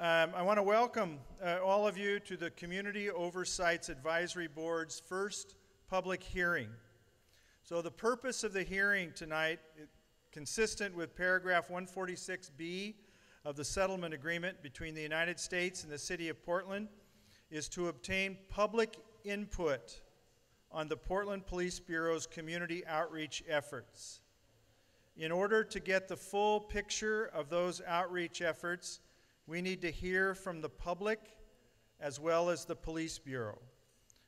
I want to welcome all of you to the Community Oversight's Advisory Board's first public hearing. So the purpose of the hearing tonight, consistent with paragraph 146B of the settlement agreement between the United States and the City of Portland, is to obtain public input on the Portland Police Bureau's community outreach efforts. In order to get the full picture of those outreach efforts, we need to hear from the public as well as the Police Bureau.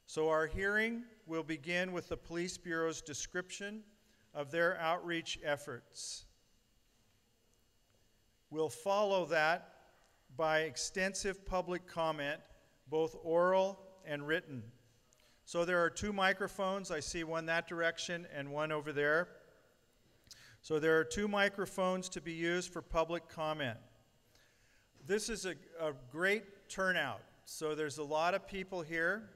So our hearing will begin with the Police Bureau's description of their outreach efforts. We'll follow that by extensive public comment, both oral and written. So there are two microphones. I see one that direction and one over there. So there are two microphones to be used for public comment. This is a great turnout. So there's a lot of people here.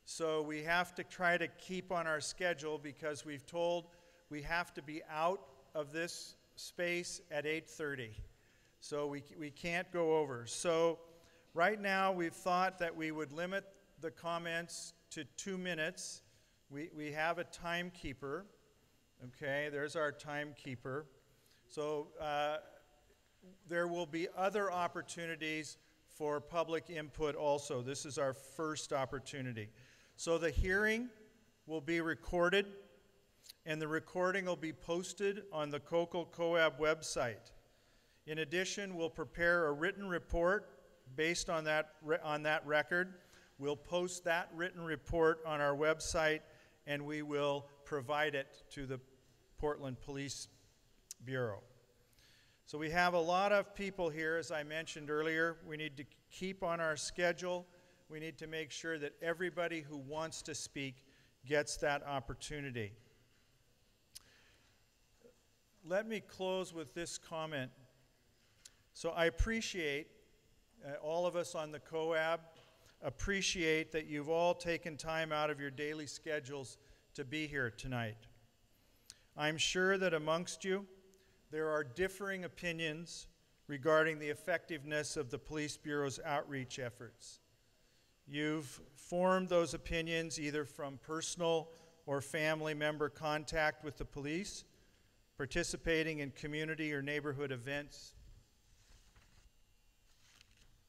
So we have to try to keep on our schedule because we've told we have to be out of this space at 8:30. So we can't go over. So right now we've thought that we would limit the comments to 2 minutes. We have a timekeeper. Okay, there's our timekeeper. So there will be other opportunities for public input also. This is our first opportunity. So the hearing will be recorded, and the recording will be posted on the COCO COAB website. In addition, we'll prepare a written report based on that record. We'll post that written report on our website, and we will provide it to the Portland Police Bureau. So we have a lot of people here, as I mentioned earlier. We need to keep on our schedule. We need to make sure that everybody who wants to speak gets that opportunity. Let me close with this comment. So I appreciate, all of us on the COAB appreciate that you've all taken time out of your daily schedules to be here tonight. I'm sure that amongst you, there are differing opinions regarding the effectiveness of the Police Bureau's outreach efforts. You've formed those opinions either from personal or family member contact with the police, participating in community or neighborhood events,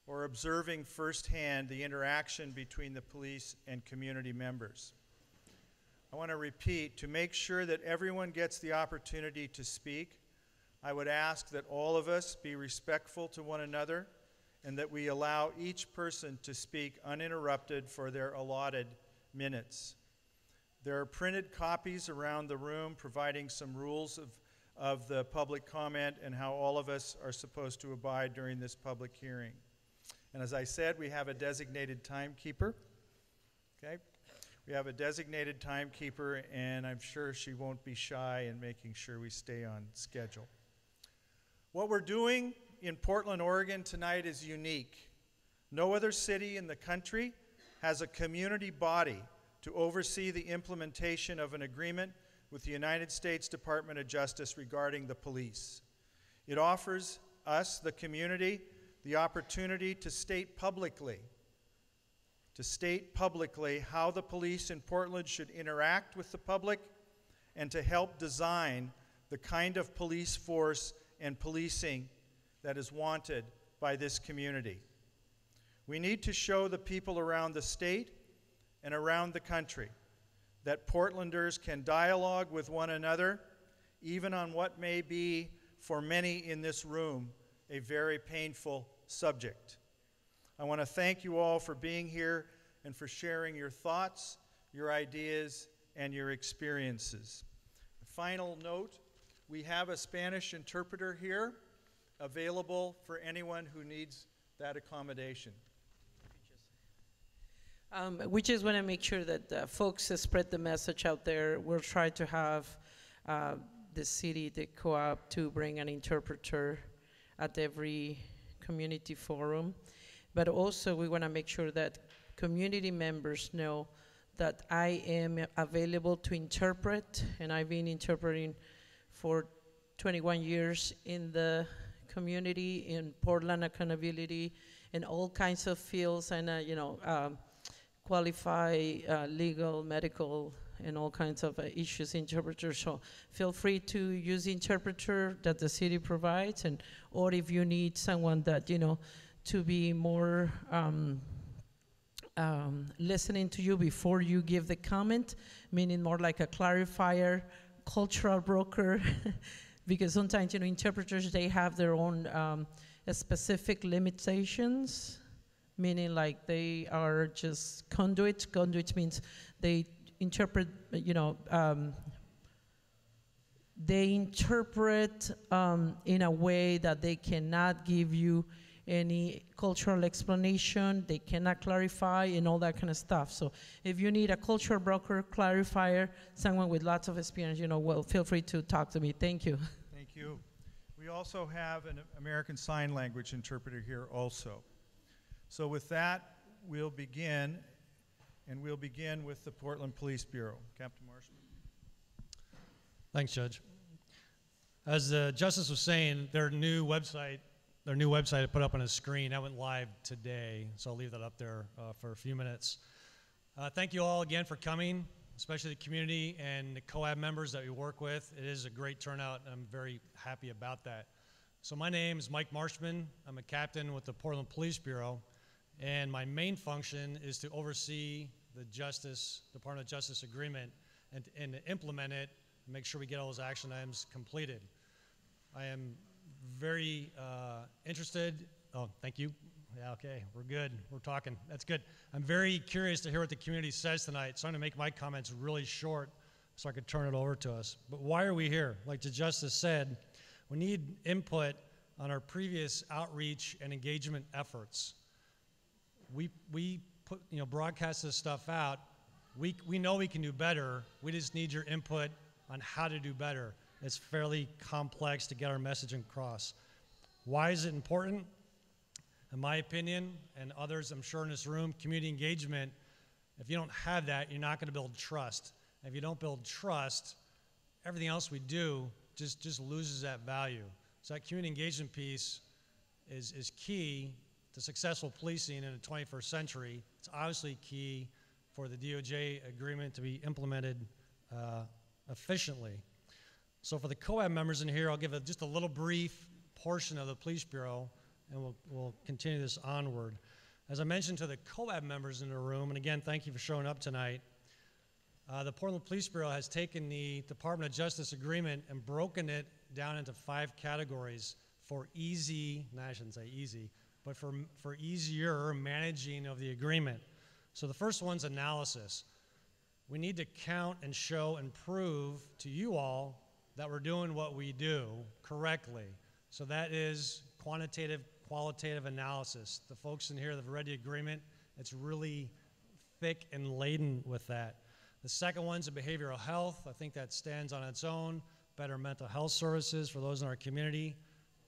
or observing firsthand the interaction between the police and community members. I want to repeat, to make sure that everyone gets the opportunity to speak, I would ask that all of us be respectful to one another and that we allow each person to speak uninterrupted for their allotted minutes. There are printed copies around the room providing some rules of the public comment and how all of us are supposed to abide during this public hearing. And as I said, we have a designated timekeeper. Okay? We have a designated timekeeper, and I'm sure she won't be shy in making sure we stay on schedule. What we're doing in Portland, Oregon tonight is unique. No other city in the country has a community body to oversee the implementation of an agreement with the United States Department of Justice regarding the police. It offers us, the community, the opportunity to state publicly how the police in Portland should interact with the public and to help design the kind of police force and policing that is wanted by this community. We need to show the people around the state and around the country that Portlanders can dialogue with one another, even on what may be, for many in this room, a very painful subject. I want to thank you all for being here and for sharing your thoughts, your ideas, and your experiences. Final note, we have a Spanish interpreter here available for anyone who needs that accommodation. We just want to make sure that folks spread the message out there. We'll try to have the city, the co-op, to bring an interpreter at every community forum. But also we want to make sure that community members know that I am available to interpret, and I've been interpreting for 21 years in the community in Portland accountability in all kinds of fields, and qualify legal, medical, and all kinds of issues interpreters. So feel free to use the interpreter that the city provides, and or if you need someone that to be more listening to you before you give the comment, meaning more like a clarifier, cultural broker, because sometimes interpreters, they have their own specific limitations, meaning like they are just conduits. Conduits means they interpret, they interpret in a way that they cannot give you any cultural explanation, they cannot clarify, and all that kind of stuff. So if you need a cultural broker, clarifier, someone with lots of experience, well, feel free to talk to me. Thank you. Thank you. We also have an American Sign Language interpreter here also. So with that, we'll begin, and we'll begin with the Portland Police Bureau. Captain Marshall. Thanks, Judge. As the Justice was saying, their new website I put up on a screen, that went live today, so I'll leave that up there for a few minutes. Thank you all again for coming, especially the community and the COAB members that we work with. It is a great turnout, and I'm very happy about that. So my name is Mike Marshman. I'm a captain with the Portland Police Bureau, and my main function is to oversee the Department of Justice agreement and to implement it, and make sure we get all those action items completed. I am very interested. Oh, thank you. Yeah, okay, we're good. We're talking. That's good. I'm very curious to hear what the community says tonight, so I'm going to make my comments really short so I can turn it over to us. But why are we here? Like the Justice said, we need input on our previous outreach and engagement efforts. We put, broadcast this stuff out. We know we can do better. We just need your input on how to do better. It's fairly complex to get our messaging across. Why is it important? In my opinion, and others I'm sure in this room, community engagement, if you don't have that, you're not going to build trust. And if you don't build trust, everything else we do just loses that value. So that community engagement piece is key to successful policing in the 21st century. It's obviously key for the DOJ agreement to be implemented efficiently. So for the COAB members in here, I'll give just a little brief portion of the Police Bureau, and we'll continue this onward. As I mentioned to the COAB members in the room, and again, thank you for showing up tonight, the Portland Police Bureau has taken the Department of Justice agreement and broken it down into 5 categories for easy, no, I shouldn't say easy, but for easier managing of the agreement. So the first one's analysis. We need to count and show and prove to you all that we're doing what we do correctly. So that is quantitative, qualitative analysis. The folks in here that have read the agreement, it's really thick and laden with that. The second one's behavioral health. I think that stands on its own. Better mental health services for those in our community.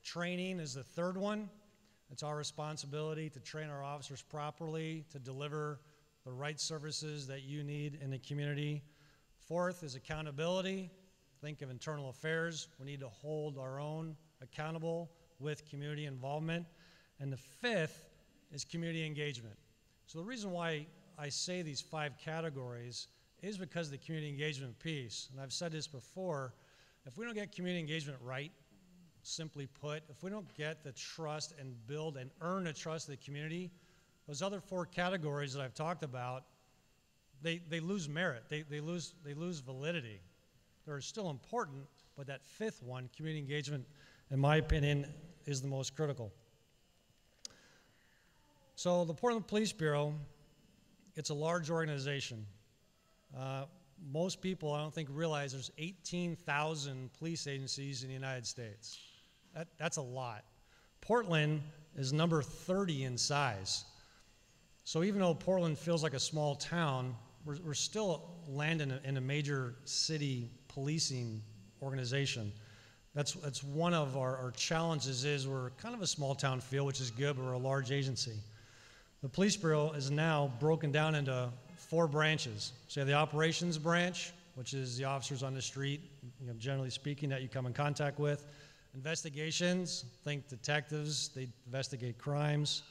Training is the third one. It's our responsibility to train our officers properly, to deliver the right services that you need in the community. Fourth is accountability. Think of internal affairs. We need to hold our own accountable with community involvement. And the fifth is community engagement. So the reason why I say these 5 categories is because of the community engagement piece. And I've said this before, if we don't get community engagement right, simply put, if we don't get the trust and build and earn the trust of the community, those other 4 categories that I've talked about, they lose merit, they lose validity. They're still important, but that 5th one, community engagement, in my opinion, is the most critical. So the Portland Police Bureau, it's a large organization. Most people, I don't think, realize there's 18,000 police agencies in the United States. That's a lot. Portland is number 30 in size. So even though Portland feels like a small town, we're still landing in a major city policing organization. That's one of our challenges is we're kind of a small town feel, which is good, but we're a large agency. The Police Bureau is now broken down into 4 branches. So you have the operations branch, which is the officers on the street, generally speaking, that you come in contact with. Investigations, think detectives, they investigate crimes.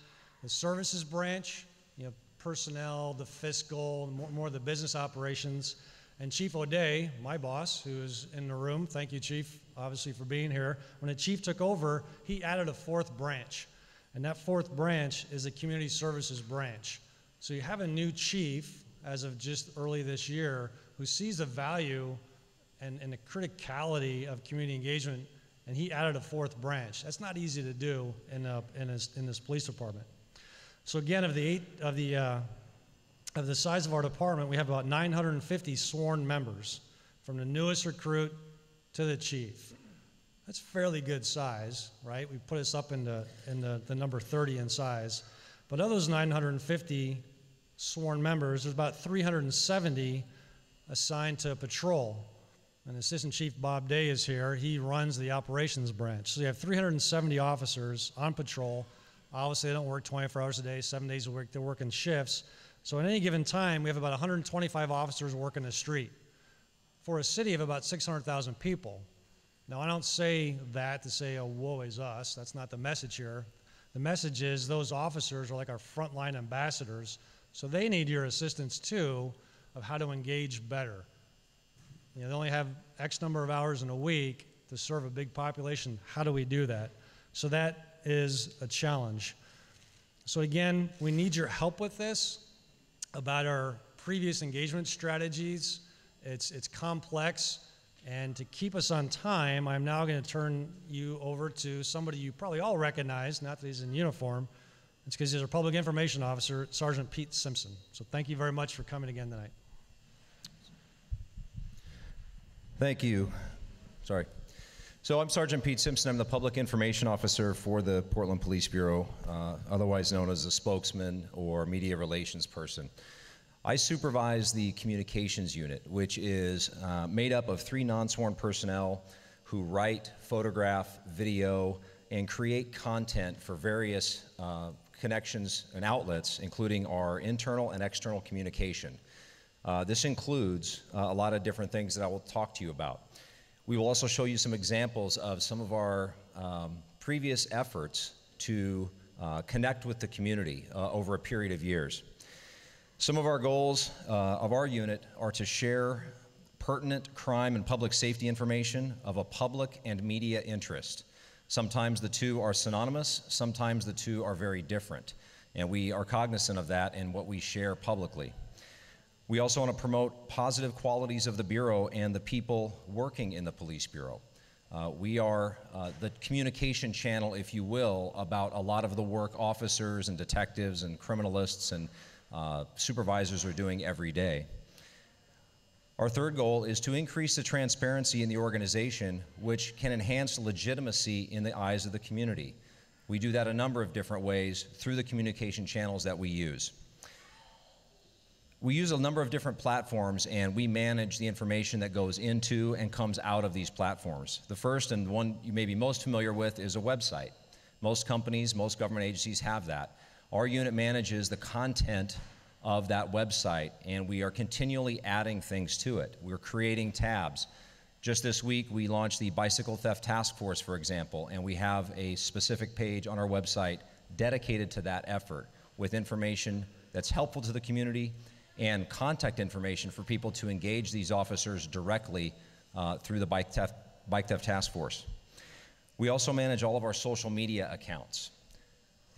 The services branch, personnel, the fiscal, more the business operations. And Chief O'Day, my boss, who is in the room, thank you, Chief, obviously, for being here. When the chief took over, he added a fourth branch. And that fourth branch is a community services branch. So you have a new chief, as of just early this year, who sees the value and the criticality of community engagement, and he added a fourth branch. That's not easy to do in this police department. So again, of the size of our department, we have about 950 sworn members, from the newest recruit to the chief. That's fairly good size, right? We put us up in the number 30 in size. But of those 950 sworn members, there's about 370 assigned to patrol. And Assistant Chief Bob Day is here. He runs the operations branch. So you have 370 officers on patrol. Obviously, they don't work 24 hours a day, 7 days a week. They're working shifts. So at any given time, we have about 125 officers working the street for a city of about 600,000 people. Now, I don't say that to say, oh, woe is us. That's not the message here. The message is those officers are like our frontline ambassadors, so they need your assistance, too, of how to engage better. They only have X number of hours in a week to serve a big population. How do we do that? So that is a challenge. So again, we need your help with this. About our previous engagement strategies, it's complex. And to keep us on time, I'm now going to turn you over to somebody you probably all recognize, not that he's in uniform. It's because he's our public information officer, Sergeant Pete Simpson. So thank you very much for coming again tonight. Thank you. Sorry. So I'm Sergeant Pete Simpson. I'm the Public Information Officer for the Portland Police Bureau, otherwise known as a spokesman or media relations person. I supervise the communications unit, which is made up of 3 non-sworn personnel who write, photograph, video, and create content for various connections and outlets, including our internal and external communication. This includes a lot of different things that I will talk to you about. We will also show you some examples of some of our previous efforts to connect with the community over a period of years. Some of our goals of our unit are to share pertinent crime and public safety information of a public and media interest. Sometimes the two are synonymous, sometimes the two are very different, and we are cognizant of that in what we share publicly. We also want to promote positive qualities of the Bureau and the people working in the Police Bureau. We are the communication channel, if you will, about a lot of the work officers and detectives and criminalists and supervisors are doing every day. Our third goal is to increase the transparency in the organization, which can enhance legitimacy in the eyes of the community. We do that a number of different ways through the communication channels that we use. We use a number of different platforms, and we manage the information that goes into and comes out of these platforms. The first, and the one you may be most familiar with, is a website. Most companies, most government agencies have that. Our unit manages the content of that website, and we are continually adding things to it. We're creating tabs. Just this week, we launched the Bicycle Theft Task Force, for example, and we have a specific page on our website dedicated to that effort with information that's helpful to the community and contact information for people to engage these officers directly through the Bike Theft Task Force. We also manage all of our social media accounts.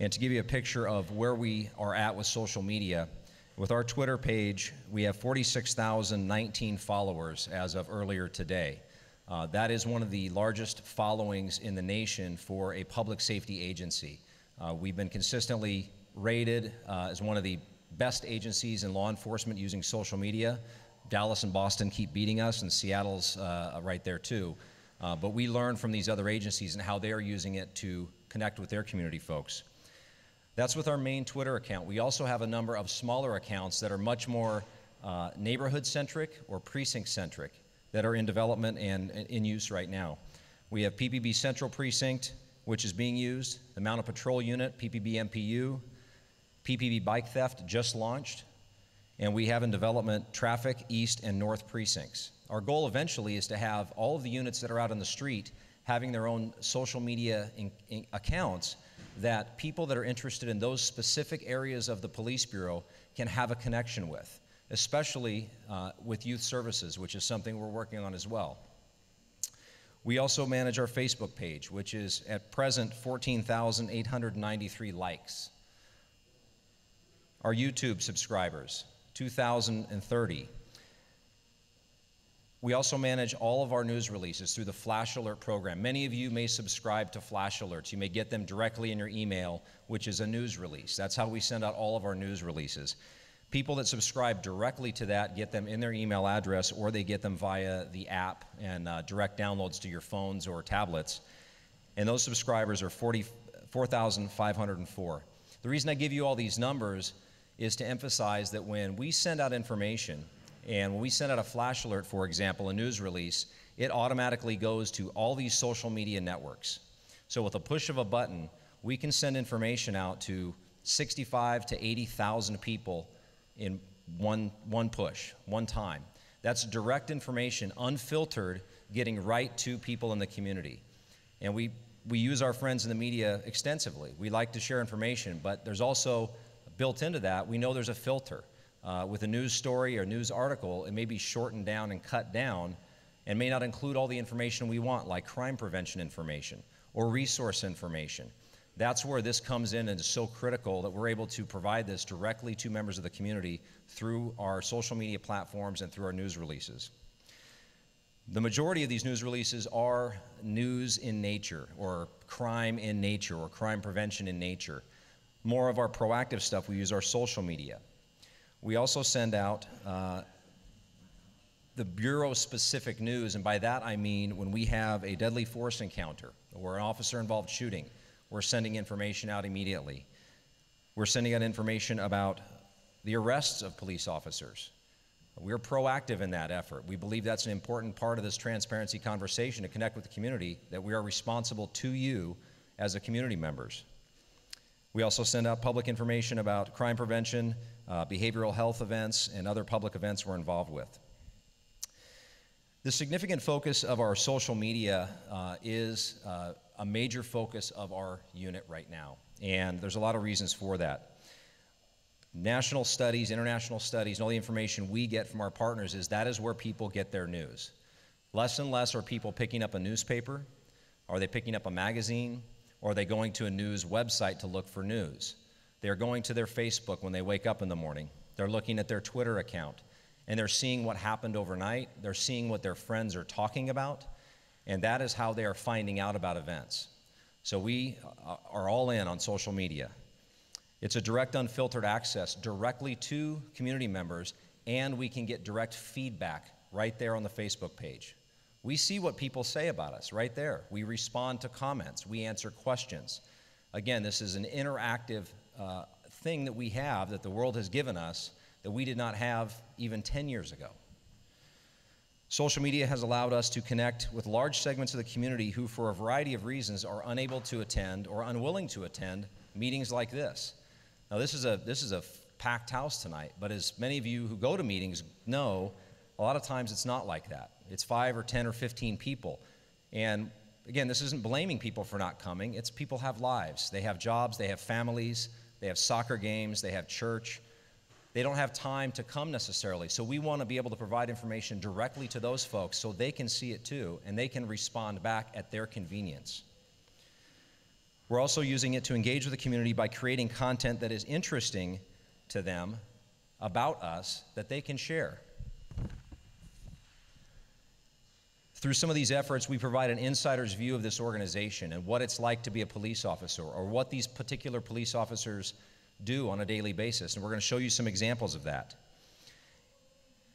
And to give you a picture of where we are at with social media, with our Twitter page, we have 46,019 followers as of earlier today. That is one of the largest followings in the nation for a public safety agency. We've been consistently rated as one of the best agencies in law enforcement using social media. Dallas and Boston keep beating us, and Seattle's right there too. But we learn from these other agencies and how they're using it to connect with their community folks. That's with our main Twitter account. We also have a number of smaller accounts that are much more neighborhood-centric or precinct-centric that are in development and in use right now. We have PPB Central Precinct, which is being used, the Mounted Patrol Unit, PPB MPU, PPB Bike Theft just launched, and we have in development Traffic East and North Precincts. Our goal eventually is to have all of the units that are out on the street having their own social media accounts that people that are interested in those specific areas of the police bureau can have a connection with, especially with youth services, which is something we're working on as well. We also manage our Facebook page, which is at present 14,893 likes. Our YouTube subscribers, 2,030. We also manage all of our news releases through the Flash Alert program. Many of you may subscribe to Flash Alerts. You may get them directly in your email, which is a news release. That's how we send out all of our news releases. People that subscribe directly to that get them in their email address, or they get them via the app and direct downloads to your phones or tablets. And those subscribers are 4,504. The reason I give you all these numbers is to emphasize that when we send out information, and when we send out a flash alert, for example, a news release, it automatically goes to all these social media networks. So with a push of a button, we can send information out to 65 to 80,000 people in one push, one time. That's direct information, unfiltered, getting right to people in the community. And we use our friends in the media extensively. We like to share information, but there's also, built into that, we know there's a filter. With a news story or news article, it may be shortened down and cut down and may not include all the information we want, like crime prevention information or resource information. That's where this comes in and is so critical that we're able to provide this directly to members of the community through our social media platforms and through our news releases. The majority of these news releases are news in nature, or crime in nature, or crime prevention in nature. More of our proactive stuff, we use our social media. We also send out the Bureau-specific news, and by that I mean when we have a deadly force encounter or an officer-involved shooting, we're sending information out immediately. We're sending out information about the arrests of police officers. We're proactive in that effort. We believe that's an important part of this transparency conversation, to connect with the community, that we are responsible to you as the community members. We also send out public information about crime prevention, behavioral health events, and other public events we're involved with. The significant focus of our social media is a major focus of our unit right now, and there's a lot of reasons for that. National studies, international studies, and all the information we get from our partners is that is where people get their news. Less and less are people picking up a newspaper. Are they picking up a magazine? Or are they going to a news website to look for news? They're going to their Facebook when they wake up in the morning. They're looking at their Twitter account, and they're seeing what happened overnight. They're seeing what their friends are talking about, and that is how they are finding out about events. So we are all in on social media. It's a direct, unfiltered access directly to community members, and we can get direct feedback right there on the Facebook page. We see what people say about us right there. We respond to comments. We answer questions. Again, this is an interactive thing that we have, that the world has given us, that we did not have even 10 years ago. Social media has allowed us to connect with large segments of the community who, for a variety of reasons, are unable to attend or unwilling to attend meetings like this. Now, this is a packed house tonight, but as many of you who go to meetings know, a lot of times it's not like that. It's 5 or 10 or 15 people. And again, this isn't blaming people for not coming. It's people have lives. They have jobs, they have families, they have soccer games, they have church. They don't have time to come necessarily. So we want to be able to provide information directly to those folks so they can see it too, and they can respond back at their convenience. We're also using it to engage with the community by creating content that is interesting to them about us that they can share. Through some of these efforts, we provide an insider's view of this organization and what it's like to be a police officer, or what these particular police officers do on a daily basis. And we're going to show you some examples of that.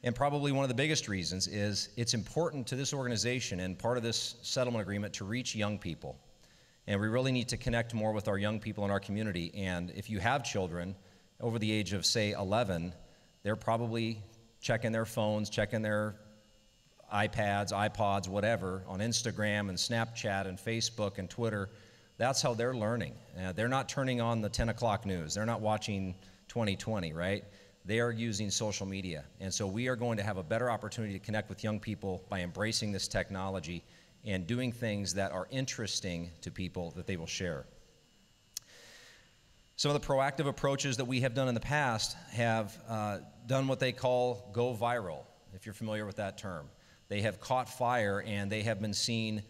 And probably one of the biggest reasons is it's important to this organization and part of this settlement agreement to reach young people. And we really need to connect more with our young people in our community. And if you have children over the age of, say, 11, they're probably checking their phones, checking their iPads, iPods, whatever, on Instagram and Snapchat and Facebook and Twitter. That's how they're learning. They're not turning on the 10 o'clock news. They're not watching 2020, right? They are using social media. And so we are going to have a better opportunity to connect with young people by embracing this technology and doing things that are interesting to people that they will share. Some of the proactive approaches that we have done in the past have done what they call go viral, if you're familiar with that term. They have caught fire and they have been seen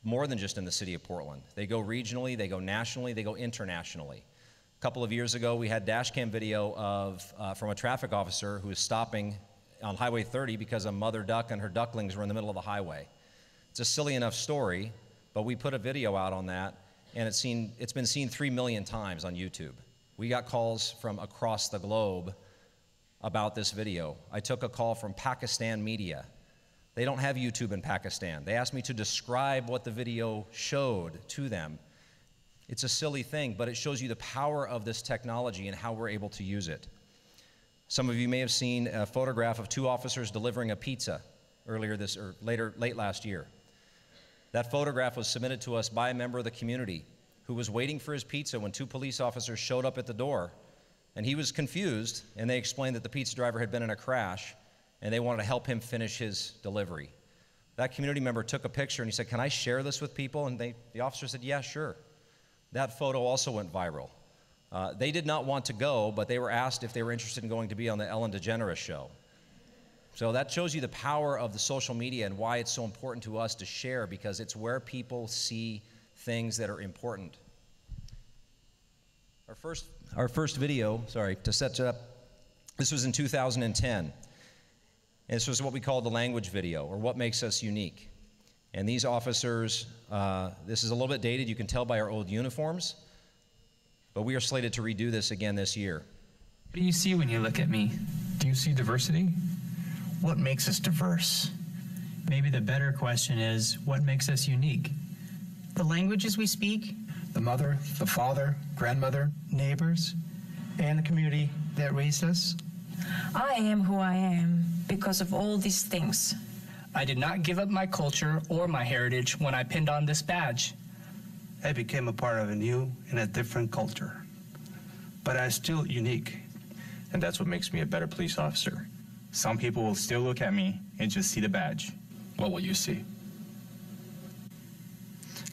more than just in the city of Portland. They go regionally, they go nationally, they go internationally. A couple of years ago, we had dash cam video from a traffic officer who was stopping on Highway 30 because a mother duck and her ducklings were in the middle of the highway. It's a silly enough story, but we put a video out on that, and it's been seen 3 million times on YouTube. We got calls from across the globe about this video. I took a call from Pakistan media. They don't have YouTube in Pakistan. They asked me to describe what the video showed to them. It's a silly thing, but it shows you the power of this technology and how we're able to use it. Some of you may have seen a photograph of 2 officers delivering a pizza late last year. That photograph was submitted to us by a member of the community who was waiting for his pizza when 2 police officers showed up at the door, and he was confused, and they explained that the pizza driver had been in a crash, and they wanted to help him finish his delivery. That community member took a picture and he said, "Can I share this with people?" And the officer said, "Yeah, sure." That photo also went viral. They did not want to go, but they were asked if they were interested in going to be on the Ellen DeGeneres show. So that shows you the power of the social media and why it's so important to us to share, because it's where people see things that are important. Our first video, to set it up, this was in 2010. And this was what we call the language video, or what makes us unique. And these officers, this is a little bit dated, you can tell by our old uniforms, but we are slated to redo this again this year. What do you see when you look at me? Do you see diversity? What makes us diverse? Maybe the better question is, what makes us unique? The languages we speak, The mother, the father, grandmother, neighbors, and the community that raised us. I am who I am because of all these things. I did not give up my culture or my heritage when I pinned on this badge. I became a part of a new and a different culture, but I'm still unique. And that's what makes me a better police officer. Some people will still look at me and just see the badge. What will you see?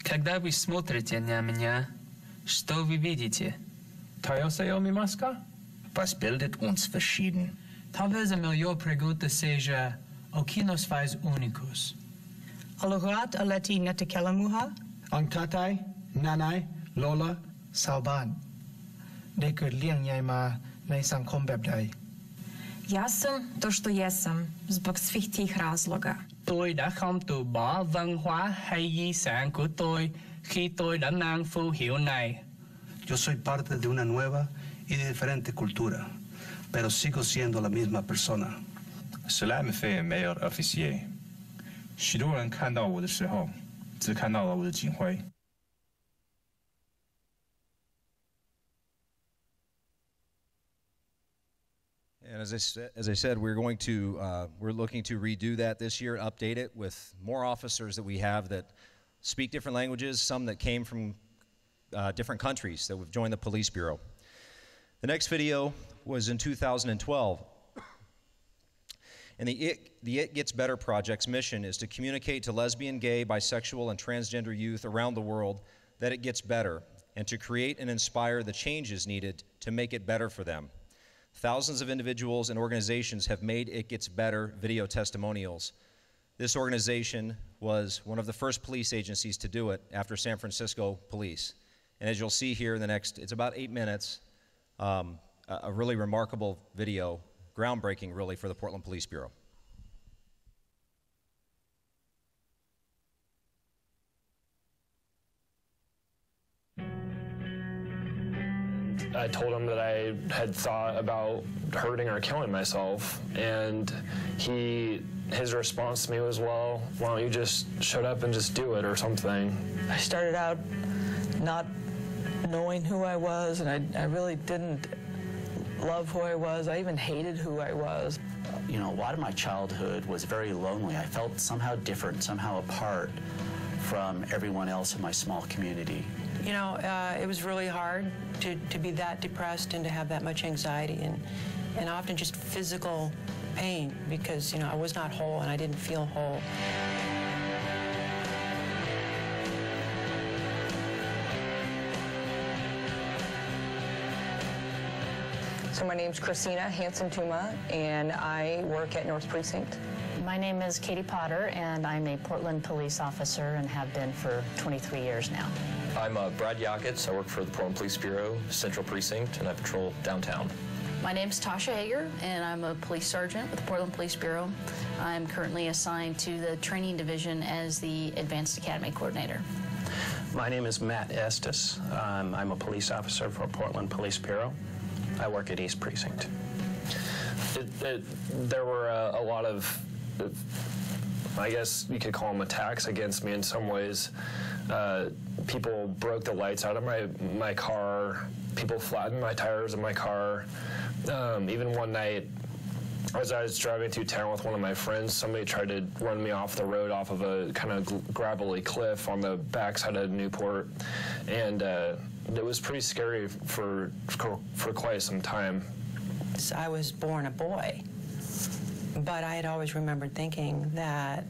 Когда вы смотрите на меня, что вы видите? Was bildet uns verschieden? Talvez a melhor pergunta seja, o que nos faz únicos? Alohat aleti netekelamuha, Ang tatay, nanay, lola, ชาวบ้านได้เกิดเลี้ยงใหญ่มาในสังคมแบบใด Я съм то, što jesam, zbog svih tih razloga. Tôi đã không từ bỏ văn hóa hay di sản của tôi khi tôi đã mang phù hiệu này. Yo soy parte de una nueva y diferente cultura, pero sigo siendo la misma persona. Cela me fait un meilleur officier. 许多人看到我的时候，只看到了我的警徽。And as I said, we're looking to redo that this year, update it with more officers that we have that speak different languages, some that came from different countries that have joined the police bureau. The next video was in 2012. And the It Gets Better Project's mission is to communicate to lesbian, gay, bisexual, and transgender youth around the world that it gets better, and to create and inspire the changes needed to make it better for them. Thousands of individuals and organizations have made It Gets Better video testimonials. This organization was one of the first police agencies to do it after San Francisco Police. And as you'll see here in the next, it's about 8 minutes, a really remarkable video, groundbreaking really for the Portland Police Bureau. I told him that I had thought about hurting or killing myself, and his response to me was, well, why don't you just shut up and just do it or something. I started out not knowing who I was, and I really didn't love who I was. I even hated who I was. You know, a lot of my childhood was very lonely. I felt somehow different, somehow apart from everyone else in my small community. You know, it was really hard to be that depressed and to have that much anxiety and often just physical pain because, you know, I was not whole and I didn't feel whole. So my name's Christina Hansen-Tuma, and I work at North Precinct. My name is Katie Potter, and I'm a Portland police officer and have been for 23 years now. I'm Brad Yakitz. I work for the Portland Police Bureau, Central Precinct, and I patrol downtown. My name's Tasha Hager, and I'm a police sergeant with the Portland Police Bureau. I'm currently assigned to the training division as the Advanced Academy Coordinator. My name is Matt Estes. I'm a police officer for Portland Police Bureau. I work at East Precinct. There were a lot of, I guess you could call them attacks against me in some ways. People broke the lights out of my car. People flattened my tires in my car. Even one night, as I was driving through town with one of my friends, somebody tried to run me off the road off of a kind of gravelly cliff on the backside of Newport, and it was pretty scary for quite some time. I was born a boy, but I had always remembered thinking that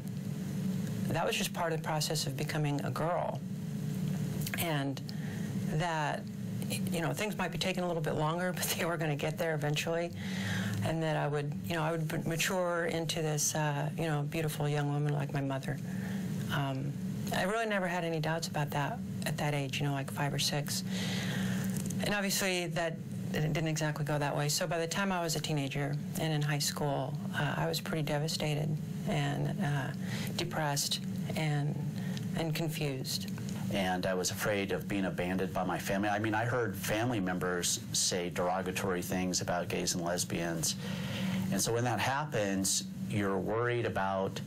that was just part of the process of becoming a girl, and that, you know, things might be taking a little bit longer, but they were going to get there eventually, and that I would mature into this, you know, beautiful young woman like my mother. I really never had any doubts about that at that age, you know, like 5 or 6. And obviously that it didn't exactly go that way. So by the time I was a teenager and in high school, I was pretty devastated and depressed and confused. And I was afraid of being abandoned by my family. I mean, I heard family members say derogatory things about gays and lesbians. And so when that happens, you're worried about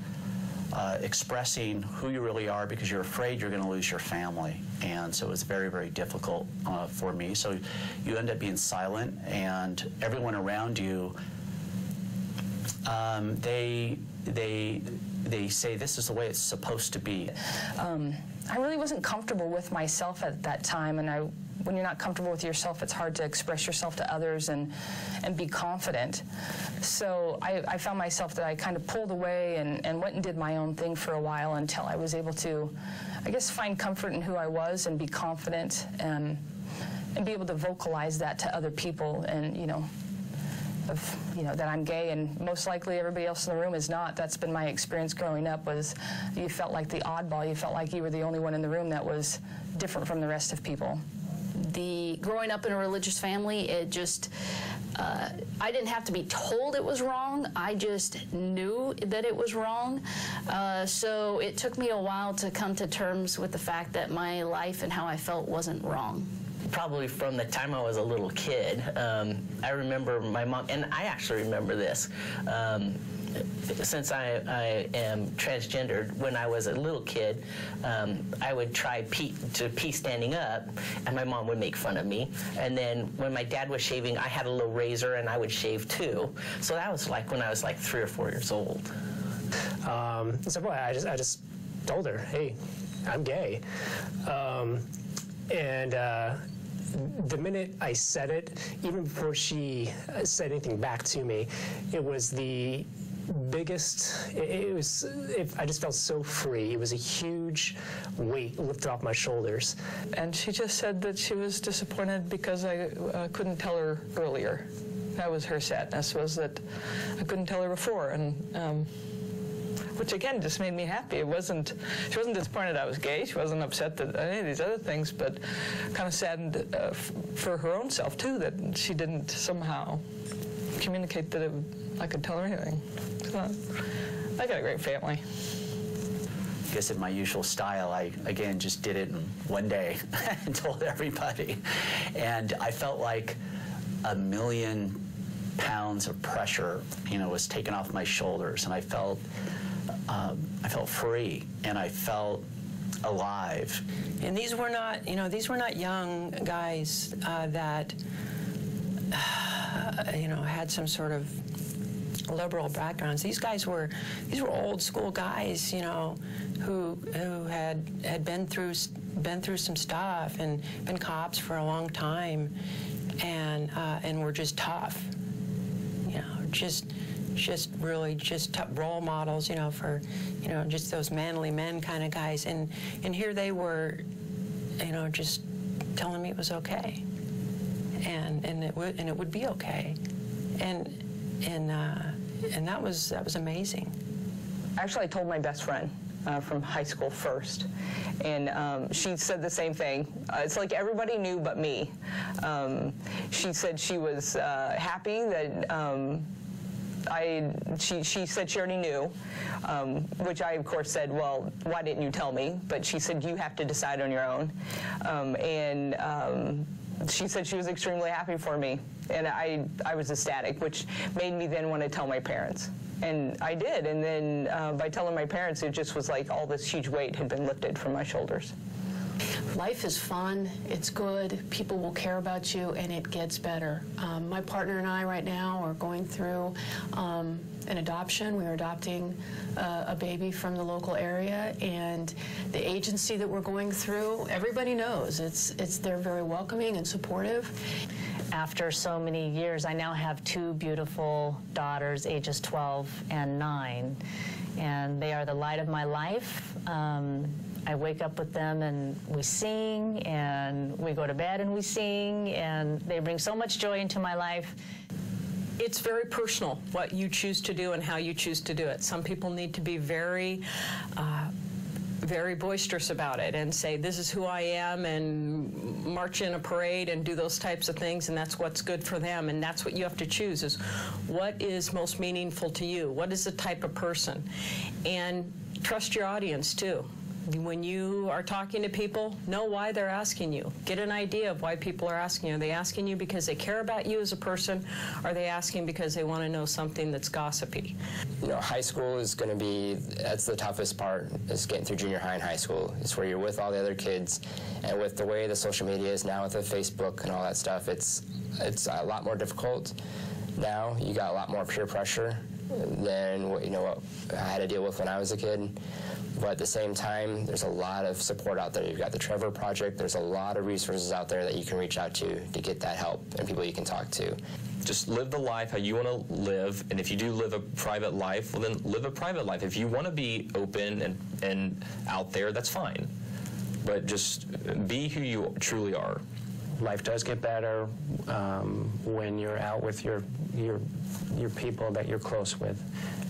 expressing who you really are because you're afraid you're going to lose your family. And so it was very, very difficult for me. So you end up being silent, and everyone around you, they say this is the way it's supposed to be. I really wasn't comfortable with myself at that time, and when you're not comfortable with yourself, it's hard to express yourself to others and be confident. So I found myself that I kind of pulled away and went and did my own thing for a while until I was able to, I guess, find comfort in who I was and be confident and be able to vocalize that to other people, and that I'm gay, and most likely everybody else in the room is not. That's been my experience growing up, was you felt like the oddball. You felt like you were the only one in the room that was different from the rest of people. Growing up in a religious family, it just, I didn't have to be told it was wrong. I just knew that it was wrong. So it took me a while to come to terms with the fact that my life and how I felt wasn't wrong. Probably from the time I was a little kid. I remember my mom, and I actually remember this, since I am transgendered. When I was a little kid, I would try to pee standing up, and my mom would make fun of me. And then when my dad was shaving, I had a little razor, and I would shave too. So that was like when I was like 3 or 4 years old. So boy, I just told her, hey, I'm gay. The minute I said it, even before she said anything back to me, it was the biggest, I just felt so free. It was a huge weight lifted off my shoulders. And she just said that she was disappointed because I couldn't tell her earlier. That was her sadness, was that I couldn't tell her before. And which again just made me happy. She wasn't disappointed I was gay. She wasn't upset that any of these other things, but kind of saddened for her own self too, that she didn't somehow communicate that I could tell her anything. So I got a great family. I guess in my usual style, I again just did it in one day and told everybody. And I felt like 1,000,000 pounds of pressure, was taken off my shoulders, and I felt free, and I felt alive. And these were not young guys that had some sort of liberal backgrounds. These were old school guys, who had been through some stuff and been cops for a long time, and were just tough, just really tough role models, for, just those manly men kind of guys. And here they were, just telling me it was okay. and it would be okay, and that was amazing. Actually, I told my best friend from high school first, and she said the same thing. It's like everybody knew but me. She said she was happy that she said she already knew, which I, of course, said, well, why didn't you tell me? But she said, you have to decide on your own. She said she was extremely happy for me, and I was ecstatic, which made me then want to tell my parents. And I did, and then by telling my parents, it just was like all this huge weight had been lifted from my shoulders. Life is fun, it's good, people will care about you, and it gets better. My partner and I right now are going through an adoption. We are adopting a baby from the local area, and the agency that we're going through, everybody knows they're very welcoming and supportive. After so many years, I now have two beautiful daughters, ages 12 and 9, and they are the light of my life. I wake up with them and we sing, and we go to bed and we sing, and they bring so much joy into my life. It's very personal, what you choose to do and how you choose to do it. Some people need to be very boisterous about it and say, this is who I am, and march in a parade and do those types of things, and that's what's good for them. And that's what you have to choose, is what is most meaningful to you? What is the type of person? And trust your audience, too. When you are talking to people, know why they're asking you. Get an idea of why people are asking you. Are they asking you because they care about you as a person? Or are they asking because they want to know something that's gossipy? You know, high school is going to be, that's the toughest part, is getting through junior high and high school. It's where you're with all the other kids. And with the way the social media is now, with the Facebook and all that stuff, it's a lot more difficult. Now you got a lot more peer pressure than what I had to deal with when I was a kid. But at the same time, there's a lot of support out there. You've got the Trevor Project. There's a lot of resources out there that you can reach out to get that help, and people you can talk to. Just live the life how you want to live, and if you do live a private life, well, then live a private life. If you want to be open and out there, that's fine. But just be who you truly are. Life does get better when you're out with your people that you're close with,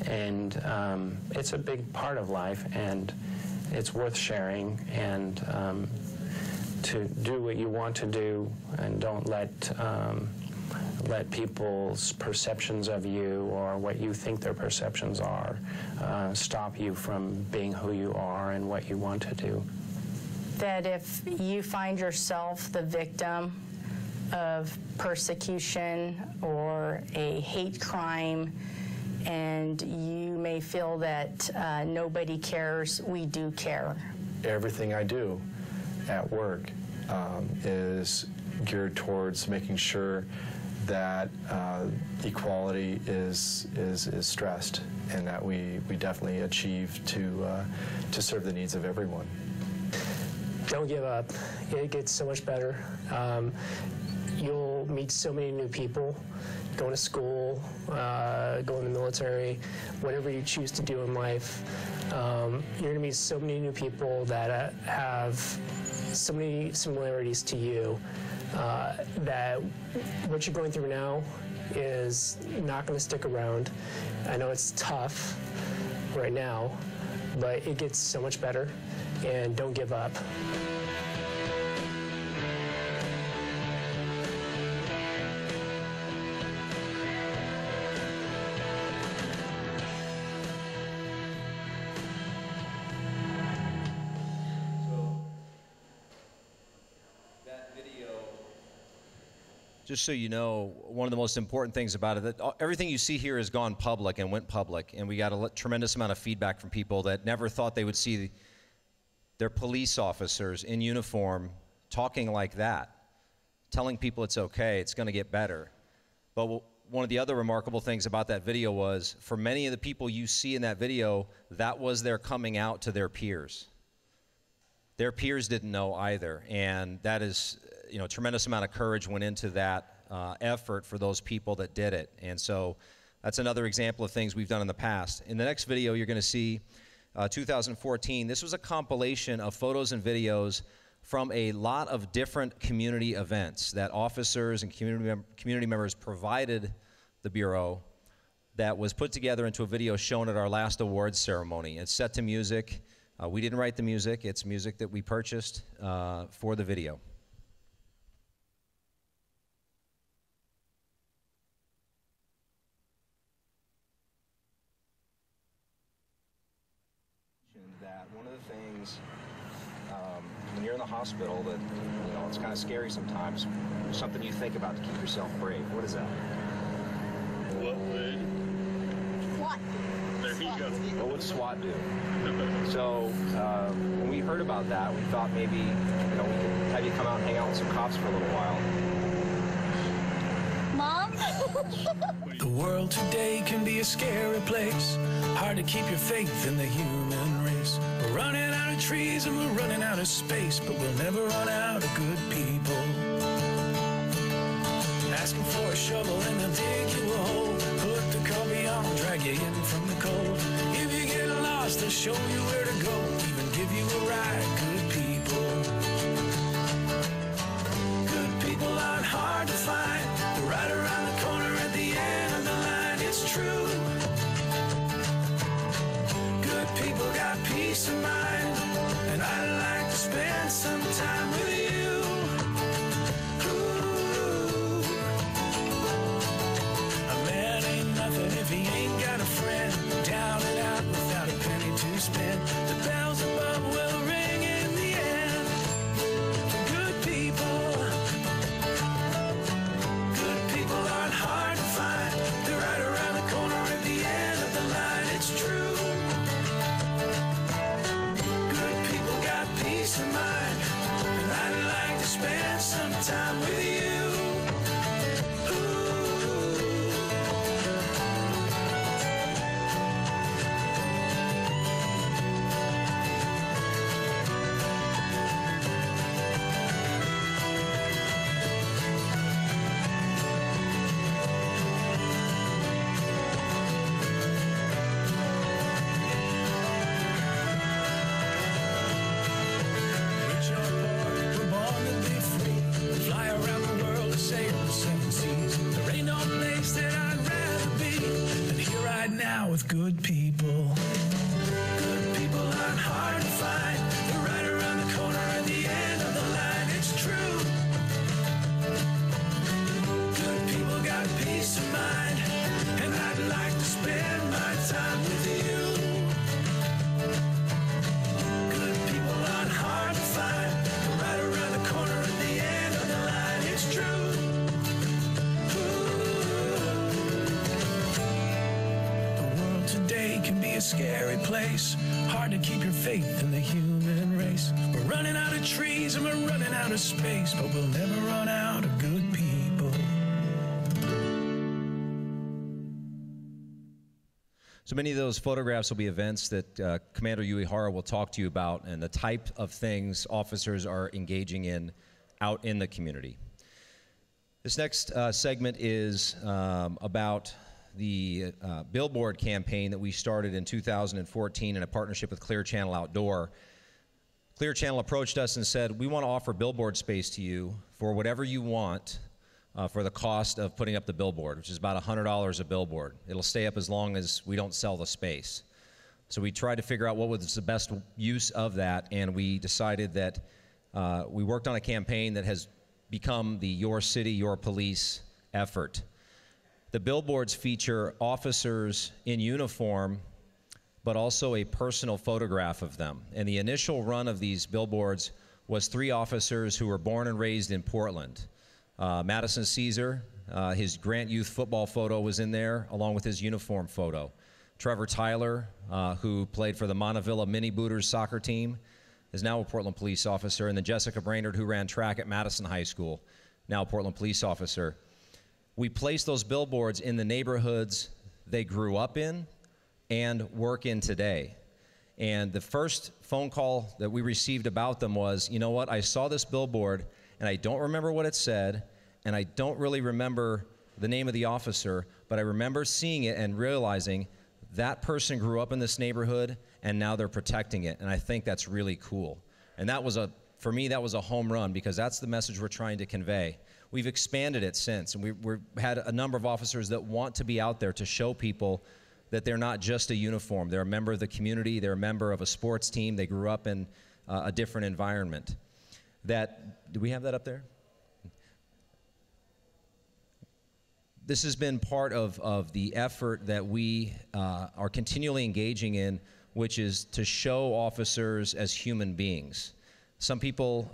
and it's a big part of life, and it's worth sharing, and to do what you want to do, and don't let people's perceptions of you or what you think their perceptions are stop you from being who you are and what you want to do. That if you find yourself the victim of persecution or a hate crime, and you may feel that nobody cares, we do care. Everything I do at work is geared towards making sure that equality is stressed, and that we definitely achieve to serve the needs of everyone. Don't give up. It gets so much better. You'll meet so many new people, going to school, going to the military, whatever you choose to do in life. You're going to meet so many new people that have so many similarities to you, that what you're going through now is not going to stick around. I know it's tough right now, but it gets so much better, and don't give up. Just so you know, one of the most important things about it, that everything you see here has gone public and went public, and we got a tremendous amount of feedback from people that never thought they would see their police officers in uniform talking like that, telling people it's okay, it's going to get better. But one of the other remarkable things about that video was, for many of the people you see in that video, that was their coming out to their peers. Their peers didn't know either, and that is, a tremendous amount of courage went into that effort for those people that did it. And so that's another example of things we've done in the past. In the next video, you're going to see 2014. This was a compilation of photos and videos from a lot of different community events that officers and community members provided the Bureau that was put together into a video shown at our last awards ceremony. It's set to music. We didn't write the music. It's music that we purchased for the video. That one of the things when you're in the hospital that, you know, it's kind of scary sometimes, something you think about to keep yourself brave. What is that? What would SWAT? There he goes. What would SWAT do? So when we heard about that, we thought maybe, you know, we could have you come out and hang out with some cops for a little while. Mom? The world today can be a scary place. Hard to keep your faith in the human race. We're running out of trees and we're running out of space, but we'll never run out of good people. Ask them for a shovel and they'll dig you a hole. Put the coffee on, drag you in from the cold. If you get lost, they'll show you where to go. Even give you a ride, good people. Good people aren't hard to find. They're right around the corner at the end of the line. It's true. Good people got peace of mind, and I'd like to spend some time with you. Ooh. A man ain't nothing if he ain't got a friend. Down and out without a penny to spend. The bells above will ring in the end. Good people. Good people aren't hard to find. They're right around the corner at the end of the line. It's true. Peace of mind, and I'd like to spend some time with you. With good people. Good people aren't hard to find. They're right around the corner at the end of the line. It's true. Good people got peace of mind, and I'd like to spend my time with you. Good people aren't hard to find. They're right around the corner at the end of the line. It's true. Today can be a scary place. Hard to keep your faith in the human race. We're running out of trees and we're running out of space, but we'll never run out of good people. So many of those photographs will be events that Commander Uehara will talk to you about and the type of things officers are engaging in out in the community. This next segment is about the billboard campaign that we started in 2014 in a partnership with Clear Channel Outdoor. Clear Channel approached us and said, we want to offer billboard space to you for whatever you want for the cost of putting up the billboard, which is about $100 a billboard. It'll stay up as long as we don't sell the space. So we tried to figure out what was the best use of that, and we decided that we worked on a campaign that has become the Your City, Your Police effort. The billboards feature officers in uniform, but also a personal photograph of them. And the initial run of these billboards was 3 officers who were born and raised in Portland. Madison Caesar, his Grant Youth football photo was in there, along with his uniform photo. Trevor Tyler, who played for the Montevilla Mini Booters soccer team, is now a Portland police officer. And then Jessica Brainerd, who ran track at Madison High School, now a Portland police officer. We place those billboards in the neighborhoods they grew up in and work in today. And the first phone call that we received about them was, you know what, I saw this billboard and I don't remember what it said, and I don't really remember the name of the officer, but I remember seeing it and realizing that person grew up in this neighborhood and now they're protecting it, and I think that's really cool. And that was a for me, that was a home run because that's the message we're trying to convey. We've expanded it since, and we've had a number of officers that want to be out there to show people that they're not just a uniform. They're a member of the community. They're a member of a sports team. They grew up in a different environment. Do we have that up there? This has been part of the effort that we are continually engaging in, which is to show officers as human beings. Some people,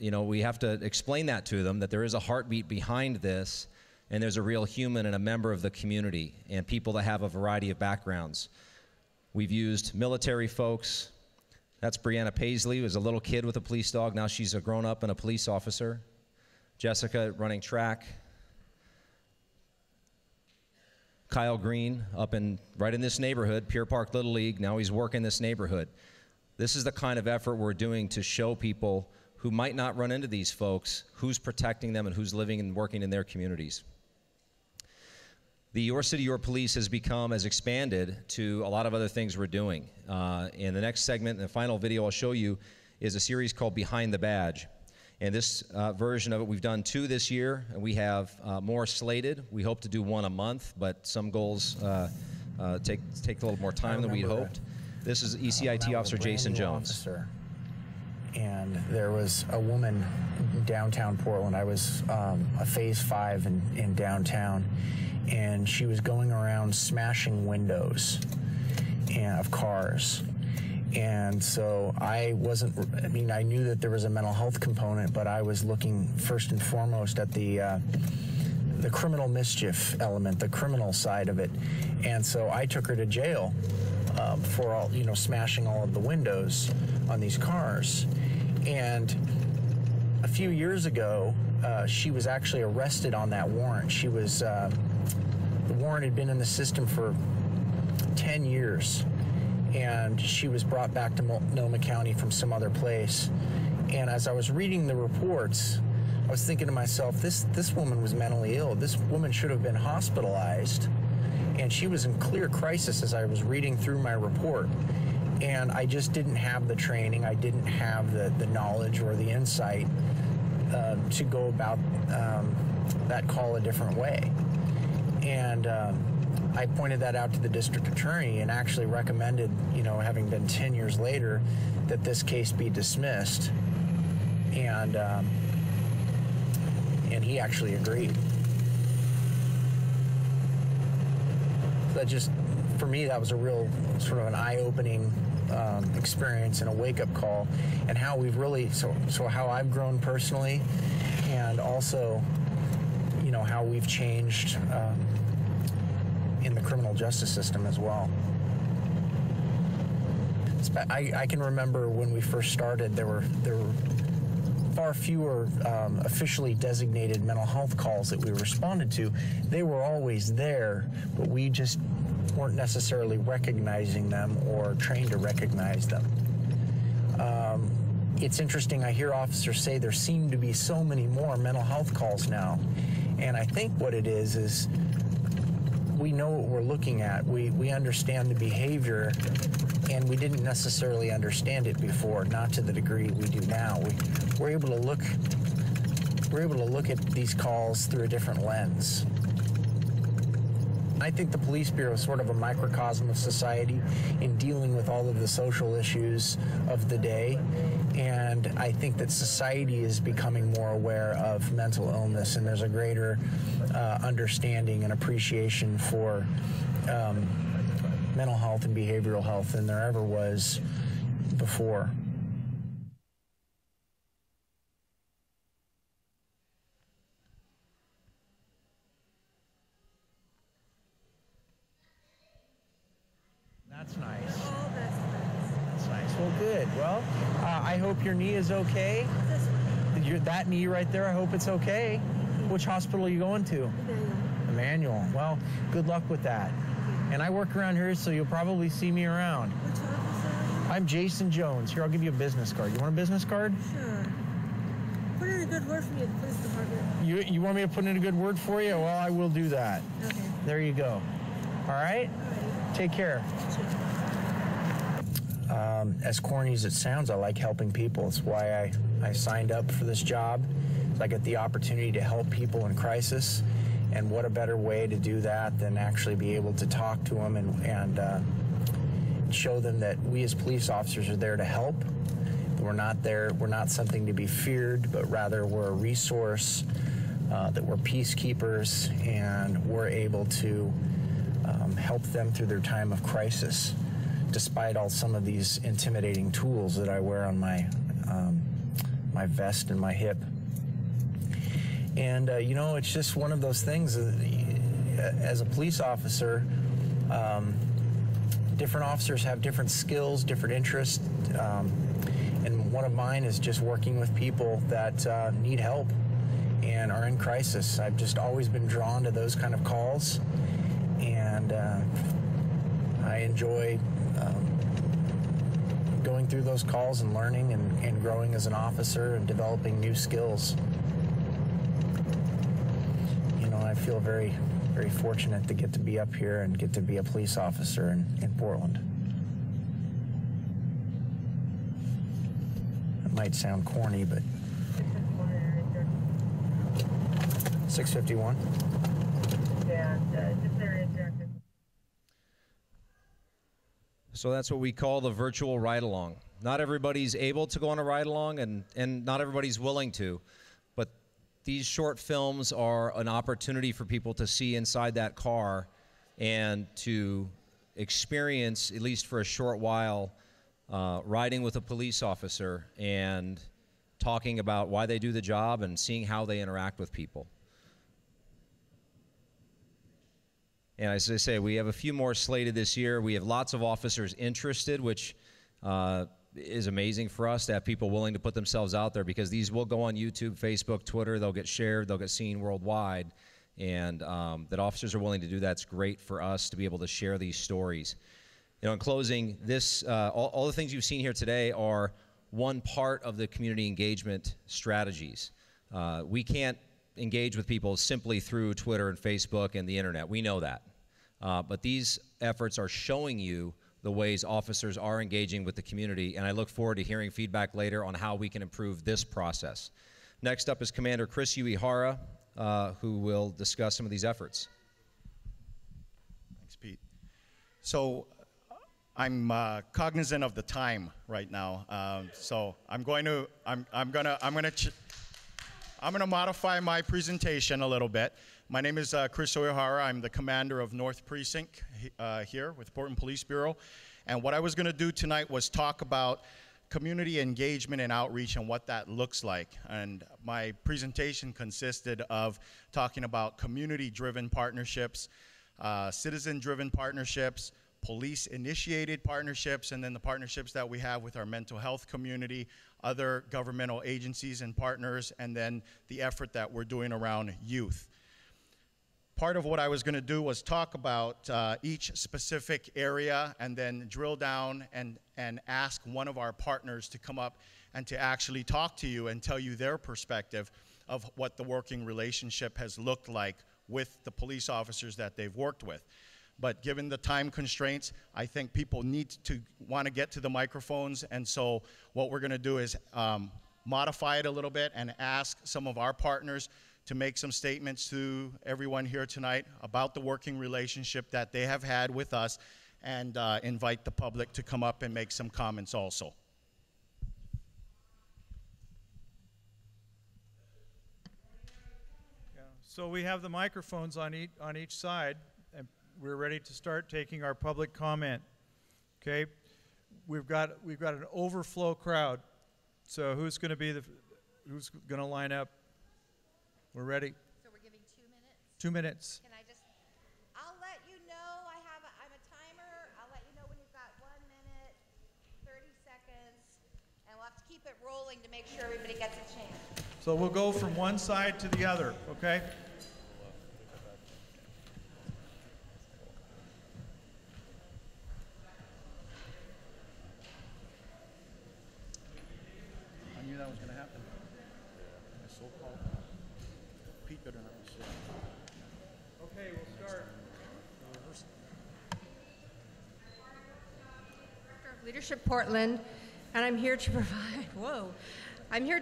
we have to explain that to them, that there is a heartbeat behind this, and there's a real human and a member of the community, and people that have a variety of backgrounds. We've used military folks. That's Brianna Paisley, who was a little kid with a police dog. Now she's a grown-up and a police officer. Jessica running track. Kyle Green right in this neighborhood, Pier Park Little League. Now he's working this neighborhood. This is the kind of effort we're doing to show people who might not run into these folks who's protecting them and who's living and working in their communities. The Your City, Your Police has expanded to a lot of other things we're doing. In the next segment, the final video I'll show you is a series called Behind the Badge. And this version of it, we've done 2 this year, and we have more slated. We hope to do 1 a month, but some goals take a little more time than we hoped. This is ECIT Officer Jason Jones. Officer, and there was a woman in downtown Portland. I was a Phase 5 in downtown, and she was going around smashing windows of cars. And so I knew that there was a mental health component, but I was looking first and foremost at the criminal mischief element, the criminal side of it. And so I took her to jail for smashing all of the windows on these cars. And a few years ago, she was actually arrested on that warrant. The warrant had been in the system for 10 years. And she was brought back to Multnomah County from some other place. And as I was reading the reports, I was thinking to myself, this woman was mentally ill. This woman should have been hospitalized. And she was in clear crisis as I was reading through my report. And I just didn't have the training. I didn't have the knowledge or the insight to go about that call a different way. And I pointed that out to the district attorney and actually recommended, having been 10 years later, that this case be dismissed. And he actually agreed. That just, for me, that was a real sort of an eye-opening experience and a wake-up call, and how we've really, so how I've grown personally, and also, how we've changed in the criminal justice system as well. I can remember when we first started, there were far fewer officially designated mental health calls that we responded to. They were always there, but we just weren't necessarily recognizing them or trained to recognize them. It's interesting, I hear officers say there seem to be so many more mental health calls now. And I think what it is we know what we're looking at. We understand the behavior, and we didn't necessarily understand it before, not to the degree we do now. We're able to look at these calls through a different lens. I think the Police Bureau is sort of a microcosm of society in dealing with all of the social issues of the day. And I think that society is becoming more aware of mental illness, and there's a greater understanding and appreciation for mental health and behavioral health than there ever was before. That's nice. Oh, that's nice. That's nice. Well, good. Well, I hope your knee is okay. That knee right there, I hope it's okay. Which hospital are you going to? Emmanuel. Well, good luck with that. And I work around here, so you'll probably see me around. Which officer? I'm Jason Jones. Here, I'll give you a business card. You want a business card? Sure. Put in a good word for me at the police department. You want me to put in a good word for you? Well, I will do that. Okay. There you go. All right? Take care. as corny as it sounds, I like helping people. It's why I signed up for this job. So I get the opportunity to help people in crisis. And what a better way to do that than actually be able to talk to them and show them that we as police officers are there to help. We're not something to be feared, but rather we're a resource, that we're peacekeepers, and we're able to help them through their time of crisis, despite some of these intimidating tools that I wear on my my vest and my hip. And you know, it's just one of those things. As a police officer, different officers have different skills, different interests, and one of mine is just working with people that need help and are in crisis. I've just always been drawn to those kind of calls, and I enjoy going through those calls and learning and growing as an officer and developing new skills. You know, I feel very, very fortunate to get to be up here and get to be a police officer in Portland. It might sound corny, but 651. So that's what we call the virtual ride-along. Not everybody's able to go on a ride-along, and not everybody's willing to, but these short films are an opportunity for people to see inside that car and to experience, at least for a short while, riding with a police officer and talking about why they do the job and seeing how they interact with people. And as I say, we have a few more slated this year. We have lots of officers interested, which is amazing for us to have people willing to put themselves out there, because these will go on YouTube, Facebook, Twitter. They'll get shared. They'll get seen worldwide. And that officers are willing to do that's great for us to be able to share these stories. You know, in closing, this all the things you've seen here today are one part of the community engagement strategies. We can't engage with people simply through Twitter and Facebook and the internet. We know that. But these efforts are showing you the ways officers are engaging with the community, and I look forward to hearing feedback later on how we can improve this process. Next up is Commander Chris Uehara, who will discuss some of these efforts. Thanks, Pete. So I'm cognizant of the time right now, so I'm gonna modify my presentation a little bit. My name is Chris Uehara. I'm the commander of North Precinct here with Portland Police Bureau. And what I was going to do tonight was talk about community engagement and outreach and what that looks like. And my presentation consisted of talking about community-driven partnerships, citizen-driven partnerships, police-initiated partnerships, and then the partnerships that we have with our mental health community, other governmental agencies and partners, and then the effort that we're doing around youth. Part of what I was going to do was talk about each specific area and then drill down and ask one of our partners to come up and to actually talk to you and tell you their perspective of what the working relationship has looked like with the police officers that they've worked with. But given the time constraints, I think people want to get to the microphones, and so what we're going to do is modify it a little bit and ask some of our partners to make some statements to everyone here tonight about the working relationship that they have had with us, and invite the public to come up and make some comments also. Yeah. So we have the microphones on each side, and we're ready to start taking our public comment. Okay, we've got an overflow crowd. So who's going to line up? We're ready. So we're giving 2 minutes? 2 minutes. Can I just, I'll let you know, I'm a timer. I'll let you know when you've got 1 minute, 30 seconds, and we'll have to keep it rolling to make sure everybody gets a chance. So we'll go from one side to the other, okay? I knew that was going to happen. My so-called Pete better not be sick. Okay, we'll start. Leadership Portland, and I'm here to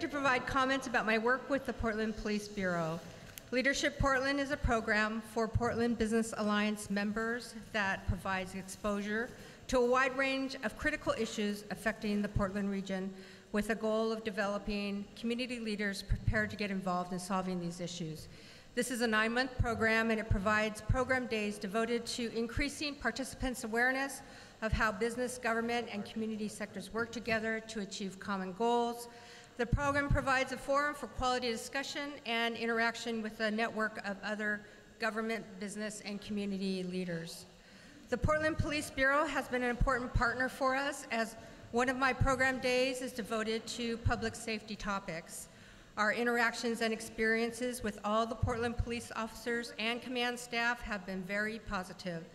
provide comments about my work with the Portland Police Bureau. Leadership Portland is a program for Portland Business Alliance members that provides exposure to a wide range of critical issues affecting the Portland region with a goal of developing community leaders prepared to get involved in solving these issues. This is a 9-month program, and it provides program days devoted to increasing participants' awareness of how business, government, and community sectors work together to achieve common goals. The program provides a forum for quality discussion and interaction with a network of other government, business, and community leaders. The Portland Police Bureau has been an important partner for us, as one of my program days is devoted to public safety topics. Our interactions and experiences with all the Portland police officers and command staff have been very positive.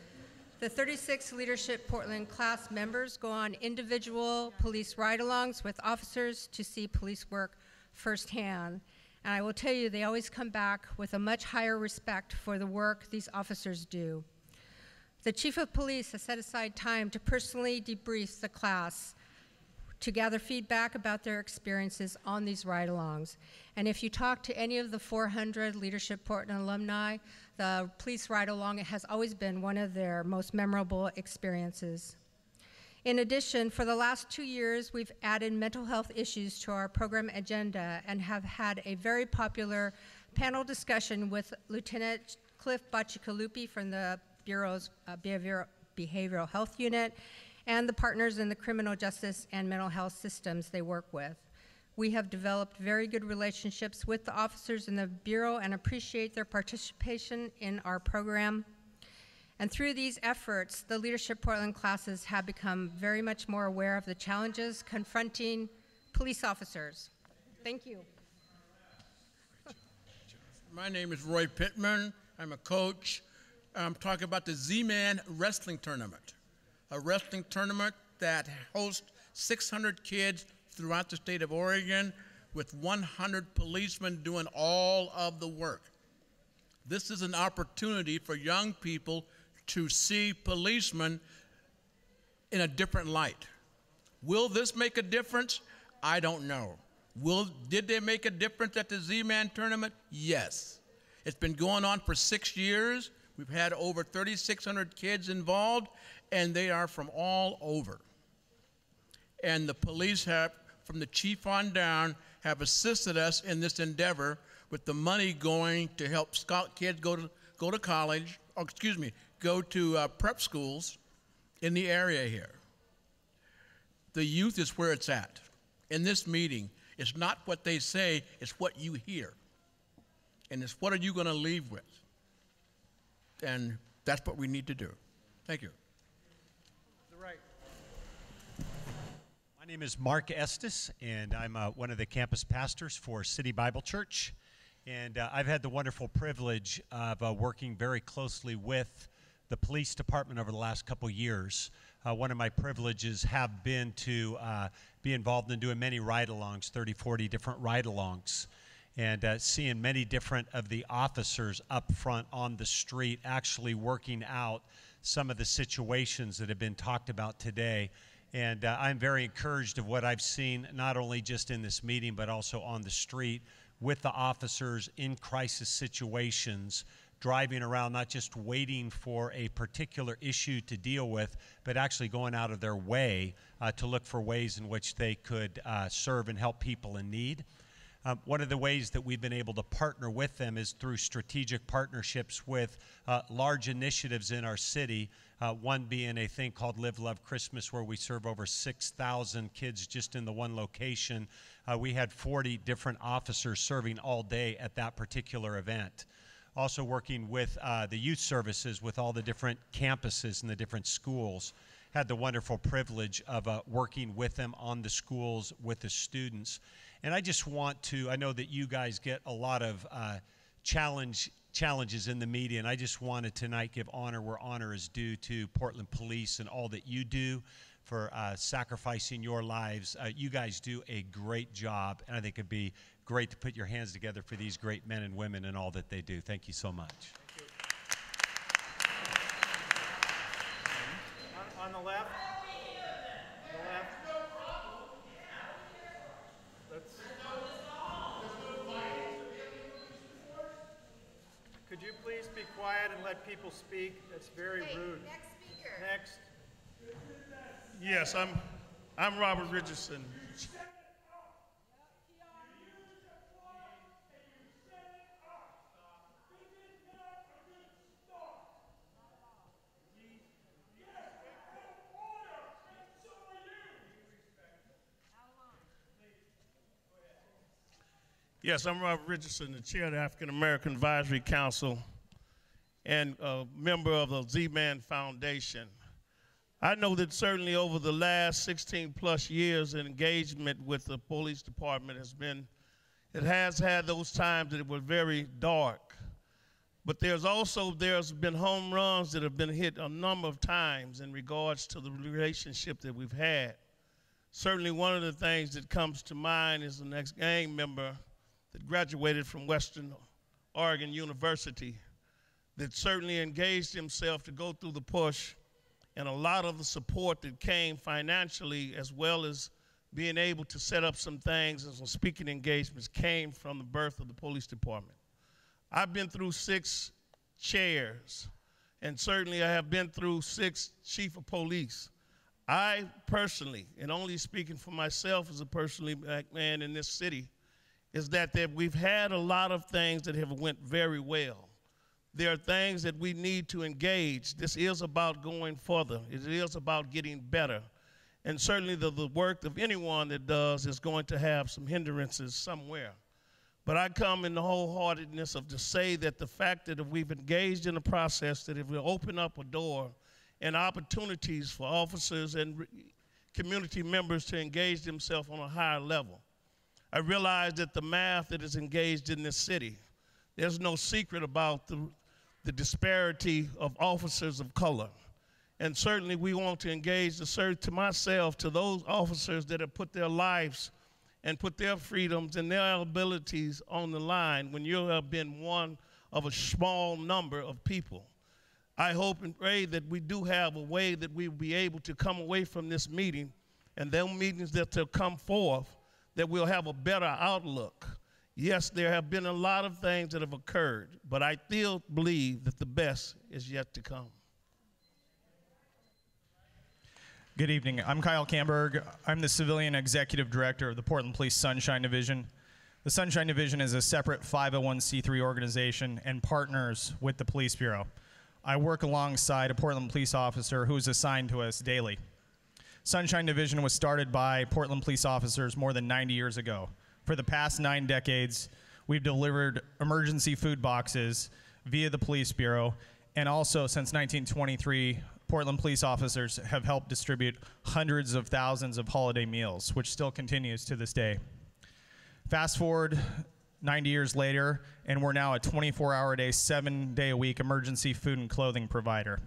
The 36 Leadership Portland class members go on individual police ride-alongs with officers to see police work firsthand. And I will tell you, they always come back with a much higher respect for the work these officers do. The Chief of Police has set aside time to personally debrief the class to gather feedback about their experiences on these ride-alongs. And if you talk to any of the 400 Leadership Portland alumni, the police ride-along has always been one of their most memorable experiences. In addition, for the last 2 years, we've added mental health issues to our program agenda and have had a very popular panel discussion with Lieutenant Cliff Bacigalupi from the Bureau's Behavioral Health Unit and the partners in the criminal justice and mental health systems they work with. We have developed very good relationships with the officers in the Bureau and appreciate their participation in our program. And through these efforts, the Leadership Portland classes have become very much more aware of the challenges confronting police officers. Thank you. My name is Roy Pittman. I'm a coach. I'm talking about the Z-Man Wrestling Tournament, a wrestling tournament that hosts 600 kids throughout the state of Oregon with 100 policemen doing all of the work. This is an opportunity for young people to see policemen in a different light. Will this make a difference? I don't know. Did they make a difference at the Z-Man tournament? Yes. It's been going on for 6 years. We've had over 3,600 kids involved, and they are from all over. And the police have, from the chief on down, have assisted us in this endeavor with the money going to help kids go to college, or excuse me, go to prep schools in the area here. The youth is where it's at. In this meeting, it's not what they say, it's what you hear. And it's what are you going to leave with? And that's what we need to do. Thank you. My name is Mark Estes, and I'm one of the campus pastors for City Bible Church. And I've had the wonderful privilege of working very closely with the police department over the last couple years. One of my privileges have been to be involved in doing many ride-alongs, 30, 40 different ride-alongs, and seeing many different of the officers up front on the street actually working out some of the situations that have been talked about today. And I'm very encouraged of what I've seen, not only just in this meeting, but also on the street with the officers in crisis situations, driving around, not just waiting for a particular issue to deal with, but actually going out of their way to look for ways in which they could serve and help people in need. One of the ways that we've been able to partner with them is through strategic partnerships with large initiatives in our city, one being a thing called Live, Love, Christmas, where we serve over 6,000 kids just in the one location. We had 40 different officers serving all day at that particular event. Also working with the youth services with all the different campuses and the different schools. Had the wonderful privilege of working with them on the schools with the students. And I just want to, I know that you guys get a lot of challenges in the media, and I just wanted tonight give honor where honor is due to Portland Police and all that you do for sacrificing your lives. You guys do a great job, and I think it'd be great to put your hands together for these great men and women and all that they do. Thank you so much. On the left. Could you please be quiet and let people speak? That's very rude. Next speaker. Next. Yes, I'm Robert Richardson. Yes, I'm Robert Richardson, the chair of the African American Advisory Council and a member of the Z-Man Foundation. I know that certainly over the last 16 plus years, engagement with the police department has had those times that it was very dark. But there's been home runs that have been hit a number of times in regards to the relationship that we've had. Certainly one of the things that comes to mind is an ex-gang member that graduated from Western Oregon University that certainly engaged himself to go through the push, and a lot of the support that came financially as well as being able to set up some things and some speaking engagements came from the birth of the police department. I've been through 6 chairs, and certainly I have been through 6 chief of police. I personally, and only speaking for myself as a personally black man in this city, is that we've had a lot of things that have went very well. There are things that we need to engage. This is about going further. It is about getting better. And certainly the work of anyone that does is going to have some hindrances somewhere. But I come in the wholeheartedness of to say that the fact that if we've engaged in a process, that if we open up a door and opportunities for officers and community members to engage themselves on a higher level. I realize that the math that is engaged in this city, there's no secret about the disparity of officers of color. And certainly we want to engage to myself, to those officers that have put their lives and put their freedoms and their abilities on the line when you have been one of a small number of people. I hope and pray that we do have a way that we'll be able to come away from this meeting and those meetings that will come forth, that we'll have a better outlook. Yes, there have been a lot of things that have occurred, but I still believe that the best is yet to come. Good evening. I'm Kyle Camberg. I'm the Civilian Executive Director of the Portland Police Sunshine Division. The Sunshine Division is a separate 501c3 organization and partners with the Police Bureau. I work alongside a Portland police officer who is assigned to us daily. Sunshine Division was started by Portland police officers more than 90 years ago. For the past 9 decades, we've delivered emergency food boxes via the Police Bureau, and also since 1923, Portland police officers have helped distribute hundreds of thousands of holiday meals, which still continues to this day. Fast forward 90 years later, and we're now a 24-hour-a-day, 7-day-a-week emergency food and clothing provider.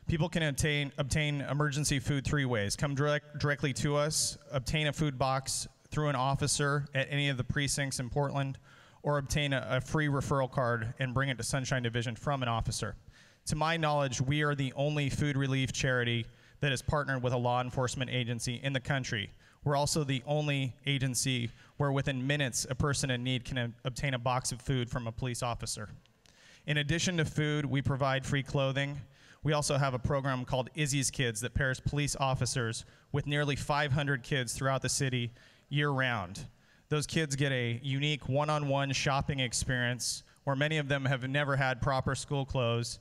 People can obtain emergency food 3 ways. Come directly to us, obtain a food box through an officer at any of the precincts in Portland, or obtain a free referral card and bring it to Sunshine Division from an officer. To my knowledge, we are the only food relief charity that is partnered with a law enforcement agency in the country. We're also the only agency where within minutes a person in need can obtain a box of food from a police officer. In addition to food, we provide free clothing. We also have a program called Izzy's Kids that pairs police officers with nearly 500 kids throughout the city year-round. Those kids get a unique one-on-one shopping experience where many of them have never had proper school clothes,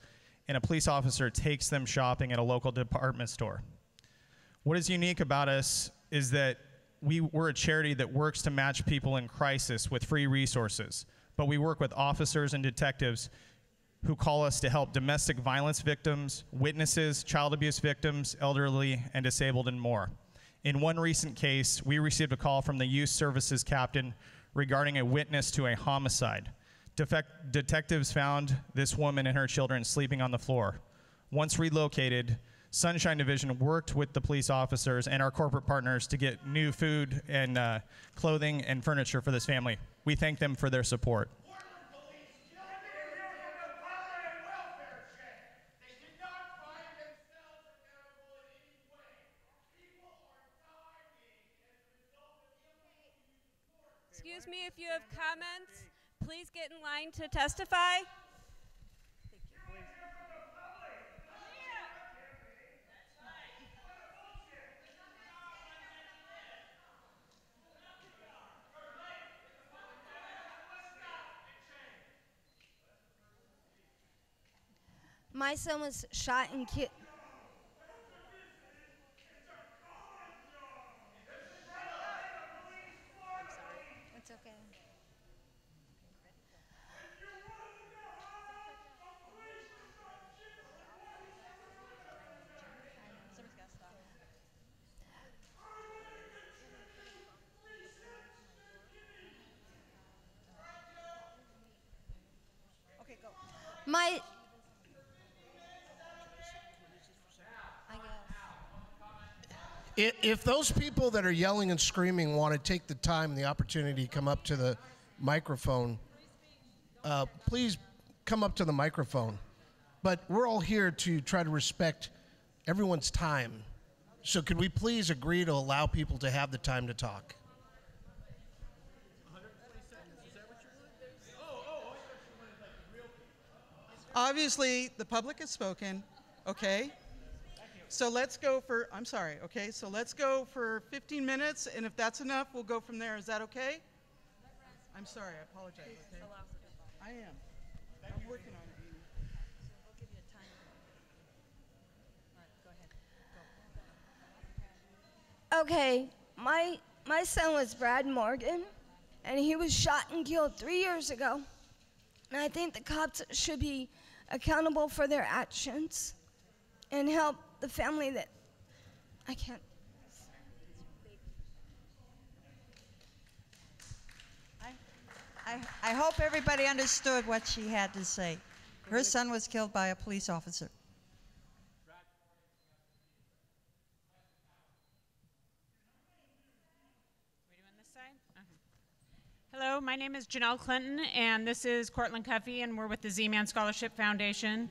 and a police officer takes them shopping at a local department store. What is unique about us is that we're a charity that works to match people in crisis with free resources, but we work with officers and detectives who call us to help domestic violence victims, witnesses, child abuse victims, elderly, and disabled, and more. In one recent case, we received a call from the youth services captain regarding a witness to a homicide. Detectives found this woman and her children sleeping on the floor. Once relocated, Sunshine Division worked with the police officers and our corporate partners to get new food and clothing and furniture for this family. We thank them for their support. Excuse me, if you have comments, please get in line to testify. My son was shot and killed. It's okay. Okay, go. My If those people that are yelling and screaming want to take the time and the opportunity to come up to the microphone, please come up to the microphone. But we're all here to try to respect everyone's time. So could we please agree to allow people to have the time to talk? Obviously, the public has spoken, okay? So let's go for, I'm sorry, okay? So let's go for 15 minutes, and if that's enough, we'll go from there. Is that okay? I'm sorry, I apologize, okay? I am. I'm working on it. Okay, my son was Brad Morgan, and he was shot and killed 3 years ago. And I think the cops should be accountable for their actions and help the family that I can't. I hope everybody understood what she had to say. Her son was killed by a police officer. Hello, my name is Janelle Clinton, and this is Cortland Cuffey, and we're with the Z-Man Scholarship Foundation.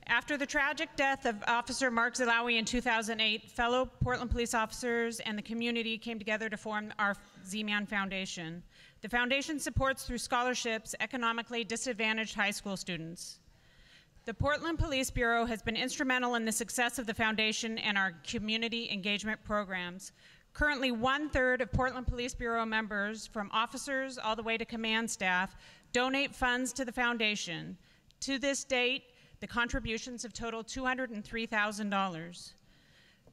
After the tragic death of Officer Mark Zalawi in 2008, fellow Portland police officers and the community came together to form our Z-Man Foundation. The foundation supports through scholarships economically disadvantaged high school students. The Portland Police Bureau has been instrumental in the success of the foundation and our community engagement programs. Currently, 1/3 of Portland Police Bureau members, from officers all the way to command staff, donate funds to the foundation. To this date, the contributions have totaled $203,000.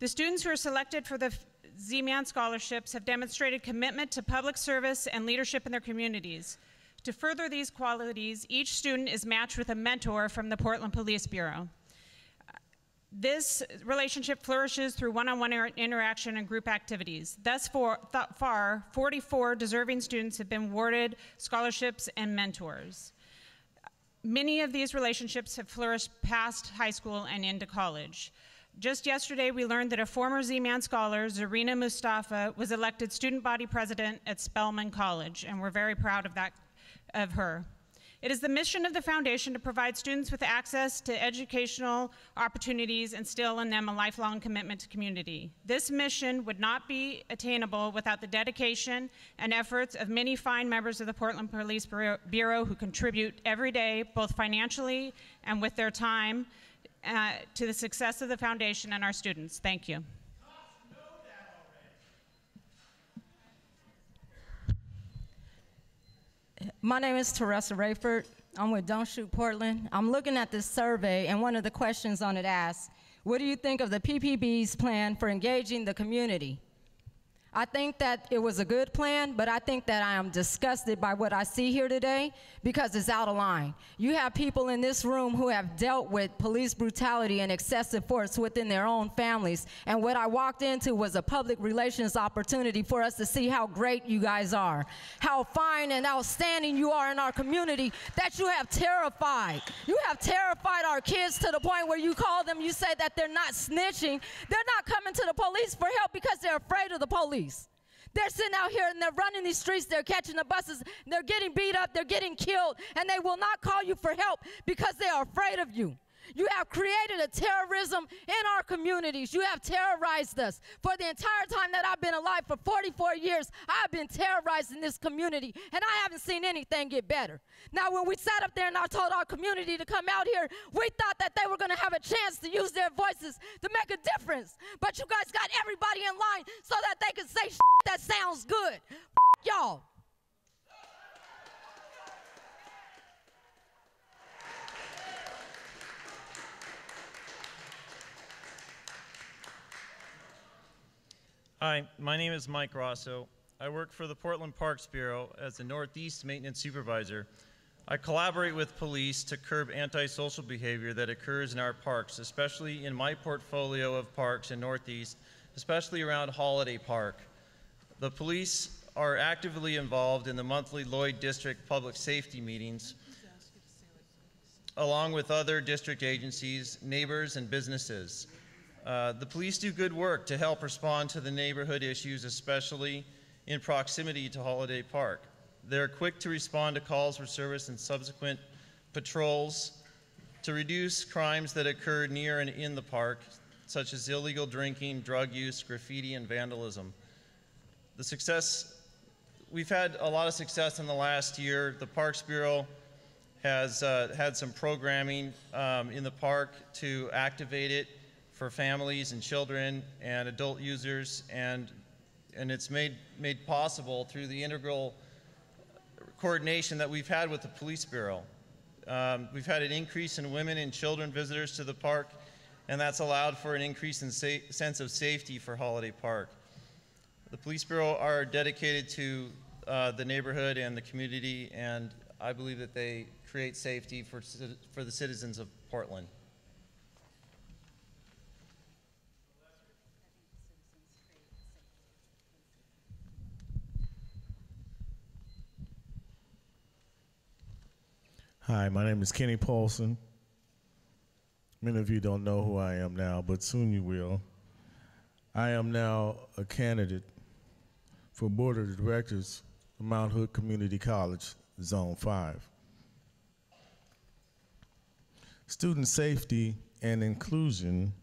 The students who are selected for the Z-Man scholarships have demonstrated commitment to public service and leadership in their communities. To further these qualities, each student is matched with a mentor from the Portland Police Bureau. This relationship flourishes through one-on-one interaction and group activities. Thus far, 44 deserving students have been awarded scholarships and mentors. Many of these relationships have flourished past high school and into college. Just yesterday, we learned that a former Z-Man scholar, Zarina Mustafa, was elected student body president at Spelman College, and we're very proud of her. It is the mission of the foundation to provide students with access to educational opportunities and instill in them a lifelong commitment to community. This mission would not be attainable without the dedication and efforts of many fine members of the Portland Police Bureau who contribute every day, both financially and with their time, to the success of the foundation and our students. Thank you. My name is Teresa Rayford. I'm with Don't Shoot Portland. I'm looking at this survey, and one of the questions on it asks, what do you think of the PPB's plan for engaging the community? I think that it was a good plan, but I think that I am disgusted by what I see here today because it's out of line. You have people in this room who have dealt with police brutality and excessive force within their own families, and what I walked into was a public relations opportunity for us to see how great you guys are, how fine and outstanding you are in our community that you have terrified. You have terrified our kids to the point where you call them, you say that they're not snitching. They're not coming to the police for help because they're afraid of the police. They're sitting out here and they're running these streets, they're catching the buses, they're getting beat up, they're getting killed, and they will not call you for help because they are afraid of you. You have created a terrorism in our communities. You have terrorized us. For the entire time that I've been alive, for 44 years, I've been terrorized in this community, and I haven't seen anything get better. Now, when we sat up there and I told our community to come out here, we thought that they were going to have a chance to use their voices to make a difference. But you guys got everybody in line so that they could say shit that sounds good. Y'all. Hi, my name is Mike Rosso. I work for the Portland Parks Bureau as the Northeast Maintenance Supervisor. I collaborate with police to curb antisocial behavior that occurs in our parks, especially in my portfolio of parks in Northeast, especially around Holiday Park. The police are actively involved in the monthly Lloyd District public safety meetings, along with other district agencies, neighbors, and businesses. The police do good work to help respond to the neighborhood issues, especially in proximity to Holiday Park. They're quick to respond to calls for service and subsequent patrols to reduce crimes that occur near and in the park, such as illegal drinking, drug use, graffiti, and vandalism. We've had a lot of success in the last year. The Parks Bureau has had some programming in the park to activate it for families and children and adult users, and it's made possible through the integral coordination that we've had with the Police Bureau. We've had an increase in women and children visitors to the park, and that's allowed for an increase in sense of safety for Holiday Park. The Police Bureau are dedicated to the neighborhood and the community, and I believe that they create safety for the citizens of Portland. Hi, my name is Kenny Paulson. Many of you don't know who I am now, but soon you will. I am now a candidate for Board of Directors of Mount Hood Community College, Zone 5. Student safety and inclusion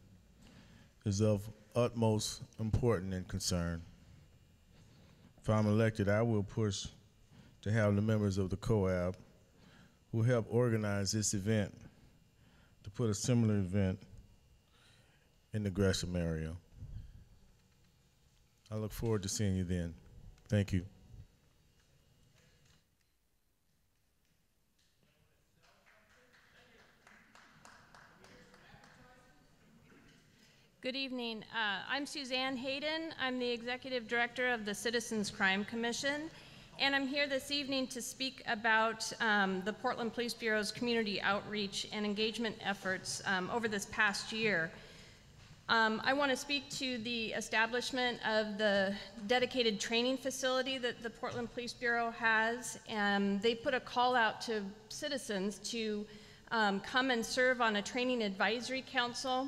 is of utmost importance and concern. If I'm elected, I will push to have the members of the COAB who helped organize this event to put a similar event in the Gresham area. I look forward to seeing you then. Thank you. Good evening. I'm Suzanne Hayden. I'm the Executive Director of the Citizens Crime Commission, and I'm here this evening to speak about the Portland Police Bureau's community outreach and engagement efforts over this past year. I want to speak to the establishment of the dedicated training facility that the Portland Police Bureau has, and they put a call out to citizens to come and serve on a training advisory council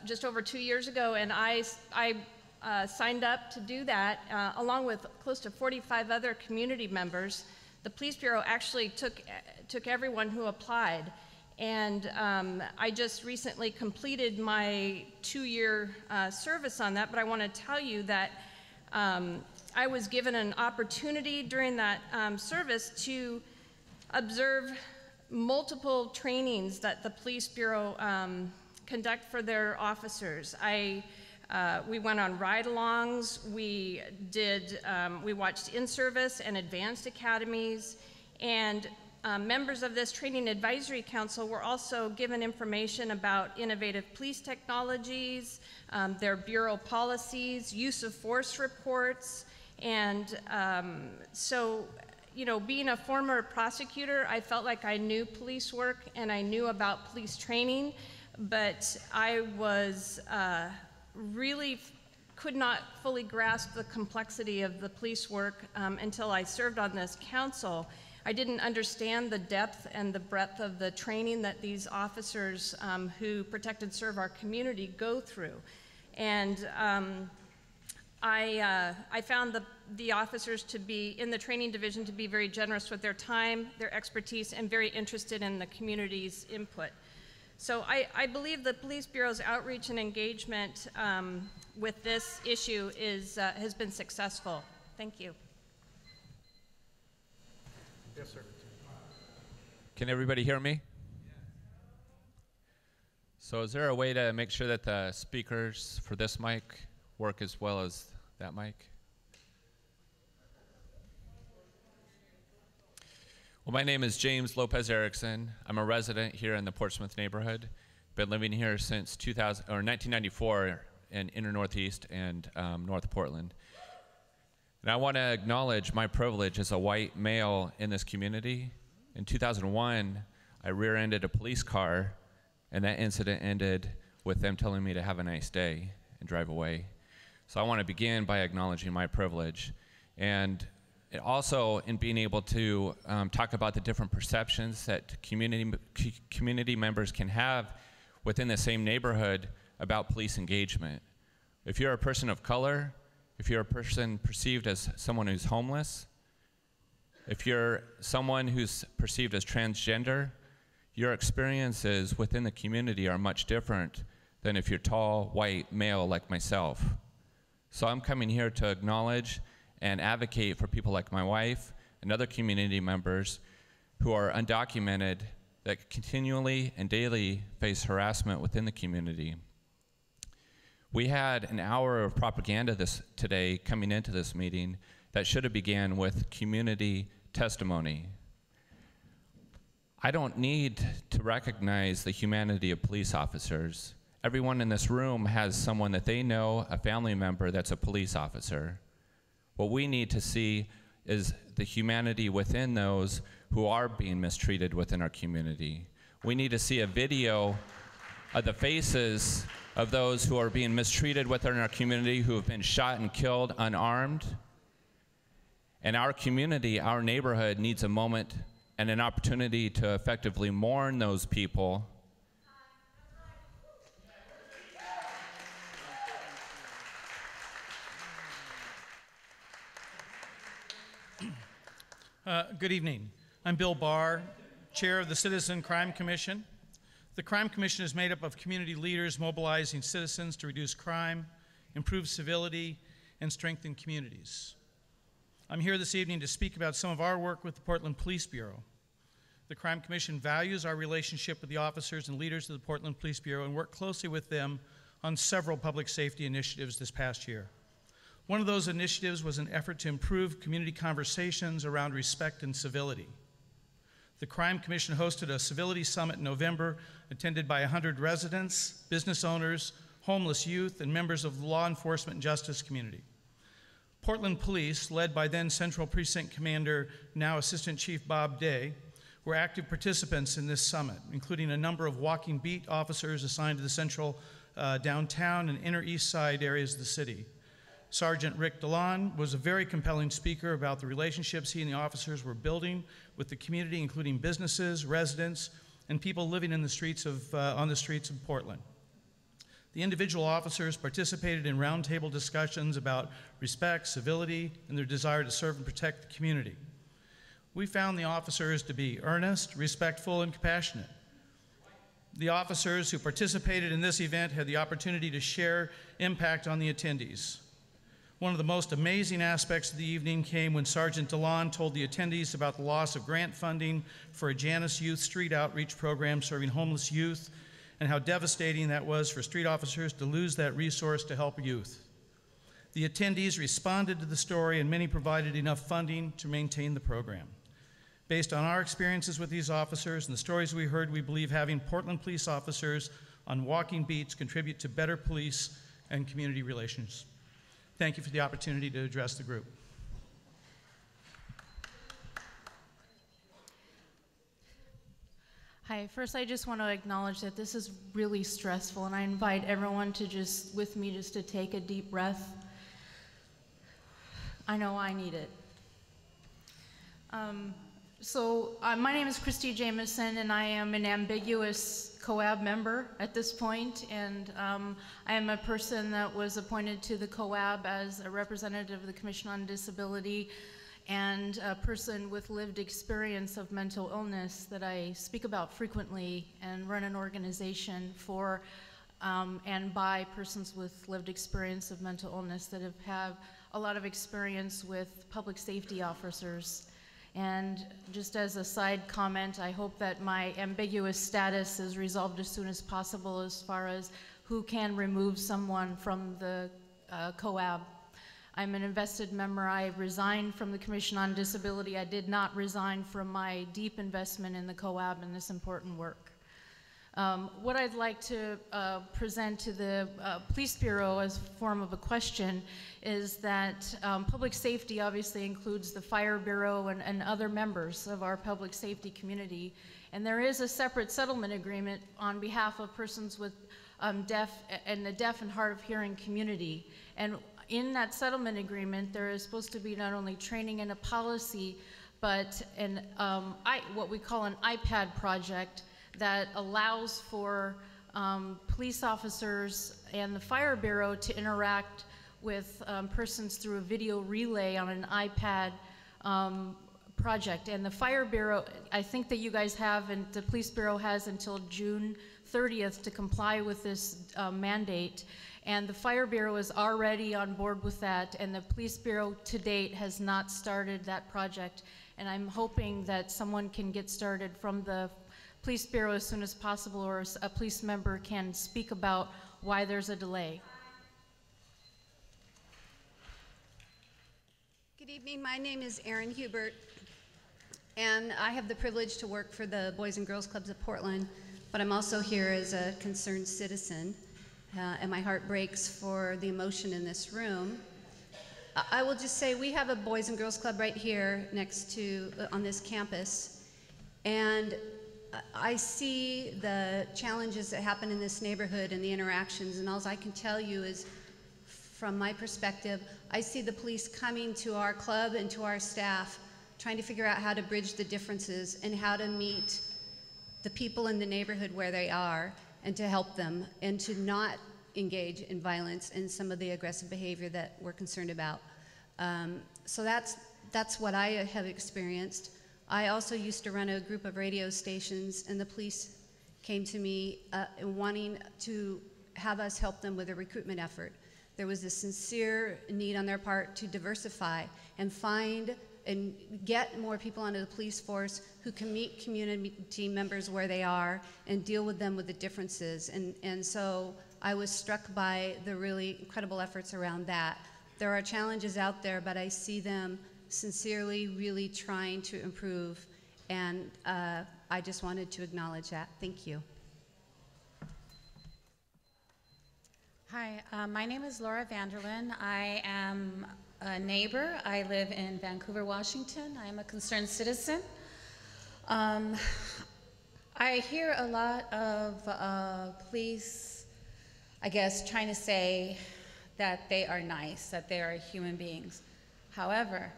just over 2 years ago, and I signed up to do that along with close to 45 other community members. The Police Bureau actually took everyone who applied, and I just recently completed my 2-year service on that, but I want to tell you that I was given an opportunity during that service to observe multiple trainings that the Police Bureau conduct for their officers. We went on ride-alongs, we watched in-service and advanced academies, and members of this training advisory council were also given information about innovative police technologies, their bureau policies, use of force reports, and so, you know, being a former prosecutor, I felt like I knew police work and I knew about police training, but I was really could not fully grasp the complexity of the police work until I served on this council. I didn't understand the depth and the breadth of the training that these officers who protect and serve our community go through. And I found the officers to be, in the training division, to be very generous with their time, their expertise, and very interested in the community's input. So I believe the Police Bureau's outreach and engagement with this issue has been successful. Thank you. Yes, sir. Can everybody hear me? So is there a way to make sure that the speakers for this mic work as well as that mic? Well, my name is James Lopez Erickson. I'm a resident here in the Portsmouth neighborhood. Been living here since 1994 in inner Northeast and North Portland. And I want to acknowledge my privilege as a white male in this community. In 2001, I rear-ended a police car, and that incident ended with them telling me to have a nice day and drive away. So I want to begin by acknowledging my privilege. And also in being able to talk about the different perceptions that community members can have within the same neighborhood about police engagement. If you're a person of color, if you're a person perceived as someone who's homeless, if you're someone who's perceived as transgender, your experiences within the community are much different than if you're tall, white, male like myself. So I'm coming here to acknowledge and advocate for people like my wife and other community members who are undocumented that continually and daily face harassment within the community. We had an hour of propaganda today coming into this meeting that should have began with community testimony. I don't need to recognize the humanity of police officers. Everyone in this room has someone that they know, a family member that's a police officer. What we need to see is the humanity within those who are being mistreated within our community. We need to see a video of the faces of those who are being mistreated within our community, who have been shot and killed unarmed. And our community, our neighborhood, needs a moment and an opportunity to effectively mourn those people. Good evening. I'm Bill Barr, Chair of the Citizen Crime Commission. The Crime Commission is made up of community leaders mobilizing citizens to reduce crime, improve civility, and strengthen communities. I'm here this evening to speak about some of our work with the Portland Police Bureau. The Crime Commission values our relationship with the officers and leaders of the Portland Police Bureau and worked closely with them on several public safety initiatives this past year. One of those initiatives was an effort to improve community conversations around respect and civility. The Crime Commission hosted a civility summit in November, attended by 100 residents, business owners, homeless youth, and members of the law enforcement and justice community. Portland Police, led by then Central Precinct Commander, now Assistant Chief Bob Day, were active participants in this summit, including a number of walking beat officers assigned to the central downtown and inner east side areas of the city. Sergeant Rick DeLon was a very compelling speaker about the relationships he and the officers were building with the community, including businesses, residents, and people living in the streets on the streets of Portland. The individual officers participated in roundtable discussions about respect, civility, and their desire to serve and protect the community. We found the officers to be earnest, respectful, and compassionate. The officers who participated in this event had the opportunity to share impact on the attendees. One of the most amazing aspects of the evening came when Sergeant DeLon told the attendees about the loss of grant funding for a Janus Youth Street Outreach program serving homeless youth, and how devastating that was for street officers to lose that resource to help youth. The attendees responded to the story, and many provided enough funding to maintain the program. Based on our experiences with these officers and the stories we heard, we believe having Portland police officers on walking beats contribute to better police and community relations. Thank you for the opportunity to address the group. Hi, first I just want to acknowledge that this is really stressful, and I invite everyone to with me to take a deep breath. I know I need it. My name is Christy Jameson, and I am an ambiguous COAB member at this point, and I am a person that was appointed to the COAB as a representative of the Commission on Disability, and a person with lived experience of mental illness that I speak about frequently and run an organization for and by persons with lived experience of mental illness that have a lot of experience with public safety officers. And just as a side comment, I hope that my ambiguous status is resolved as soon as possible as far as who can remove someone from the COAB. I'm an invested member. I resigned from the Commission on Disability. I did not resign from my deep investment in the COAB and this important work. What I'd like to present to the Police Bureau as a form of a question is that public safety obviously includes the Fire Bureau and other members of our public safety community. And there is a separate settlement agreement on behalf of persons with the deaf and hard of hearing community. And in that settlement agreement, there is supposed to be not only training and a policy, but what we call an iPad project that allows for police officers and the Fire Bureau to interact with persons through a video relay on an iPad project. And the Fire Bureau, I think that you guys have, and the Police Bureau has until June 30th to comply with this mandate. And the Fire Bureau is already on board with that, and the Police Bureau to date has not started that project. And I'm hoping that someone can get started from the Police Bureau as soon as possible, or a police member can speak about why there's a delay. Good evening, my name is Erin Hubert, and I have the privilege to work for the Boys and Girls Clubs of Portland, but I'm also here as a concerned citizen, and my heart breaks for the emotion in this room. I will just say we have a Boys and Girls Club right here next to, on this campus, and I see the challenges that happen in this neighborhood and the interactions, and all I can tell you is, from my perspective, I see the police coming to our club and to our staff, trying to figure out how to bridge the differences and how to meet the people in the neighborhood where they are and to help them and to not engage in violence and some of the aggressive behavior that we're concerned about. So that's what I have experienced. I also used to run a group of radio stations, and the police came to me wanting to have us help them with a recruitment effort. There was a sincere need on their part to diversify and find and get more people onto the police force who can meet community members where they are and deal with them with the differences. And so I was struck by the really incredible efforts around that. There are challenges out there, but I see them sincerely really trying to improve, and I just wanted to acknowledge that. Thank you. Hi, my name is Laura Vanderlyn. I am a neighbor. I live in Vancouver, Washington. I am a concerned citizen. I hear a lot of police, I guess, trying to say that they are nice, that they are human beings. However,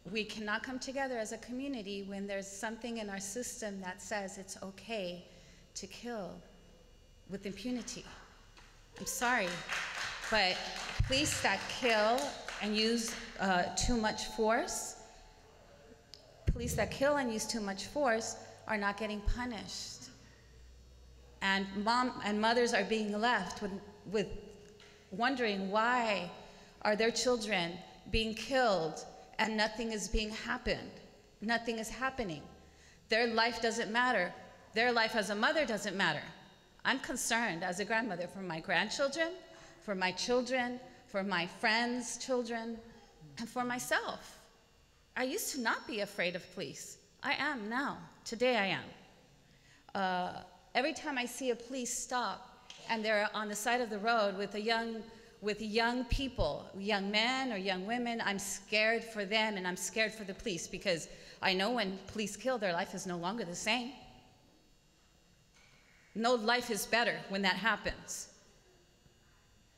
we cannot come together as a community when there's something in our system that says it's okay to kill with impunity. I'm sorry, but police that kill and use too much force, police that kill and use too much force are not getting punished. And mothers are being left with wondering why are their children being killed and nothing is being happened. Nothing is happening. Their life doesn't matter. Their life as a mother doesn't matter. I'm concerned as a grandmother for my grandchildren, for my children, for my friends' children, and for myself. I used to not be afraid of police. I am now. Today I am. Every time I see a police stop and they're on the side of the road with young people, young men or young women, I'm scared for them and I'm scared for the police because I know when police kill, their life is no longer the same. No life is better when that happens.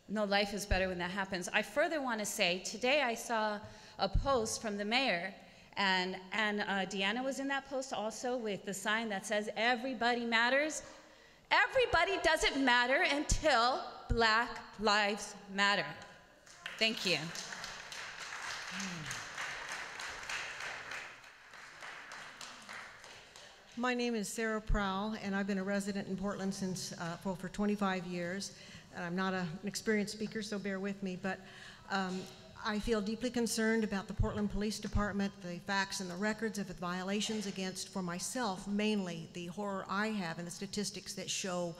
No life is better when that happens. I further want to say, today I saw a post from the mayor, and Deanna was in that post also with the sign that says, everybody matters. Everybody doesn't matter until Black Lives Matter. Thank you. My name is Sarah Prowl, and I've been a resident in Portland since for 25 years. And I'm not an experienced speaker, so bear with me, but I feel deeply concerned about the Portland Police Department, the facts and the records of the violations against, for myself, mainly the horror I have and the statistics that show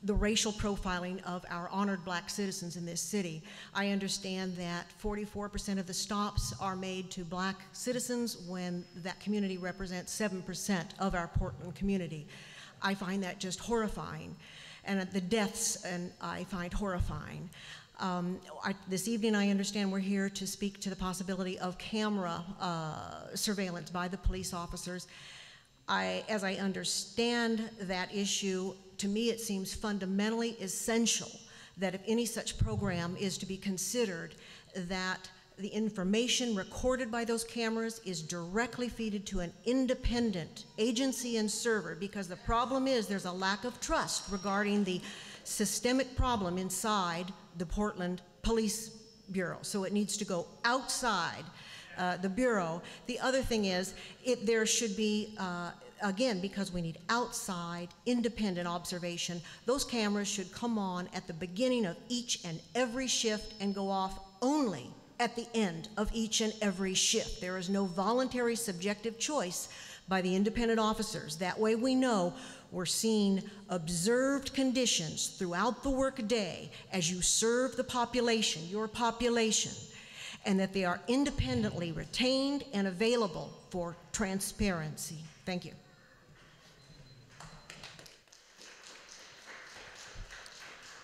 the racial profiling of our honored black citizens in this city. I understand that 44% of the stops are made to black citizens when that community represents 7% of our Portland community. I find that just horrifying. And the deaths, and I find horrifying. This evening, I understand we're here to speak to the possibility of camera surveillance by the police officers. As I understand that issue, to me it seems fundamentally essential that if any such program is to be considered, that the information recorded by those cameras is directly fed to an independent agency and server, because the problem is there's a lack of trust regarding the systemic problem inside the Portland Police Bureau. So it needs to go outside the Bureau. The other thing is, there should be, again, because we need outside, independent observation, those cameras should come on at the beginning of each and every shift and go off only at the end of each and every shift. There is no voluntary subjective choice by the independent officers. That way we know we're seeing observed conditions throughout the workday as you serve the population, your population, and that they are independently retained and available for transparency. Thank you.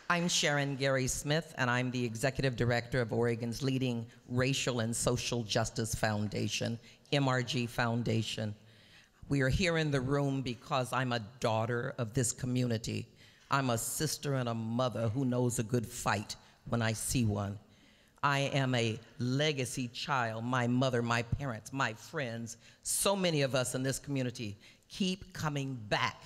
I'm Sharon Gary Smith, and I'm the Executive Director of Oregon's leading racial and social justice foundation, MRG Foundation. We are here in the room because I'm a daughter of this community. I'm a sister and a mother who knows a good fight when I see one. I am a legacy child. My mother, my parents, my friends, so many of us in this community keep coming back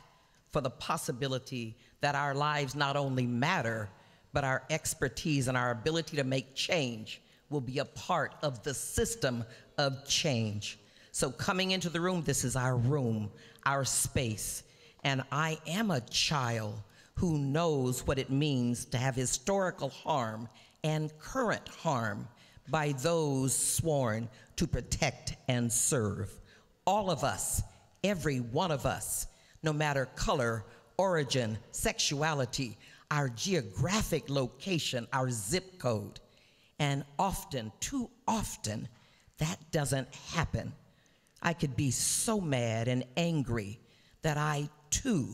for the possibility that our lives not only matter, but our expertise and our ability to make change will be a part of the system of change. So coming into the room, this is our room, our space. And I am a child who knows what it means to have historical harm and current harm by those sworn to protect and serve. All of us, every one of us, no matter color, origin, sexuality, our geographic location, our zip code. And often, too often, that doesn't happen. I could be so mad and angry that I too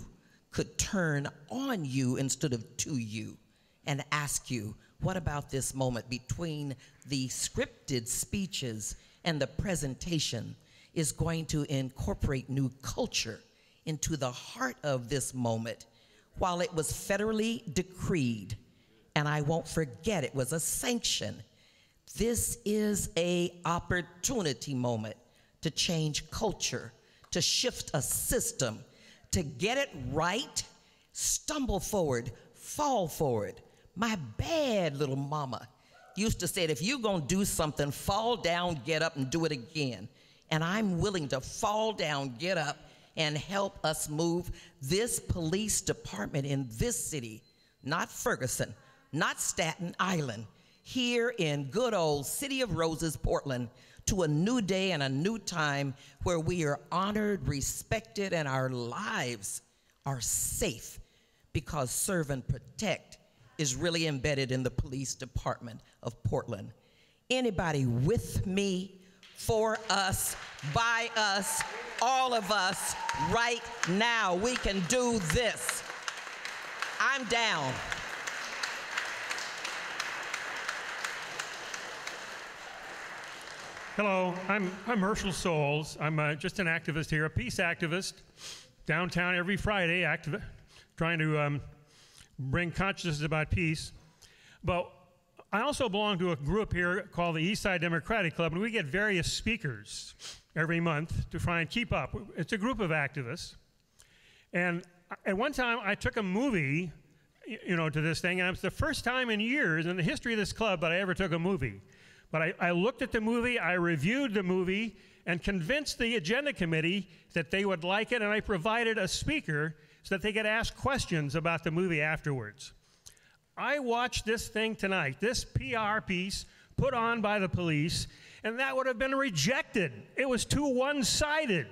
could turn on you instead of to you and ask you, what about this moment between the scripted speeches and the presentation is going to incorporate new culture into the heart of this moment? While it was federally decreed, and I won't forget it was a sanction, this is an opportunity moment to change culture, to shift a system, to get it right, stumble forward, fall forward. My bad little mama used to say, if you're gonna do something, fall down, get up, and do it again. And I'm willing to fall down, get up, and help us move this police department in this city, not Ferguson, not Staten Island, here in good old City of Roses, Portland, to a new day and a new time where we are honored, respected, and our lives are safe, because serve and protect is really embedded in the police department of Portland. Anybody with me, for us, by us, all of us, right now? We can do this. I'm down. Hello, I'm Herschel Souls. I'm just an activist here, a peace activist, downtown every Friday, trying to bring consciousness about peace. But I also belong to a group here called the Eastside Democratic Club, and we get various speakers every month to try and keep up. It's a group of activists. And at one time, I took a movie, to this thing, and it was the first time in years in the history of this club that I ever took a movie. But I looked at the movie, I reviewed the movie, and convinced the agenda committee that they would like it, and I provided a speaker so that they could ask questions about the movie afterwards. I watched this thing tonight, this PR piece put on by the police, and that would have been rejected. It was too one-sided.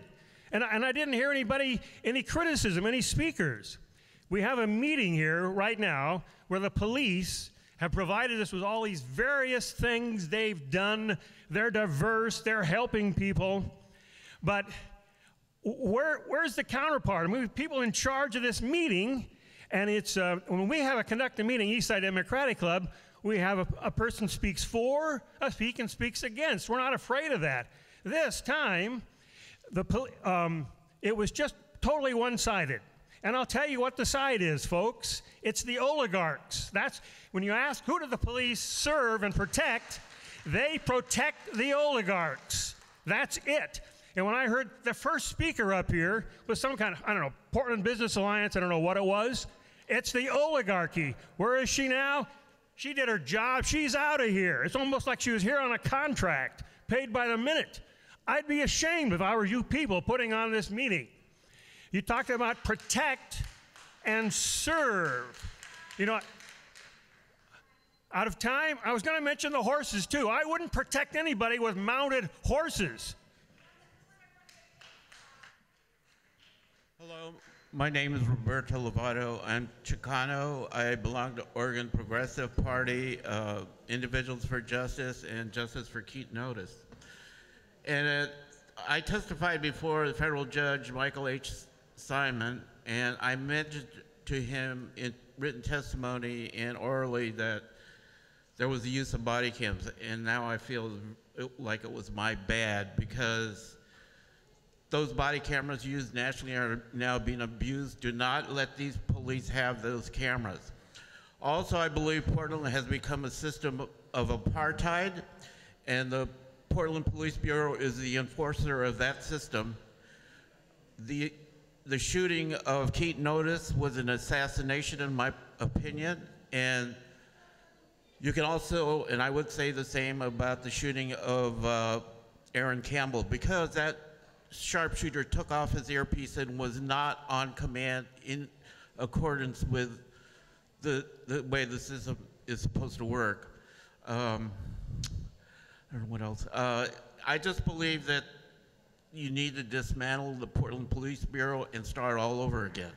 And I didn't hear any criticism, any speakers. We have a meeting here right now where the police have provided us with all these various things they've done. They're diverse, they're helping people. But where's the counterpart? I mean, people in charge of this meeting, and it's when we have a conduct a meeting, Eastside Democratic Club, we have a person speaks for, a speak and speaks against. We're not afraid of that. This time, it was just totally one-sided. And I'll tell you what the side is, folks. It's the oligarchs. That's when you ask who do the police serve and protect, they protect the oligarchs. That's it. And when I heard the first speaker up here was some kind of, I don't know, Portland Business Alliance, I don't know what it was. It's the oligarchy. Where is she now? She did her job. She's out of here. It's almost like she was here on a contract, paid by the minute. I'd be ashamed if I were you people putting on this meeting. You talked about protect and serve. You know, out of time, I was going to mention the horses too. I wouldn't protect anybody with mounted horses. Hello, my name is Roberto Lovato. I'm Chicano. I belong to Oregon Progressive Party, Individuals for Justice, and Justice for Keaton Otis. And I testified before the federal judge, Michael H. Simon, and I mentioned to him in written testimony and orally that there was the use of body cams, and now I feel like it was my bad because those body cameras used nationally are now being abused. Do not let these police have those cameras. Also, I believe Portland has become a system of apartheid, and the Portland Police Bureau is the enforcer of that system. The shooting of Keaton Otis was an assassination, in my opinion, and you can also, and I would say the same about the shooting of Aaron Campbell, because that sharpshooter took off his earpiece and was not on command in accordance with the way the system is supposed to work. I don't know what else. I just believe that you need to dismantle the Portland Police Bureau and start all over again.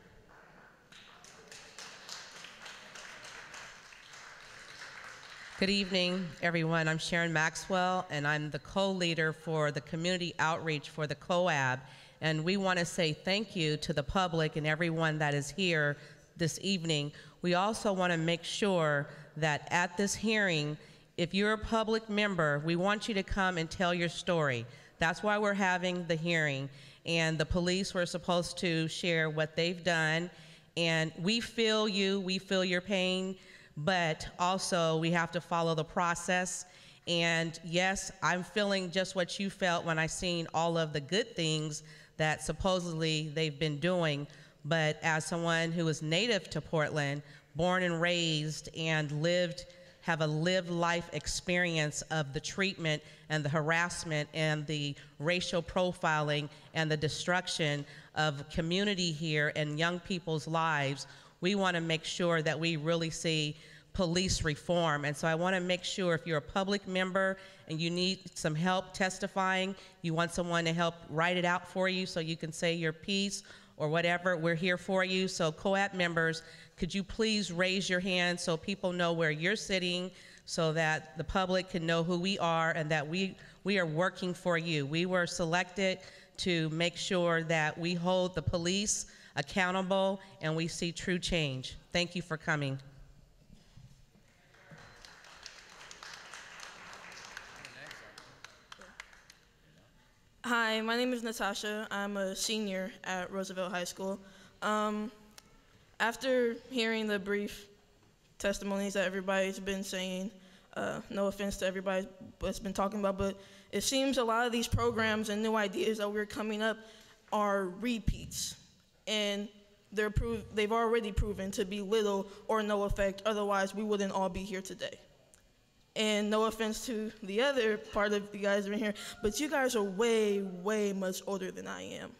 Good evening, everyone. I'm Sharon Maxwell, and I'm the co-leader for the community outreach for the COAB. And we want to say thank you to the public and everyone that is here this evening. We also want to make sure that at this hearing, if you're a public member, we want you to come and tell your story. That's why we're having the hearing. And the police were supposed to share what they've done. And we feel you, we feel your pain, but also we have to follow the process. And yes, I'm feeling just what you felt when I seen all of the good things that supposedly they've been doing. But as someone who is native to Portland, born and raised and have a lived life experience of the treatment and the harassment and the racial profiling and the destruction of community here and young people's lives, we want to make sure that we really see police reform. And so I want to make sure if you're a public member and you need some help testifying, you want someone to help write it out for you so you can say your piece or whatever, we're here for you. So COAB members, could you please raise your hand so people know where you're sitting so that the public can know who we are and that we are working for you. We were selected to make sure that we hold the police accountable and we see true change. Thank you for coming. Hi, my name is Natasha. I'm a senior at Roosevelt High School. After hearing the brief testimonies that everybody's been saying, no offense to everybody that's been talking about, but it seems a lot of these programs and new ideas that we're coming up are repeats. And they've already proven to be little or no effect, otherwise we wouldn't all be here today. And no offense to the other part of you guys in here, but you guys are way, way much older than I am.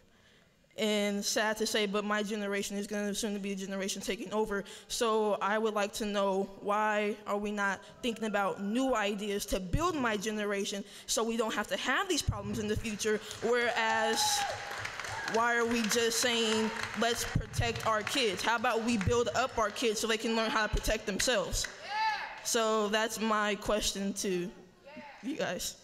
And sad to say, but my generation is going to soon to be the generation taking over. So I would like to know, why are we not thinking about new ideas to build my generation so we don't have to have these problems in the future? Whereas, why are we just saying, let's protect our kids? How about we build up our kids so they can learn how to protect themselves? So that's my question to you guys.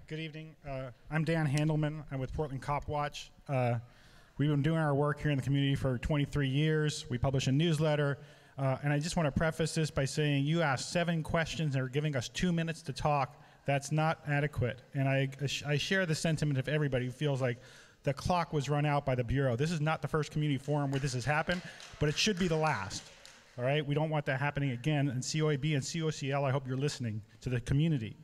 Good evening. I'm Dan Handelman. I'm with Portland Cop Watch. We've been doing our work here in the community for 23 years. We publish a newsletter. And I just want to preface this by saying you asked 7 questions and are giving us 2 minutes to talk. That's not adequate. And I share the sentiment of everybody who feels like the clock was run out by the Bureau. This is not the first community forum where this has happened, but it should be the last. All right? We don't want that happening again. And COAB and COCL, I hope you're listening to the community.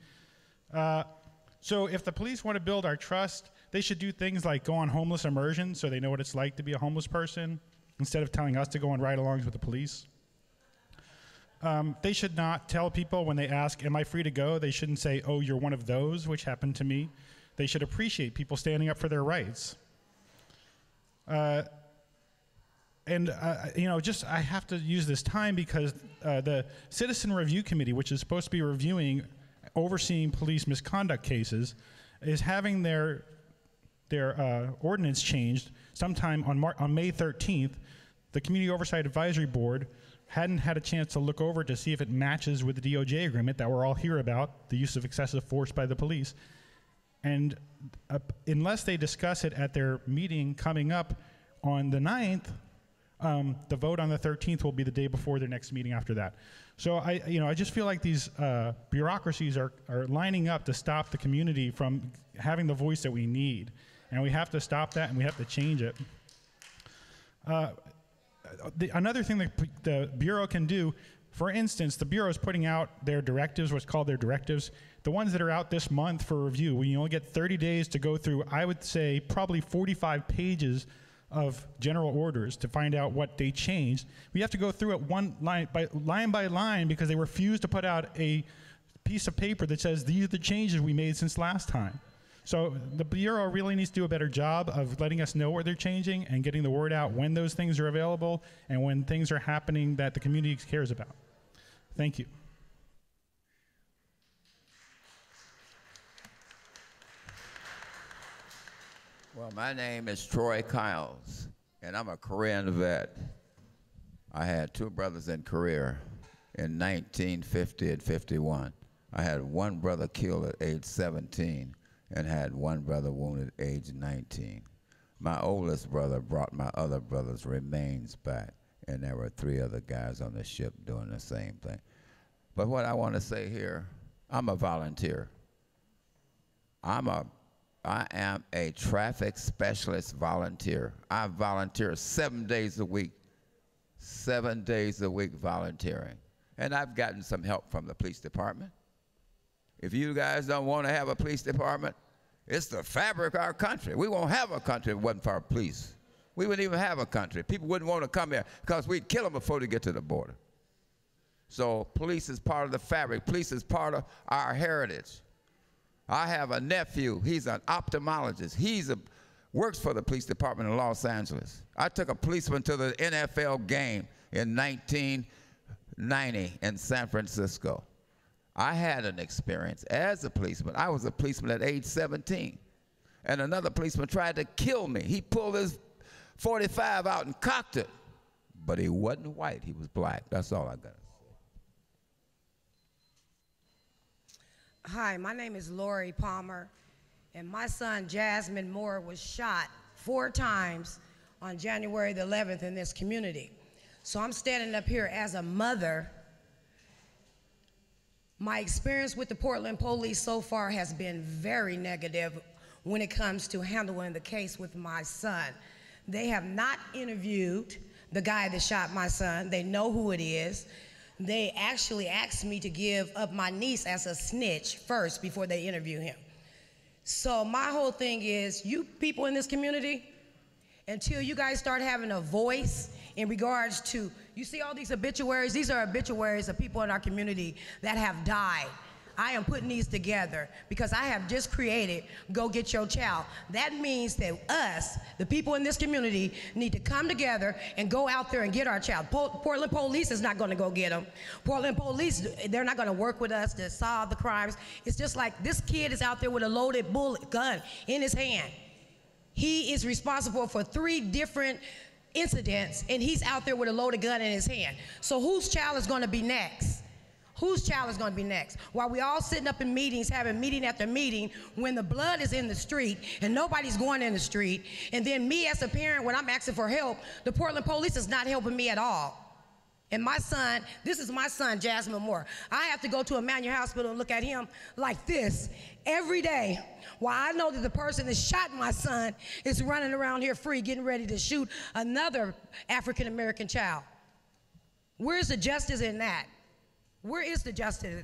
So if the police want to build our trust, they should do things like go on homeless immersion so they know what it's like to be a homeless person instead of telling us to go on ride-alongs with the police. They should not tell people when they ask, am I free to go? They shouldn't say, oh, you're one of those, which happened to me. They should appreciate people standing up for their rights. I have to use this time because the Citizen Review Committee, which is supposed to be overseeing police misconduct cases, is having their ordinance changed sometime on May 13th. The Community Oversight Advisory Board hadn't had a chance to look over to see if it matches with the DOJ agreement that we're all here about, the use of excessive force by the police. And unless they discuss it at their meeting coming up on the 9th, the vote on the 13th will be the day before their next meeting after that. So I just feel like these bureaucracies are lining up to stop the community from having the voice that we need. And we have to stop that and we have to change it. Another thing that the Bureau can do, for instance, the Bureau is putting out their directives, what's called their directives. The ones that are out this month for review, we only get 30 days to go through, I would say, probably 45 pages of general orders to find out what they changed. We have to go through it line by line because they refuse to put out a piece of paper that says these are the changes we made since last time. So the Bureau really needs to do a better job of letting us know where they're changing and getting the word out when those things are available and when things are happening that the community cares about. Thank you. Well, my name is Troy Kiles, and I'm a Korean vet. I had 2 brothers in Korea in 1950 and 51. I had one brother killed at age 17 and had one brother wounded at age 19. My oldest brother brought my other brother's remains back, and there were 3 other guys on the ship doing the same thing. But what I want to say here, I'm a volunteer. I am a traffic specialist volunteer. I volunteer 7 days a week. 7 days a week volunteering. And I've gotten some help from the police department. If you guys don't want to have a police department, it's the fabric of our country. We won't have a country if it wasn't for our police. We wouldn't even have a country. People wouldn't want to come here because we'd kill them before they get to the border. So police is part of the fabric. Police is part of our heritage. I have a nephew. He's an ophthalmologist. He works for the police department in Los Angeles. I took a policeman to the NFL game in 1990 in San Francisco. I had an experience as a policeman. I was a policeman at age 17. And another policeman tried to kill me. He pulled his .45 out and cocked it. But he wasn't white. He was black. That's all I got. Hi, my name is Lori Palmer, and my son Jasmine Moore was shot 4 times on January the 11th in this community. So I'm standing up here as a mother. My experience with the Portland police so far has been very negative when it comes to handling the case with my son. They have not interviewed the guy that shot my son. They know who it is. They actually asked me to give up my niece as a snitch first before they interview him. So my whole thing is, you people in this community, until you guys start having a voice in regards to, you see all these obituaries? These are obituaries of people in our community that have died. I am putting these together because I have just created Go Get Your Child. That means that us, the people in this community, need to come together and go out there and get our child. Portland Police is not going to go get them. Portland Police, they're not going to work with us to solve the crimes. It's just like this kid is out there with a loaded gun in his hand. He is responsible for 3 different incidents, and he's out there with a loaded gun in his hand. So whose child is going to be next? Whose child is going to be next? While we all sitting up in meetings, having meeting after meeting, when the blood is in the street and nobody's going in the street, and then me as a parent, when I'm asking for help, the Portland Police is not helping me at all. And my son, this is my son, Jasmine Moore. I have to go to Emmanuel Hospital and look at him like this every day, while I know that the person that shot my son is running around here free, getting ready to shoot another African-American child. Where's the justice in that? Where is the justice?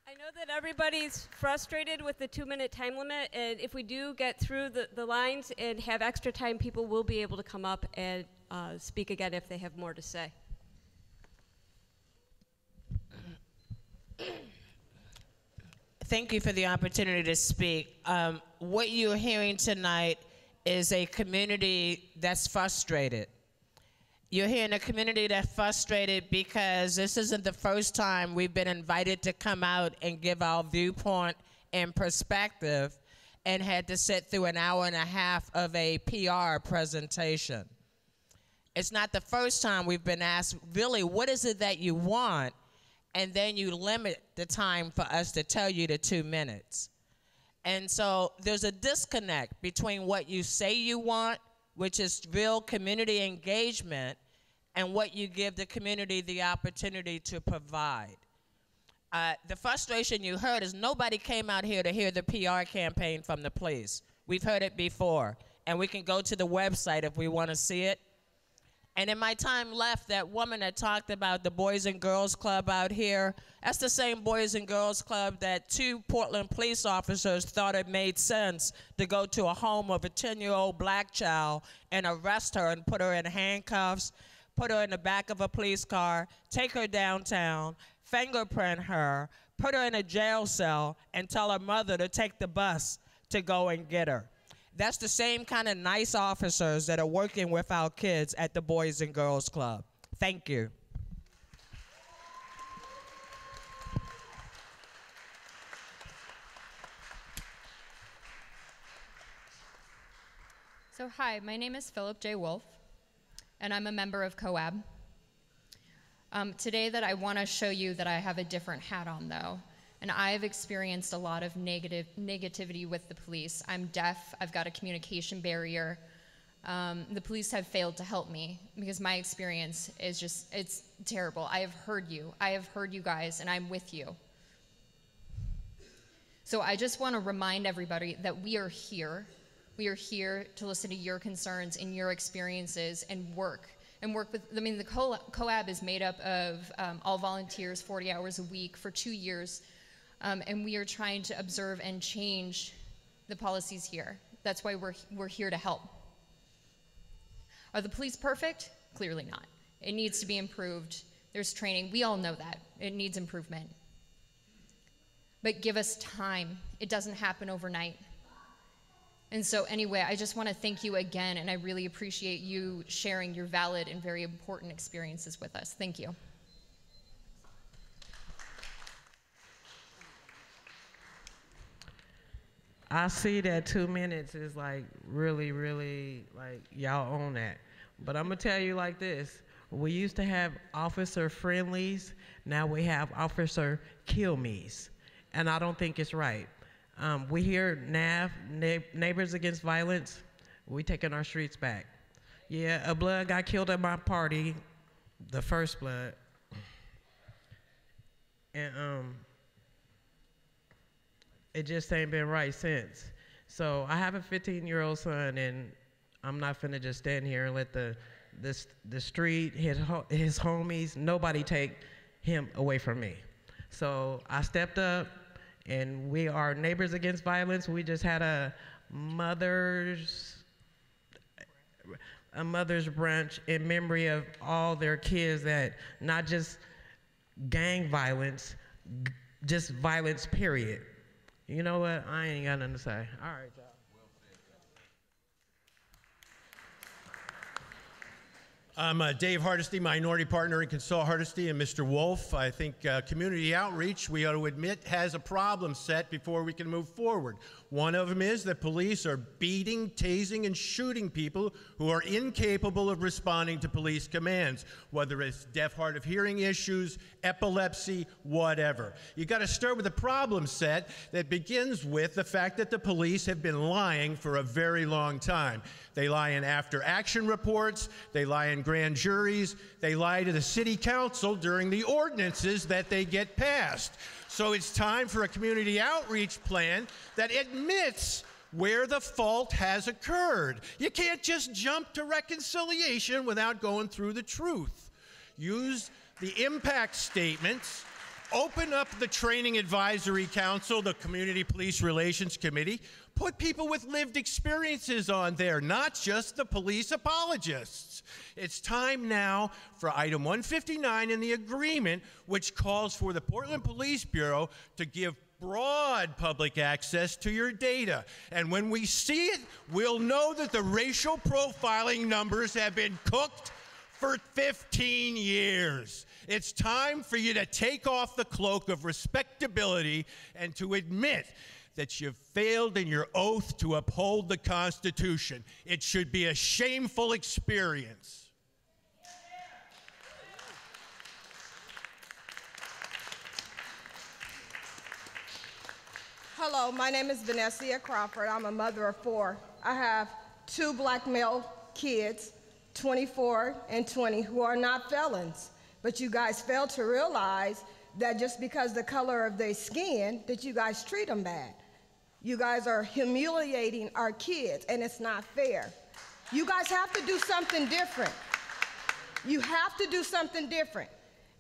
I know that everybody's frustrated with the 2-minute time limit, and if we do get through the lines and have extra time, people will be able to come up and speak again if they have more to say. Thank you for the opportunity to speak. What you're hearing tonight is a community that's frustrated. You're hearing a community that's frustrated because this isn't the first time we've been invited to come out and give our viewpoint and perspective and had to sit through an hour and a half of a PR presentation. It's not the first time we've been asked, really, what is it that you want? And then you limit the time for us to tell you to 2 minutes. And so there's a disconnect between what you say you want, which is real community engagement, and what you give the community the opportunity to provide. The frustration you heard is nobody came out here to hear the PR campaign from the police. We've heard it before, and we can go to the website if we want to see it. And in my time left, that woman that talked about the Boys and Girls Club out here, that's the same Boys and Girls Club that 2 Portland police officers thought it made sense to go to a home of a 10-year-old black child and arrest her and put her in handcuffs, put her in the back of a police car, take her downtown, fingerprint her, put her in a jail cell, and tell her mother to take the bus to go and get her. That's the same kind of nice officers that are working with our kids at the Boys and Girls Club. Thank you. So hi, my name is Philip J. Wolf, and I'm a member of COAB. Today that I want to show you that I have a different hat on though. And I've experienced a lot of negativity with the police. I'm deaf, I've got a communication barrier. The police have failed to help me because my experience is just, it's terrible. I have heard you guys, and I'm with you. So I just want to remind everybody that we are here. We are here to listen to your concerns and your experiences and work with, I mean, the COAB is made up of all volunteers, 40 hours a week for 2 years. And we are trying to observe and change the policies here. That's why we're here to help. Are the police perfect? Clearly not. It needs to be improved. There's training. We all know that. It needs improvement. But give us time. It doesn't happen overnight. And so anyway, I just want to thank you again, and I really appreciate you sharing your valid and very important experiences with us. Thank you. I see that 2 minutes is like really, really, like y'all own that. But I'm gonna tell you like this. We used to have officer friendlies, now we have officer kill me's. And I don't think it's right. We hear NAV, Neighbors Against Violence, we taking our streets back. Yeah, a blood got killed at my party, the first blood. And it just ain't been right since. So I have a 15-year-old son, and I'm not finna just stand here and let the street, his homies, nobody take him away from me. So I stepped up, and we are Neighbors Against Violence. We just had a mother's brunch in memory of all their kids, that not just gang violence, just violence, period. You know what? I ain't got nothing to say. All right, y'all. I'm Dave Hardesty, minority partner in Consol Hardesty, and Mr. Wolf. I think community outreach, we ought to admit, has a problem set before we can move forward. One of them is that police are beating, tasing, and shooting people who are incapable of responding to police commands, whether it's deaf, hard of hearing issues, epilepsy, whatever. You got to start with a problem set that begins with the fact that the police have been lying for a very long time. They lie in after-action reports, they lie in grand juries, they lie to the city council during the ordinances that they get passed. So it's time for a community outreach plan that admits where the fault has occurred. You can't just jump to reconciliation without going through the truth. Use the impact statements, open up the Training Advisory Council, the Community Police Relations Committee, put people with lived experiences on there, not just the police apologists. It's time now for item 159 in the agreement, which calls for the Portland Police Bureau to give broad public access to your data. And when we see it, we'll know that the racial profiling numbers have been cooked for 15 years. It's time for you to take off the cloak of respectability and to admit that you've failed in your oath to uphold the Constitution. It should be a shameful experience. Hello, my name is Vanessa Crawford. I'm a mother of 4. I have 2 black male kids, 24 and 20, who are not felons. But you guys fail to realize that just because the color of their skin, that you guys treat them bad. You guys are humiliating our kids, and it's not fair. You guys have to do something different. You have to do something different.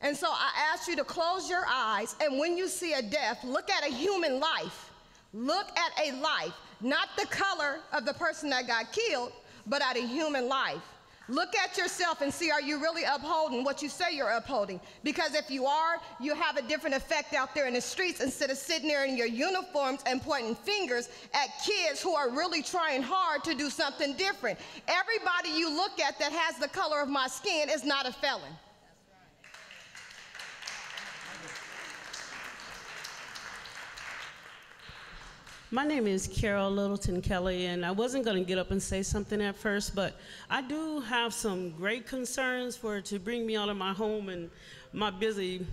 And so I ask you to close your eyes, and when you see a death, look at a human life. Look at a life, not the color of the person that got killed, but at a human life. Look at yourself and see, are you really upholding what you say you're upholding? Because if you are, you have a different effect out there in the streets instead of sitting there in your uniforms and pointing fingers at kids who are really trying hard to do something different. Everybody you look at that has the color of my skin is not a felon. My name is Carol Littleton Kelly, and I wasn't going to get up and say something at first, but I do have some great concerns to bring me out of my home and my busy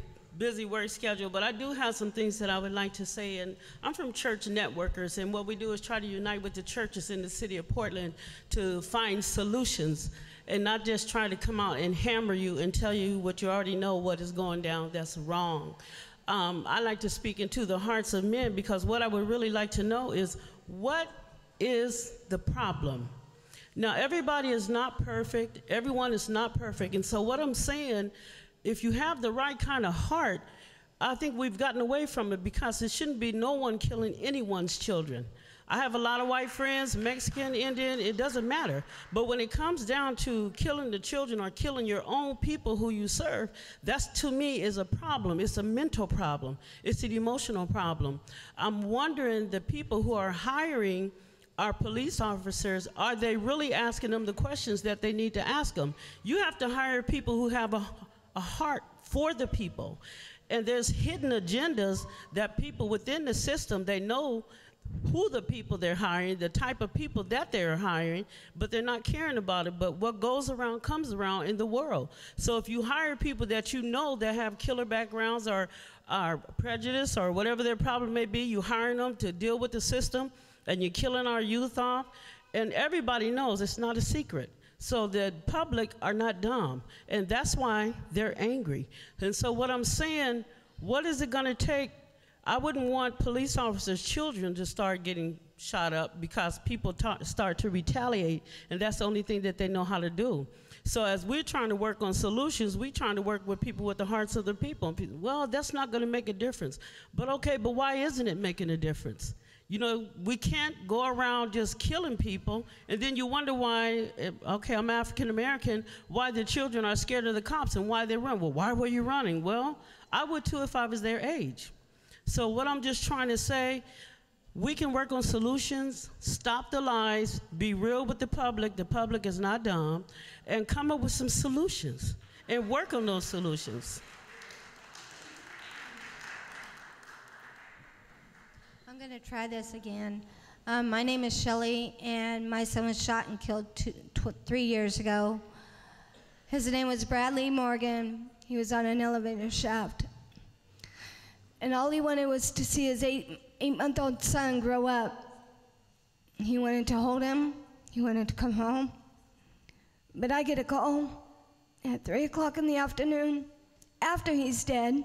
work schedule, but I do have some things that I would like to say. And I'm from Church Networkers, and what we do is try to unite with the churches in the city of Portland to find solutions and not just try to come out and hammer you and tell you what you already know what is going down that's wrong. I like to speak into the hearts of men, because what I would really like to know is, what is the problem? Now, everybody is not perfect. Everyone is not perfect. And so what I'm saying, if you have the right kind of heart, I think we've gotten away from it, because it shouldn't be no one killing anyone's children. I have a lot of white friends, Mexican, Indian, it doesn't matter. But when it comes down to killing the children or killing your own people who you serve, that's, to me, is a problem. It's a mental problem. It's an emotional problem. I'm wondering, the people who are hiring our police officers, are they really asking them the questions that they need to ask them? You have to hire people who have a heart for the people. And there's hidden agendas that people within the system, they know who the people they're hiring, the type of people that they're hiring, but they're not caring about it. But what goes around comes around in the world. So if you hire people that you know that have killer backgrounds or are prejudiced or whatever their problem may be, you hiring them to deal with the system, and you're killing our youth off, and everybody knows it's not a secret. So the public are not dumb, and that's why they're angry. And so what I'm saying, what is it gonna take? I wouldn't want police officers' children to start getting shot up because people start to retaliate, and that's the only thing that they know how to do. So as we're trying to work on solutions, we're trying to work with people with the hearts of the people. Well, that's not going to make a difference. But okay, but why isn't it making a difference? You know, we can't go around just killing people, and then you wonder why, okay, I'm African American, why the children are scared of the cops and why they run. Well, why were you running? Well, I would too if I was their age. So what I'm just trying to say, we can work on solutions, stop the lies, be real with the public is not dumb, and come up with some solutions and work on those solutions. I'm going to try this again. My name is Shelley, and my son was shot and killed 3 years ago. His name was Bradley Morgan. He was on an elevator shaft. And all he wanted was to see his eight-month-old son grow up. He wanted to hold him. He wanted to come home. But I get a call at 3 o'clock in the afternoon after he's dead.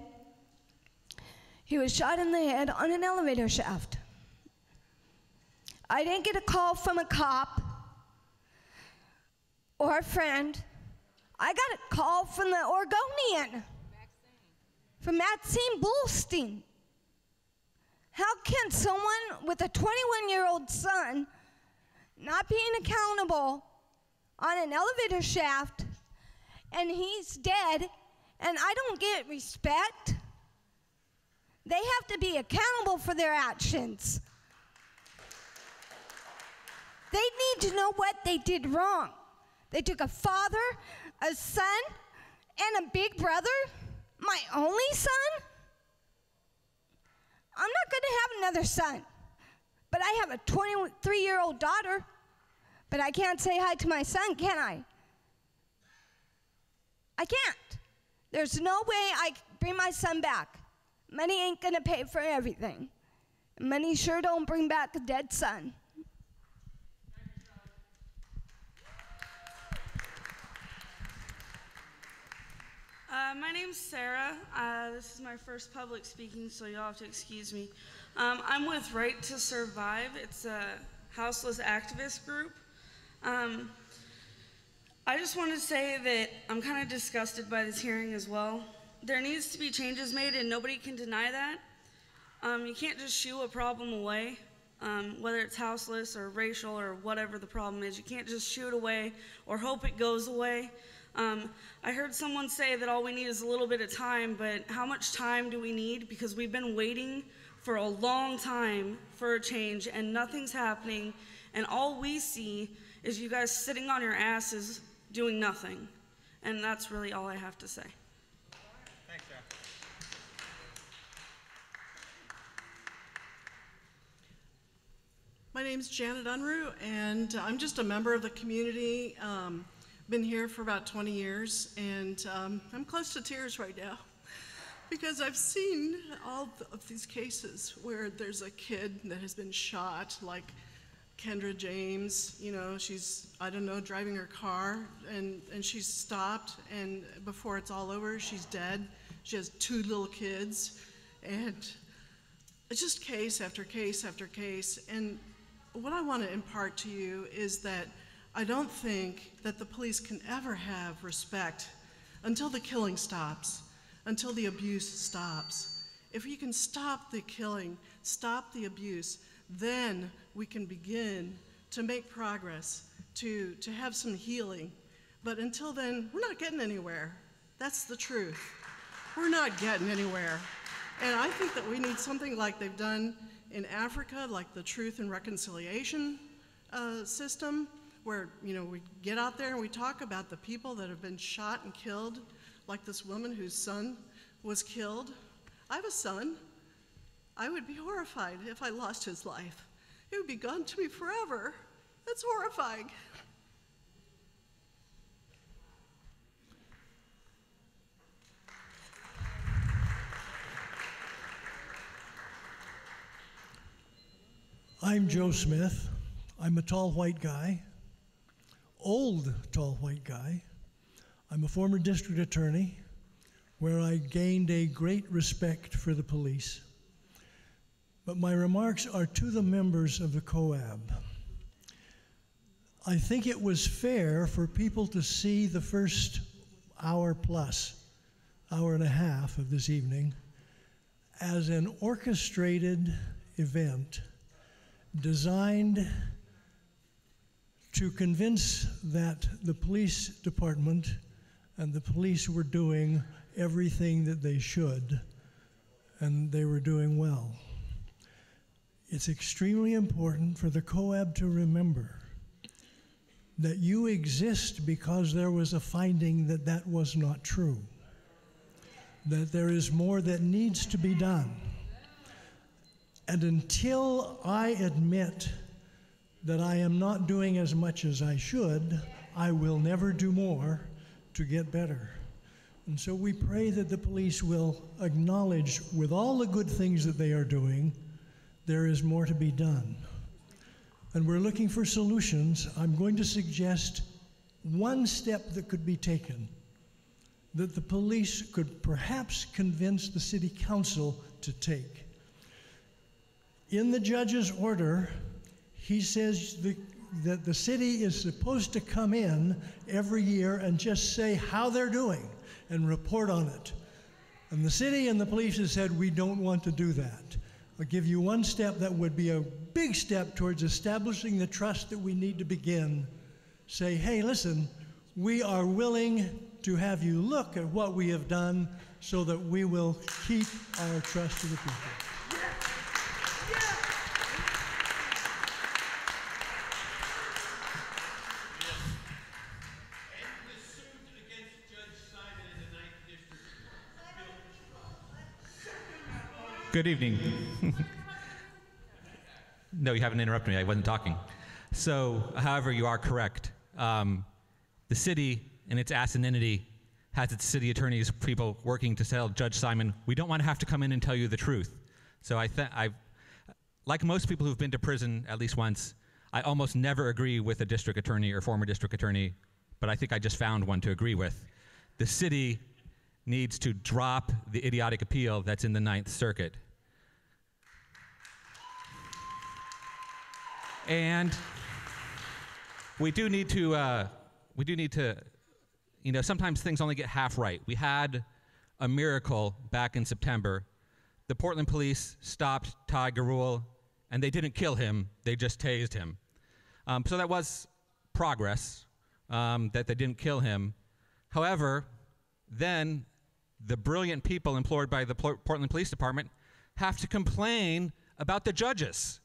He was shot in the head on an elevator shaft. I didn't get a call from a cop or a friend. I got a call from the Oregonian, from Maxine Bullstein. How can someone with a 21-year-old son not being accountable on an elevator shaft, and he's dead, and I don't get respect? They have to be accountable for their actions. They need to know what they did wrong. They took a father, a son, and a big brother, my only son. I'm not going to have another son, but I have a 23-year-old daughter, but I can't say hi to my son, can I? I can't. There's no way I can bring my son back. Money ain't going to pay for everything. Money sure don't bring back a dead son. My name's Sarah. This is my first public speaking, so you'll have to excuse me. I'm with Right to Survive. It's a houseless activist group. I just want to say that I'm kind of disgusted by this hearing as well. There needs to be changes made, and nobody can deny that. You can't just shoo a problem away, whether it's houseless or racial or whatever the problem is. You can't just shoo it away or hope it goes away. I heard someone say that all we need is a little bit of time, but how much time do we need? Because we've been waiting for a long time for a change, and nothing's happening, and all we see is you guys sitting on your asses doing nothing. And that's really all I have to say. Thanks, Sarah. My name's Janet Unruh, and I'm just a member of the community. Been here for about 20 years, and I'm close to tears right now because I've seen all of these cases where there's a kid that has been shot, like Kendra James. You know, she's, I don't know, driving her car, and she's stopped, and before it's all over, she's dead. She has 2 little kids, and it's just case after case after case. And what I want to impart to you is that I don't think that the police can ever have respect until the killing stops, until the abuse stops. If you can stop the killing, stop the abuse, then we can begin to make progress, to have some healing. But until then, we're not getting anywhere. That's the truth. We're not getting anywhere. And I think that we need something like they've done in Africa, like the Truth and Reconciliation system, where, you know, we get out there and we talk about the people that have been shot and killed, like this woman whose son was killed. I have a son. I would be horrified if I lost his life. It would be gone to me forever. That's horrifying. I'm Joe Smith. I'm a tall white guy, old tall white guy. I'm a former district attorney where I gained a great respect for the police. But my remarks are to the members of the COAB. I think it was fair for people to see the first hour plus, hour and a half of this evening as an orchestrated event designed to convince that the police department and the police were doing everything that they should, and they were doing well. It's extremely important for the COAB to remember that you exist because there was a finding that that was not true, that there is more that needs to be done. And until I admit that I am not doing as much as I should, I will never do more to get better. And so we pray that the police will acknowledge, with all the good things that they are doing, there is more to be done. And we're looking for solutions. I'm going to suggest one step that could be taken, that the police could perhaps convince the city council to take. In the judge's order, he says that the city is supposed to come in every year and just say how they're doing and report on it. And the city and the police have said, we don't want to do that. I'll give you one step that would be a big step towards establishing the trust that we need to begin. Say, hey, listen, we are willing to have you look at what we have done so that we will keep our trust to the people. Good evening. No, you haven't interrupted me. I wasn't talking. So, however, you are correct. The city, in its asininity, has its city attorneys, people working to tell Judge Simon, we don't want to have to come in and tell you the truth. So like most people who've been to prison at least once, I almost never agree with a district attorney or former district attorney, but I think I just found one to agree with. The city needs to drop the idiotic appeal that's in the Ninth Circuit. And we do need to, you know, sometimes things only get half right. We had a miracle back in September. The Portland police stopped Ty Garul, and they didn't kill him, they just tased him. So that was progress, that they didn't kill him. However, then the brilliant people employed by the Portland Police Department have to complain about the judges.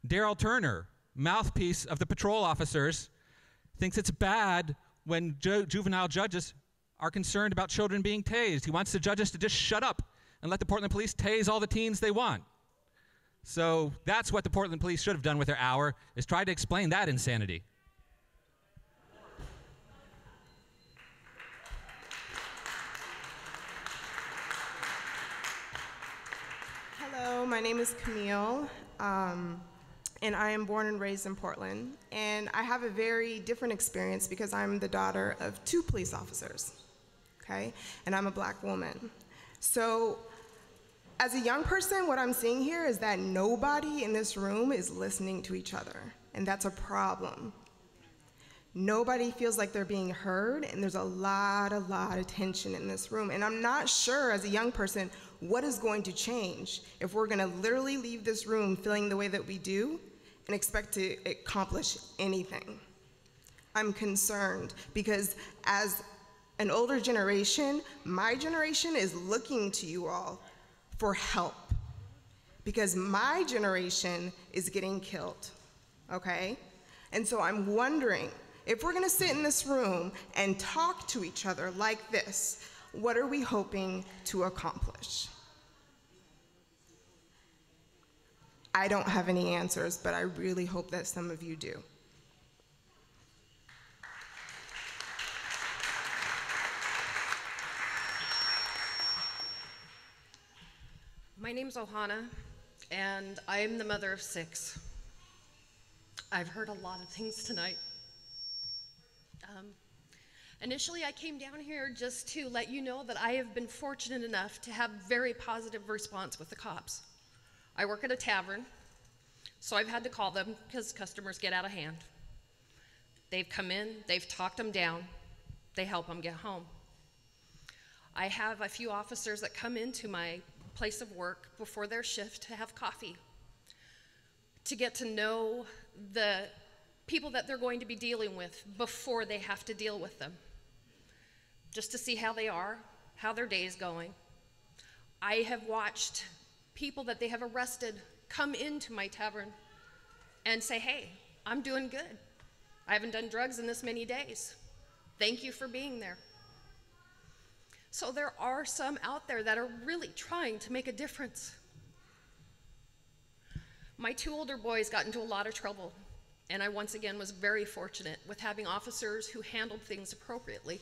Daryl Turner, mouthpiece of the patrol officers, thinks it's bad when juvenile judges are concerned about children being tased. He wants the judges to just shut up and let the Portland police tase all the teens they want. So that's what the Portland police should have done with their hour, is try to explain that insanity. Hello, my name is Camille, and I am born and raised in Portland. And I have a very different experience because I'm the daughter of 2 police officers, okay? And I'm a black woman. So as a young person, what I'm seeing here is that nobody in this room is listening to each other, and that's a problem. Nobody feels like they're being heard, and there's a lot of tension in this room. And I'm not sure, as a young person, what is going to change if we're gonna literally leave this room feeling the way that we do and expect to accomplish anything. I'm concerned because as an older generation, my generation is looking to you all for help because my generation is getting killed, okay? And so I'm wondering, if we're gonna sit in this room and talk to each other like this, what are we hoping to accomplish? I don't have any answers, but I really hope that some of you do. My name's Ohana, and I'm the mother of 6. I've heard a lot of things tonight. Initially, I came down here just to let you know that I have been fortunate enough to have very positive response with the cops. I work at a tavern, so I've had to call them because customers get out of hand. They've come in, they've talked them down, they help them get home. I have a few officers that come into my place of work before their shift to have coffee, to get to know the people that they're going to be dealing with before they have to deal with them, just to see how they are, how their day is going. I have watched people that they have arrested come into my tavern and say, hey, I'm doing good. I haven't done drugs in this many days. Thank you for being there. So there are some out there that are really trying to make a difference. My 2 older boys got into a lot of trouble, and I once again was very fortunate with having officers who handled things appropriately.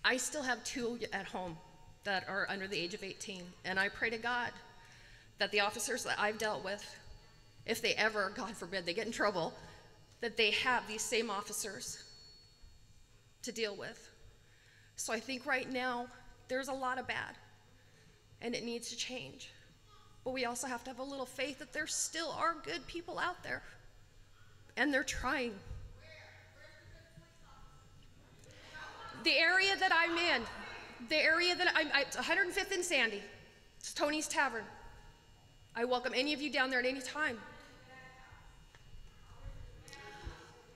I still have 2 at home that are under the age of 18, and I pray to God that the officers that I've dealt with, if they ever, God forbid, they get in trouble, that they have these same officers to deal with. So I think right now there's a lot of bad, and it needs to change. But we also have to have a little faith that there still are good people out there, and they're trying. The area that I'm in, it's 105th and Sandy. It's Tony's Tavern. I welcome any of you down there at any time.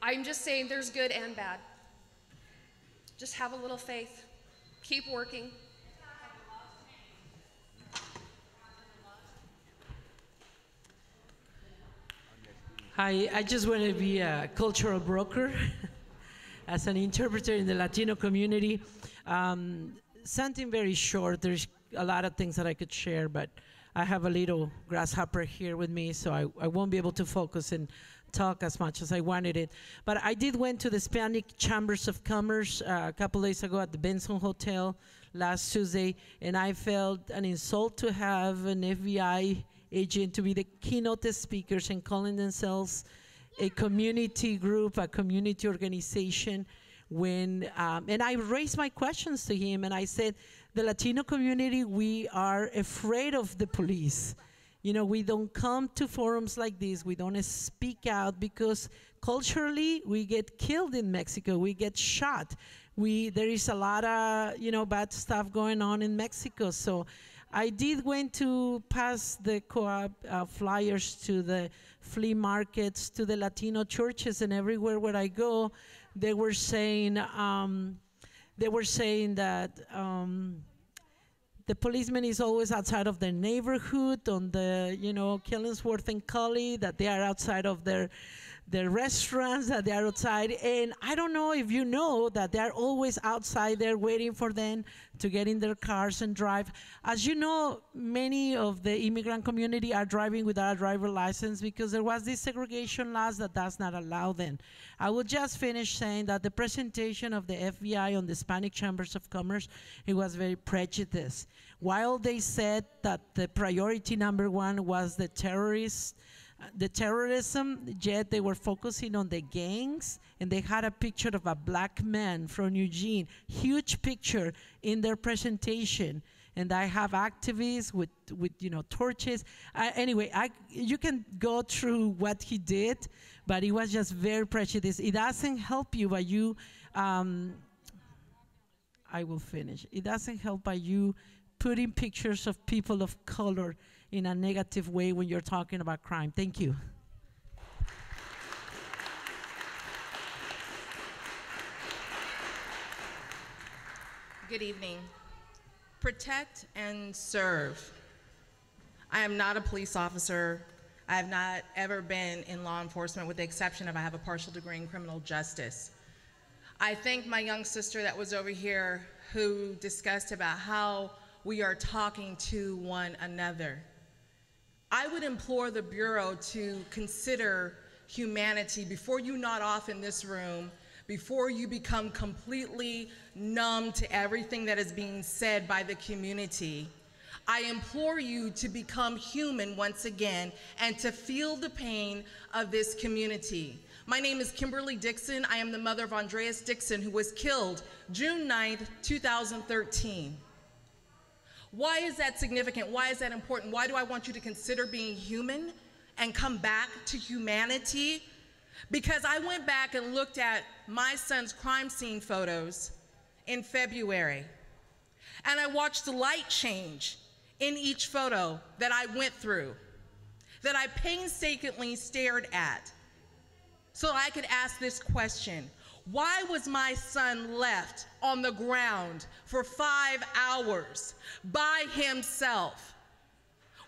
I'm just saying there's good and bad. Just have a little faith. Keep working. Hi, I just want to be a cultural broker as an interpreter in the Latino community. Something very short. There's a lot of things that I could share, but I have a little grasshopper here with me, so I won't be able to focus and talk as much as I wanted it. But I did went to the Hispanic Chambers of Commerce a couple days ago at the Benson Hotel last Tuesday, and I felt an insult to have an FBI agent to be the keynote speakers and calling themselves a community group, a community organization. And I raised my questions to him, and I said, the Latino community, we are afraid of the police. You know, we don't come to forums like this. We don't speak out because culturally we get killed in Mexico. We get shot. There is a lot of, bad stuff going on in Mexico. So I did went to pass the co-op flyers to the flea markets, to the Latino churches, and everywhere where I go, they were saying that the policeman is always outside of their neighborhood on the, Killingsworth and Cully, that they are outside of their restaurants, that they are outside. And I don't know if you know that they are always outside there waiting for them to get in their cars and drive. As you know, many of the immigrant community are driving without a driver license because there was this segregation laws that does not allow them. I will just finish saying that the presentation of the FBI on the Hispanic Chambers of Commerce, it was very prejudiced. While they said that the priority number 1 was the terrorism, yet they were focusing on the gangs, and they had a picture of a black man from Eugene, huge picture in their presentation. And I have activists with torches. Anyway, you can go through what he did, but it was just very prejudiced. It doesn't help you by you, I will finish. It doesn't help by you putting pictures of people of color in a negative way when you're talking about crime. Thank you. Good evening. Protect and serve. I am not a police officer. I have not ever been in law enforcement with the exception of I have a partial degree in criminal justice. I thank my young sister that was over here who discussed about how we are talking to one another. I would implore the Bureau to consider humanity before you nod off in this room, before you become completely numb to everything that is being said by the community. I implore you to become human once again and to feel the pain of this community. My name is Kimberly Dixon. I am the mother of Andreas Dixon, who was killed June 9th, 2013. Why is that significant? Why is that important? Why do I want you to consider being human and come back to humanity? Because I went back and looked at my son's crime scene photos in February, and I watched the light change in each photo that I went through, that I painstakingly stared at, so I could ask this question: why was my son left on the ground for 5 hours by himself?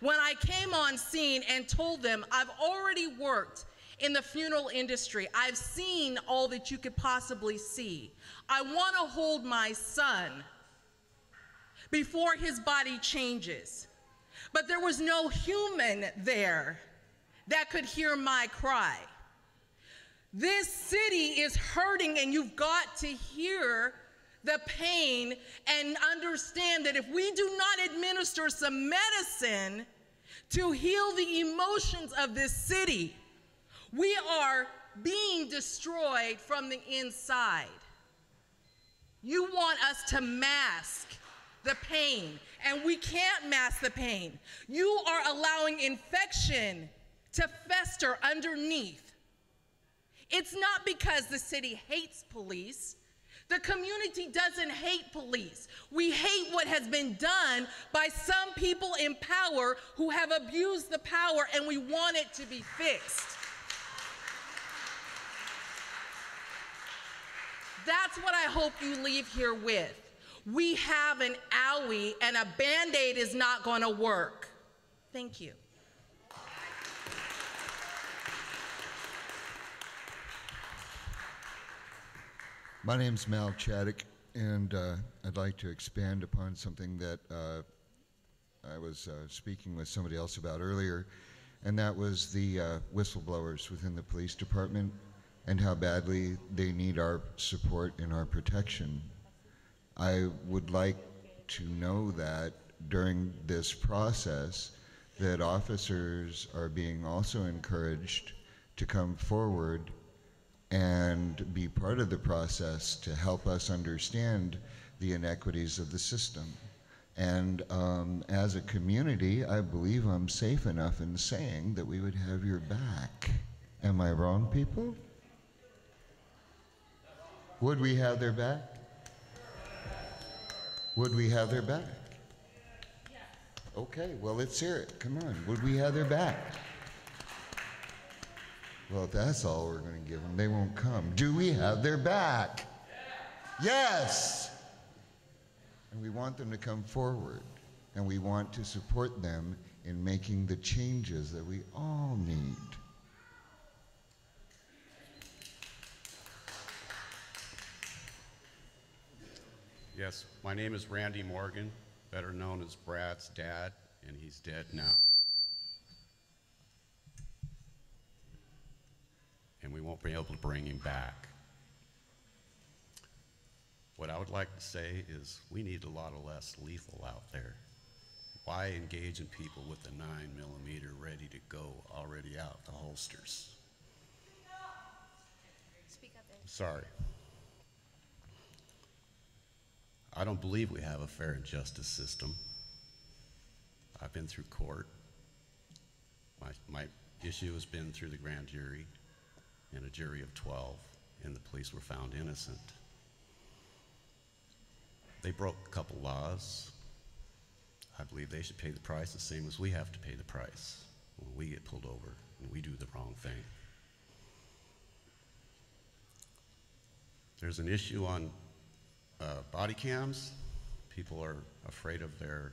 When I came on scene and told them, I've already worked in the funeral industry, I've seen all that you could possibly see. I want to hold my son before his body changes. But there was no human there that could hear my cry. This city is hurting, and you've got to hear the pain and understand that if we do not administer some medicine to heal the emotions of this city, we are being destroyed from the inside. You want us to mask the pain, and we can't mask the pain. You are allowing infection to fester underneath. It's not because the city hates police. The community doesn't hate police. We hate what has been done by some people in power who have abused the power, and we want it to be fixed. That's what I hope you leave here with. We have an owie, and a Band-Aid is not going to work. Thank you. My name's Mal Chaddick, and I'd like to expand upon something that I was speaking with somebody else about earlier, and that was the whistleblowers within the police department and how badly they need our support and our protection. I would like to know that during this process that officers are being also encouraged to come forward and be part of the process to help us understand the inequities of the system. And as a community, I believe I'm safe enough in saying that we would have your back. Am I wrong, people? Would we have their back? Would we have their back? Okay, well, let's hear it. Come on. Would we have their back? Well, if that's all we're going to give them, they won't come. Do we have their back? Yes! And we want them to come forward, and we want to support them in making the changes that we all need. Yes, my name is Randy Morgan, better known as Brad's dad, and he's dead now. And we won't be able to bring him back. What I would like to say is we need a lot of less lethal out there. Why engage in people with a 9mm ready to go already out the holsters? Speak up there. Sorry. I don't believe we have a fair and justice system. I've been through court. My issue has been through the grand jury and a jury of 12, and the police were found innocent. They broke a couple laws. I believe they should pay the price the same as we have to pay the price when we get pulled over and we do the wrong thing. There's an issue on body cams. People are afraid of their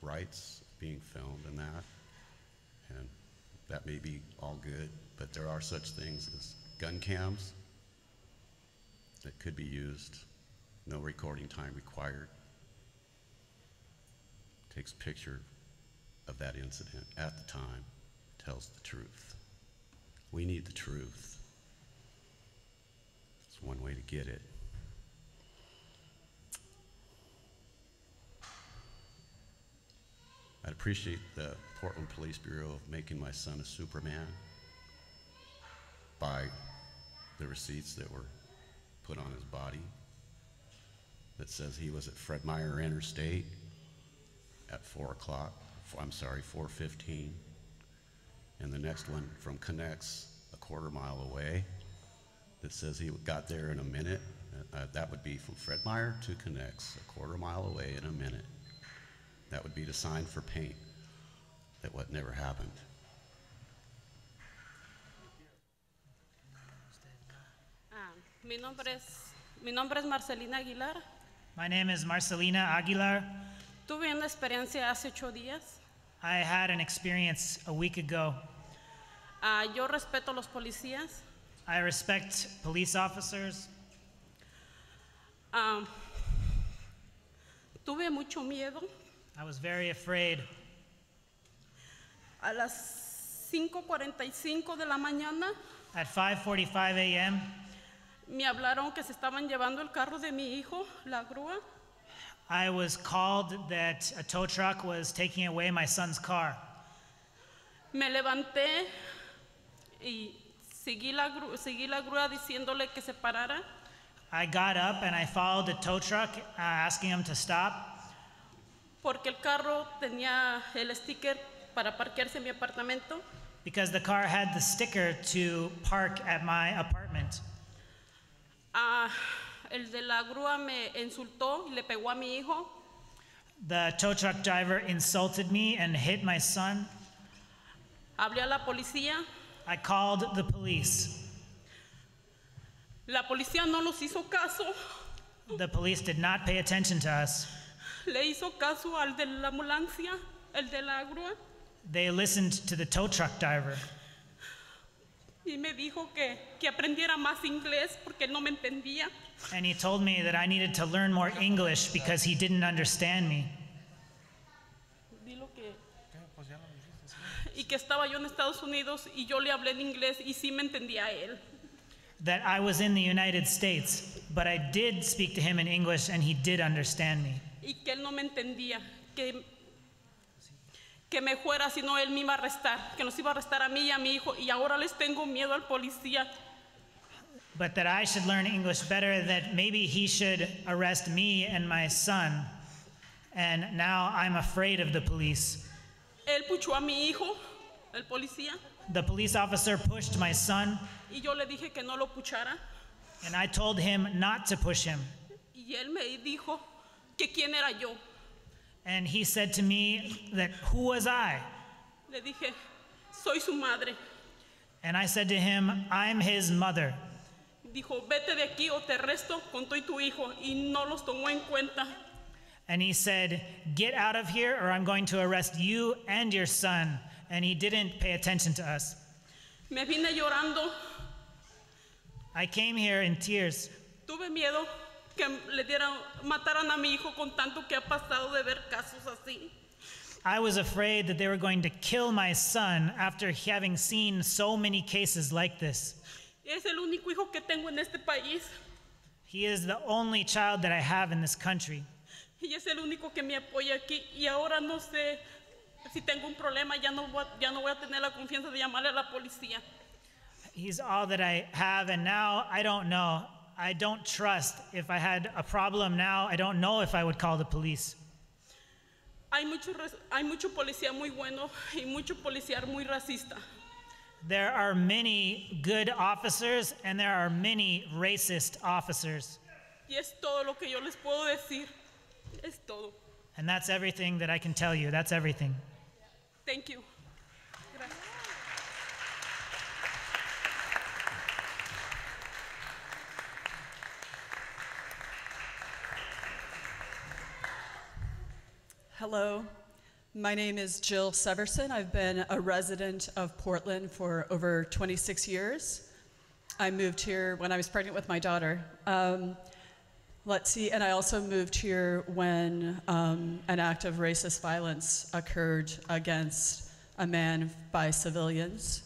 rights being filmed and that may be all good, but there are such things as gun cams that could be used. No recording time required. Takes a picture of that incident at the time, tells the truth. We need the truth. It's one way to get it. I'd appreciate the Portland Police Bureau of making my son a Superman by the receipts that were put on his body that says he was at Fred Meyer Interstate at 4:15, and the next one from Connects, a quarter mile away, that says he got there in a minute. That would be from Fred Meyer to Connects, a quarter mile away in a minute. That would be the sign for paint, that what never happened. Mi nombre es Marcelina Aguilar. My name is Marcelina Aguilar. Tuve una experiencia hace 8 días. I had an experience a week ago. Yo respeto a los policías. I respect police officers. Tuve mucho miedo. I was very afraid. A las 5:45 de la mañana At 5:45 a.m., me hablaron que se estaban llevando el carro de mi hijo, la grúa. I was called that a tow truck was taking away my son's car. Me levanté y seguí la grúa diciéndole que se parara. I got up and I followed the tow truck, asking him to stop. Porque el carro tenía el sticker para parquearse en mi apartamento. Because the car had the sticker to park at my apartment. El de la grúa me insultó y le pegó a mi hijo. The tow truck driver insulted me and hit my son. Hablé a la policía. I called the police. La policía no nos hizo caso. The police did not pay attention to us. Le hizo caso al de la ambulancia, el de la grúa. They listened to the tow truck driver. Y me dijo que aprendiera más inglés porque él no me entendía. And he told me that I needed to learn more English because he didn't understand me. Y que estaba yo en Estados Unidos y yo le hablé en inglés y sí me entendía a él. That I was in the United States, but I did speak to him in English and he did understand me. Y que él no me entendía, que me fuera, sino él me iba a arrestar, que nos iba a arrestar a mí y a mi hijo, y ahora les tengo miedo al policía. But that I should learn English better, that maybe he should arrest me and my son. And now I'm afraid of the police. Él puchó a mi hijo, el policía. The police officer pushed my son. Y yo le dije que no lo puchara. And I told him not to push him. Y él me dijo que quién era yo. And he said to me that who was I? Le dije, soy su madre. And I said to him, I'm his mother. Dijo, vete de aquí o te arresto con tú y tu hijo. Y no los tomó en cuenta. And he said, get out of here or I'm going to arrest you and your son. And he didn't pay attention to us. Me vine llorando. I came here in tears. Tuve miedo que mataran a mi hijo con tanto que ha pasado de ver casos así. I was afraid that they were going to kill my son after having seen so many cases like this. Es el único hijo que tengo en este país. He is the only child that I have in this country. Y es el único que me apoya aquí. Y ahora no sé si tengo un problema, ya no voy a tener la confianza de llamarle a la policía. He's all that I have, and now I don't know. I don't trust. If I had a problem now, I don't know if I would call the police. Hay mucho policía muy bueno y mucho policía muy racista. There are many good officers and there are many racist officers. Y es todo lo que yo les puedo decir. Es todo. And that's everything that I can tell you. That's everything. Thank you. Gracias. Hello, my name is Jill Severson. I've been a resident of Portland for over 26 years. I moved here when I was pregnant with my daughter. And I also moved here when an act of racist violence occurred against a man by civilians.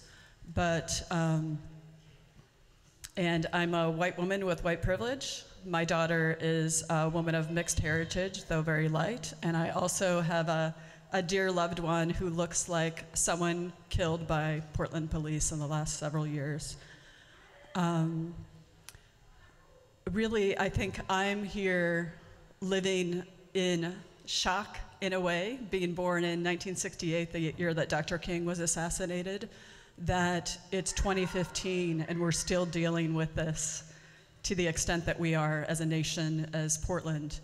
And I'm a white woman with white privilege. My daughter is a woman of mixed heritage, though very light, and I also have a dear loved one who looks like someone killed by Portland police in the last several years. Really, I think I'm here living in shock in a way, being born in 1968, the year that Dr. King was assassinated, that it's 2015 and we're still dealing with this to the extent that we are as a nation, as Portland.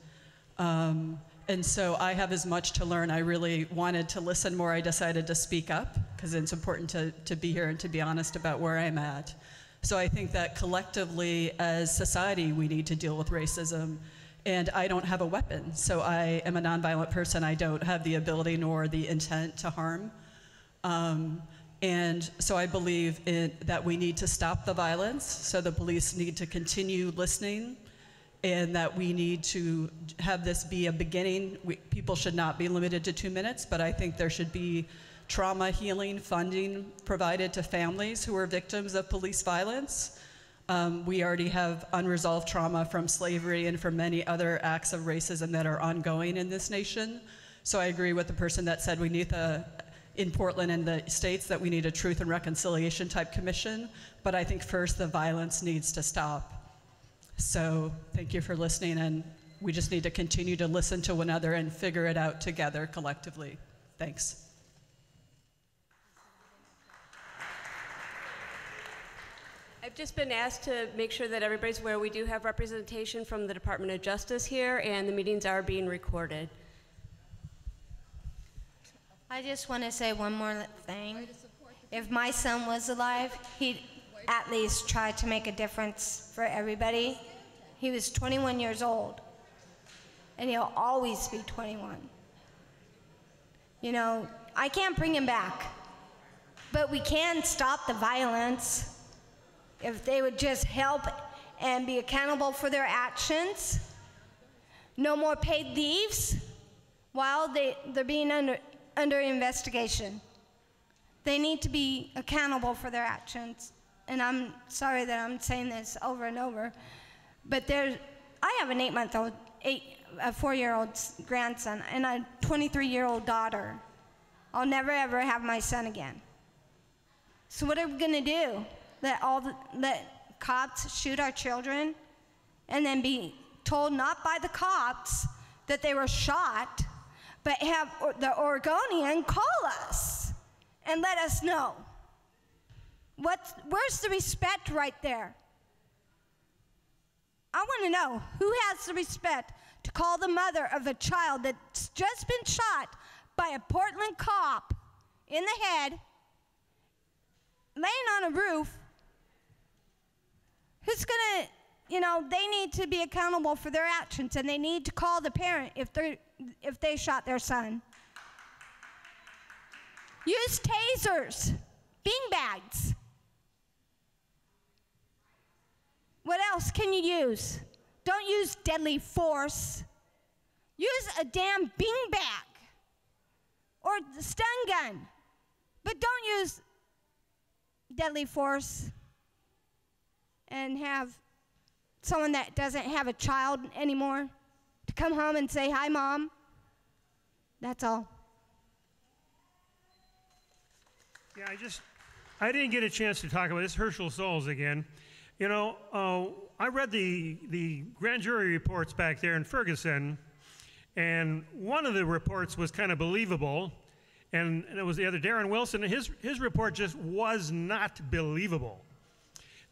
And so I have as much to learn. I really wanted to listen more. I decided to speak up because it's important to be here and to be honest about where I'm at. So I think that collectively as society, we need to deal with racism. And I don't have a weapon. So I am a nonviolent person. I don't have the ability nor the intent to harm. And so I believe that we need to stop the violence. So the police need to continue listening, and that we need to have this be a beginning. People should not be limited to 2 minutes, but I think there should be trauma healing funding provided to families who are victims of police violence. We already have unresolved trauma from slavery and from many other acts of racism that are ongoing in this nation. So I agree with the person that said we need in Portland and the states that we need a truth and reconciliation type commission, but I think first the violence needs to stop. So thank you for listening, and we just need to continue to listen to one another and figure it out together collectively. Thanks. I've just been asked to make sure that everybody's aware we do have representation from the Department of Justice here, and the meetings are being recorded. I just want to say one more thing. If my son was alive, he'd at least try to make a difference for everybody. He was 21 years old, and he'll always be 21. You know, I can't bring him back, but we can stop the violence if they would just help and be accountable for their actions. No more paid leaves while they're being under investigation. They need to be accountable for their actions. And I'm sorry that I'm saying this over and over, but I have an 4-year-old grandson and a 23-year-old daughter. I'll never ever have my son again. So what are we gonna do? Let cops shoot our children and then be told not by the cops that they were shot, but have the Oregonian call us and let us know. Where's the respect right there? I want to know who has the respect to call the mother of a child that's just been shot by a Portland cop in the head, laying on a roof. Who's gonna, they need to be accountable for their actions, and they need to call the parent if they shot their son. Use tasers, beanbags. What else can you use? Don't use deadly force. Use a damn beanbag or the stun gun, but don't use deadly force and have someone that doesn't have a child anymore to come home and say, "Hi, Mom." That's all. Yeah, I didn't get a chance to talk about this. Herschel Souls again. I read the grand jury reports back there in Ferguson, and one of the reports was kind of believable, and it was the other Darren Wilson, and his report just was not believable.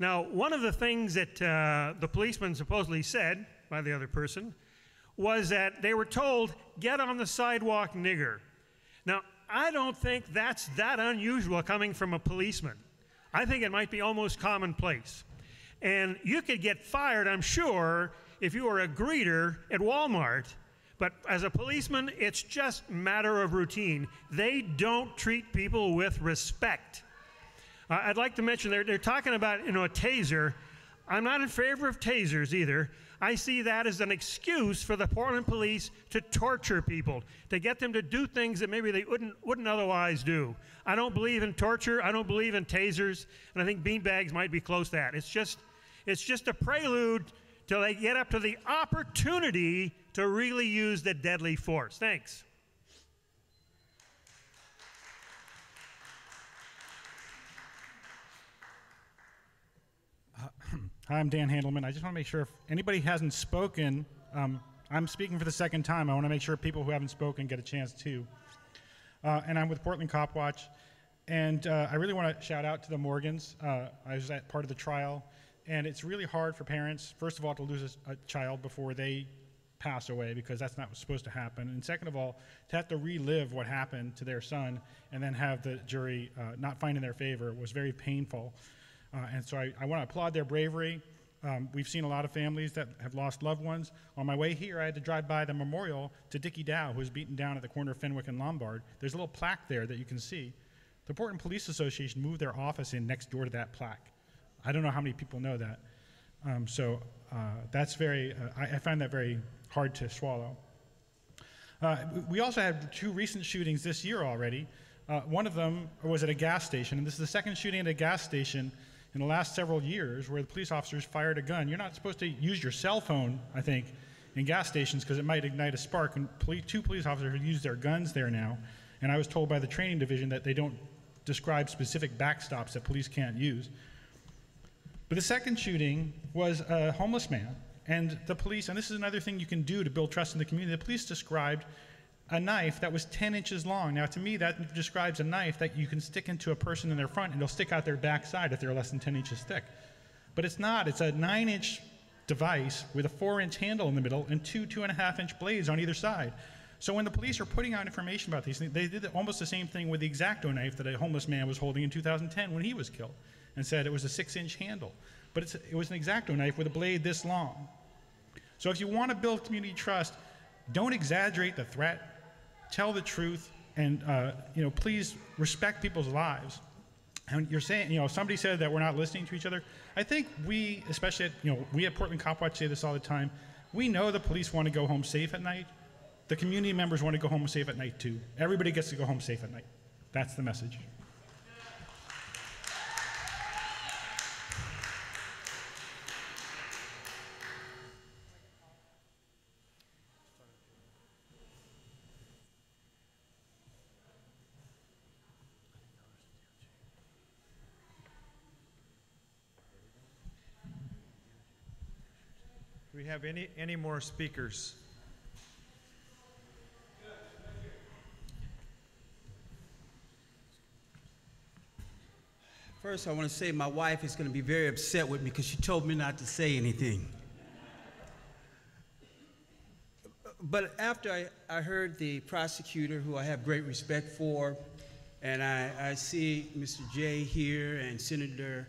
Now, one of the things that the policeman supposedly said by the other person was that they were told, "Get on the sidewalk, nigger." Now, I don't think that's that unusual coming from a policeman. I think it might be almost commonplace. And you could get fired, I'm sure, if you were a greeter at Walmart. But as a policeman, it's just a matter of routine. They don't treat people with respect. I'd like to mention, they're talking about a taser. I'm not in favor of tasers either. I see that as an excuse for the Portland police to torture people, to get them to do things that maybe they wouldn't otherwise do. I don't believe in torture. I don't believe in tasers. And I think beanbags might be close to that. It's just a prelude till they get up to the opportunity to really use the deadly force. Thanks. Hi, I'm Dan Handelman. I just want to make sure if anybody hasn't spoken, I'm speaking for the second time. I want to make sure people who haven't spoken get a chance too. And I'm with Portland Cop Watch. And I really want to shout out to the Morgans. I was at part of the trial. And it's really hard for parents, first of all, to lose a child before they pass away, because that's not what's supposed to happen. And second of all, to have to relive what happened to their son and then have the jury not find in their favor was very painful. And so I want to applaud their bravery. We've seen a lot of families that have lost loved ones. On my way here, I had to drive by the memorial to Dickie Dow, who was beaten down at the corner of Fenwick and Lombard. There's a little plaque there that you can see. The Portland Police Association moved their office in next door to that plaque. I don't know how many people know that. That's very, I find that very hard to swallow. We also had 2 recent shootings this year already. One of them was at a gas station, and this is the second shooting at a gas station in the last several years where the police officers fired a gun. You're not supposed to use your cell phone, I think, in gas stations because it might ignite a spark. And 2 police officers have used their guns there now, and I was told by the training division that they don't describe specific backstops that police can't use. But the second shooting was a homeless man, and the police, and this is another thing you can do to build trust in the community, the police described a knife that was 10 inches long. Now, to me, that describes a knife that you can stick into a person in their front, and it'll stick out their backside if they're less than 10 inches thick. But it's not. It's a 9-inch device with a 4-inch handle in the middle and 2.5-inch blades on either side. So when the police are putting out information about these things, they did almost the same thing with the X-Acto knife that a homeless man was holding in 2010 when he was killed, and said it was a 6-inch handle. But it was an X-Acto knife with a blade this long. So if you want to build community trust, don't exaggerate the threat. Tell the truth, and please respect people's lives. And you're saying, somebody said that we're not listening to each other. I think we, especially we at Portland Cop Watch say this all the time. We know the police want to go home safe at night. The community members want to go home safe at night too. Everybody gets to go home safe at night. That's the message. Do we have any more speakers? First, I want to say my wife is going to be very upset with me because she told me not to say anything. But after I heard the prosecutor, who I have great respect for, and I see Mr. Jay here and Senator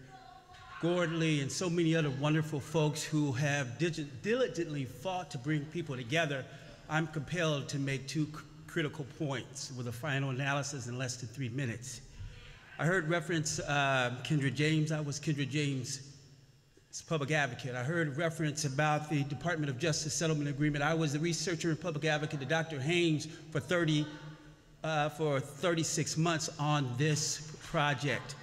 Gordley and so many other wonderful folks who have diligently fought to bring people together, I'm compelled to make 2 critical points with a final analysis in less than 3 minutes. I heard reference Kendra James. I was Kendra James' public advocate. I heard reference about the Department of Justice settlement agreement. I was the researcher and public advocate to Dr. Haynes for 36 months on this project.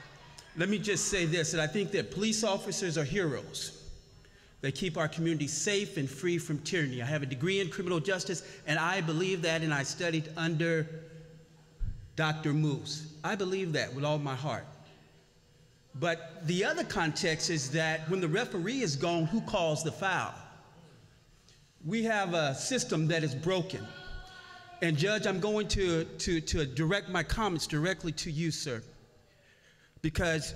Let me just say this, that I think that police officers are heroes. They keep our community safe and free from tyranny. I have a degree in criminal justice, and I believe that, and I studied under Dr. Moose. I believe that with all my heart. But the other context is that when the referee is gone, who calls the foul? We have a system that is broken. And Judge, I'm going to direct my comments directly to you, sir. Because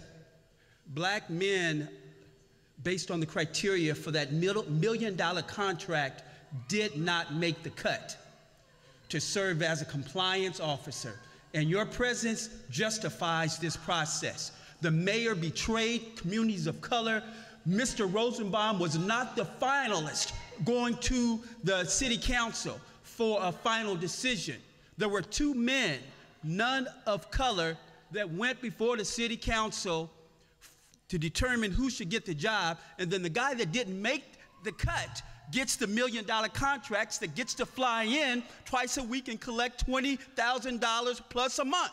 black men, based on the criteria for that $1 million contract, did not make the cut to serve as a compliance officer. And your presence justifies this process. The mayor betrayed communities of color. Mr. Rosenbaum was not the finalist going to the city council for a final decision. There were 2 men, none of color, that went before the city council to determine who should get the job, and then the guy that didn't make the cut gets the $1 million contracts, that gets to fly in twice a week and collect $20,000 plus a month.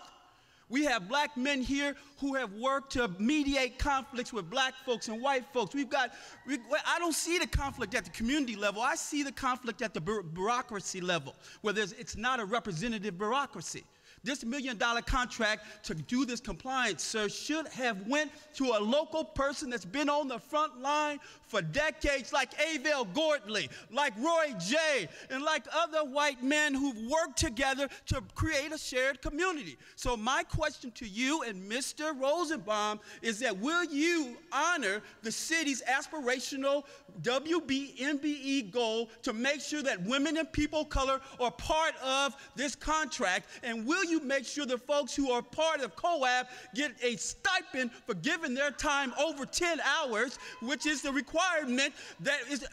We have black men here who have worked to mediate conflicts with black folks and white folks. I don't see the conflict at the community level. I see the conflict at the bureaucracy level, where it's not a representative bureaucracy. This $1 million contract to do this compliance, sir, should have went to a local person that's been on the front line for decades, like Avell Gordley, like Roy J., and like other white men who've worked together to create a shared community. So my question to you and Mr. Rosenbaum is that will you honor the city's aspirational WBMBE goal to make sure that women and people of color are part of this contract, and will you make sure the folks who are part of COAB get a stipend for giving their time over 10 hours, which is the requirement that is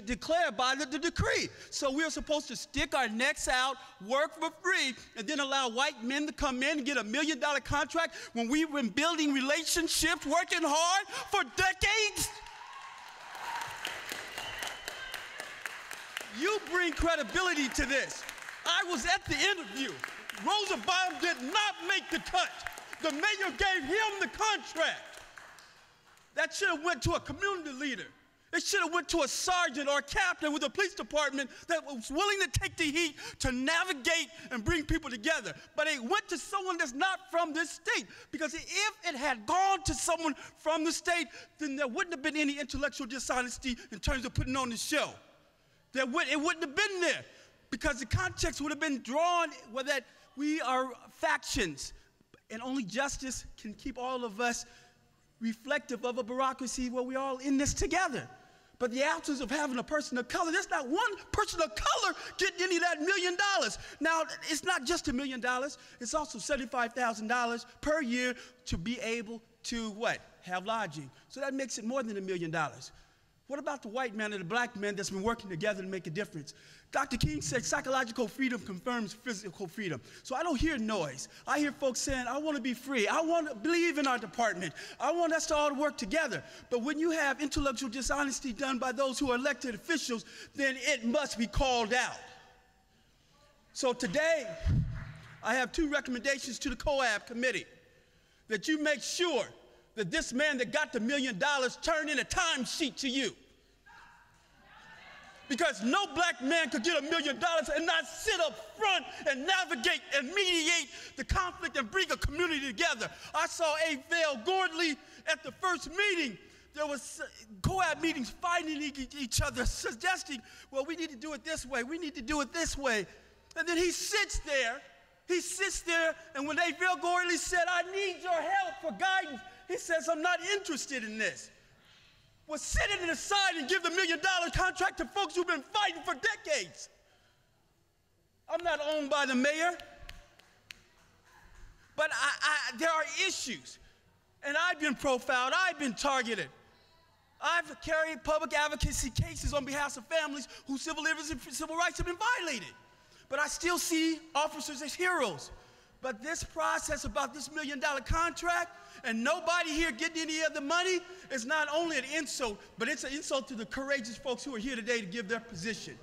declared by the decree. So we're supposed to stick our necks out, work for free, and then allow white men to come in and get $1 million contract when we've been building relationships, working hard for decades? You bring credibility to this. I was at the interview. Rosenbaum did not make the cut. The mayor gave him the contract. That should have went to a community leader. It should have went to a sergeant or a captain with a police department that was willing to take the heat to navigate and bring people together. But it went to someone that's not from this state, because if it had gone to someone from the state, then there wouldn't have been any intellectual dishonesty in terms of putting on the show. It wouldn't have been there, because the context would have been drawn where that we are factions, and only justice can keep all of us reflective of a bureaucracy where we're all in this together. But the absence of having a person of color, there's not one person of color getting any of that $1 million. Now, it's not just $1 million, it's also $75,000 per year to be able to what? Have lodging. So that makes it more than $1 million. What about the white man and the black man that's been working together to make a difference? Dr. King said psychological freedom confirms physical freedom. So I don't hear noise. I hear folks saying, I want to be free. I want to believe in our department. I want us to all work together. But when you have intellectual dishonesty done by those who are elected officials, then it must be called out. So today, I have two recommendations to the COAB committee, that you make sure that this man that got the $1 million turned in a timesheet to you. Because no black man could get $1 million and not sit up front and navigate and mediate the conflict and bring a community together. I saw Avell Gordley at the first meeting. There was COAB meetings fighting each other, suggesting, well, we need to do it this way, we need to do it this way. And then he sits there, and when Avell Gordley said, I need your help for guidance, he says, I'm not interested in this. Well, sit it aside and give the $1 million contract to folks who've been fighting for decades. I'm not owned by the mayor, but there are issues. And I've been profiled, I've been targeted. I've carried public advocacy cases on behalf of families whose civil liberties and civil rights have been violated. But I still see officers as heroes. But this process about this $1 million contract and nobody here getting any of the money is not only an insult, but it's an insult to the courageous folks who are here today to give their position.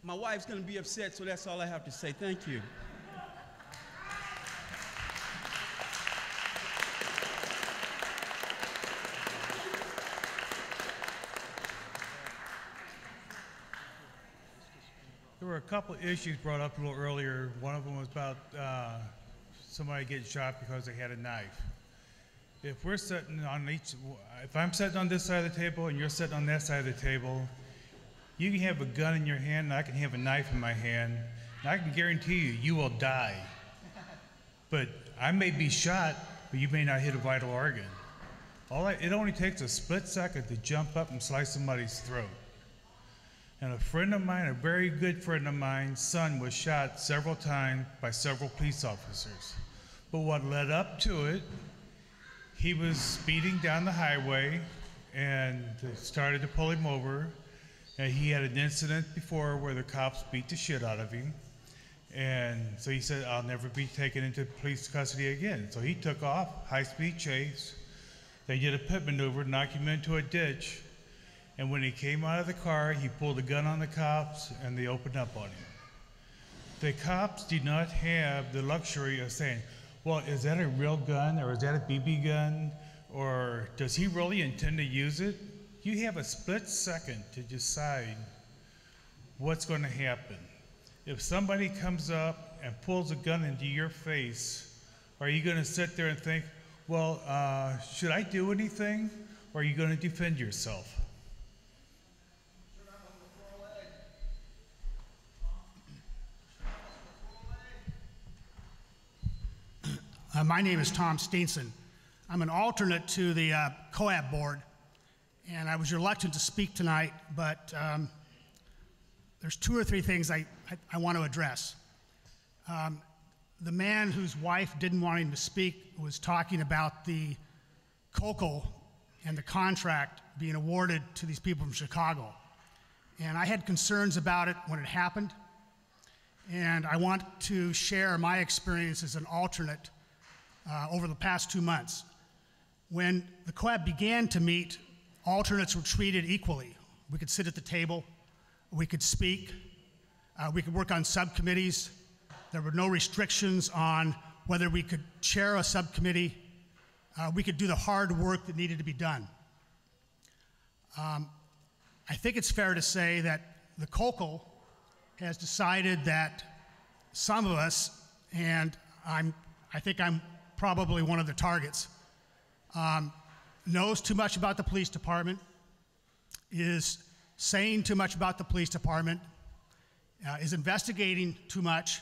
My wife's going to be upset, so that's all I have to say. Thank you. There were a couple of issues brought up a little earlier. One of them was about somebody getting shot because they had a knife. If we're sitting on if I'm sitting on this side of the table and you're sitting on that side of the table, you can have a gun in your hand and I can have a knife in my hand, and I can guarantee you, you will die. But I may be shot, but you may not hit a vital organ. It only takes a split second to jump up and slice somebody's throat. And a friend of mine, a very good friend of mine's son was shot several times by several police officers. But what led up to it, he was speeding down the highway and they started to pull him over. And he had an incident before where the cops beat the shit out of him. And so he said, I'll never be taken into police custody again. So he took off, high-speed chase. They did a pit maneuver, knocked him into a ditch. And when he came out of the car, he pulled a gun on the cops and they opened up on him. The cops did not have the luxury of saying, well, is that a real gun or is that a BB gun? Or does he really intend to use it? You have a split second to decide what's going to happen. If somebody comes up and pulls a gun into your face, are you going to sit there and think, well, should I do anything? Or are you going to defend yourself? My name is Tom Steenson. I'm an alternate to the COAB board, and I was reluctant to speak tonight, but there's 2 or 3 things I want to address. The man whose wife didn't want him to speak was talking about the COCO and the contract being awarded to these people from Chicago. And I had concerns about it when it happened, and I want to share my experience as an alternate over the past 2 months. When the COAB began to meet, alternates were treated equally. We could sit at the table, we could speak, we could work on subcommittees. There were no restrictions on whether we could chair a subcommittee. We could do the hard work that needed to be done. I think it's fair to say that the COCO has decided that some of us, and I think I'm probably one of the targets, knows too much about the police department, is saying too much about the police department, is investigating too much,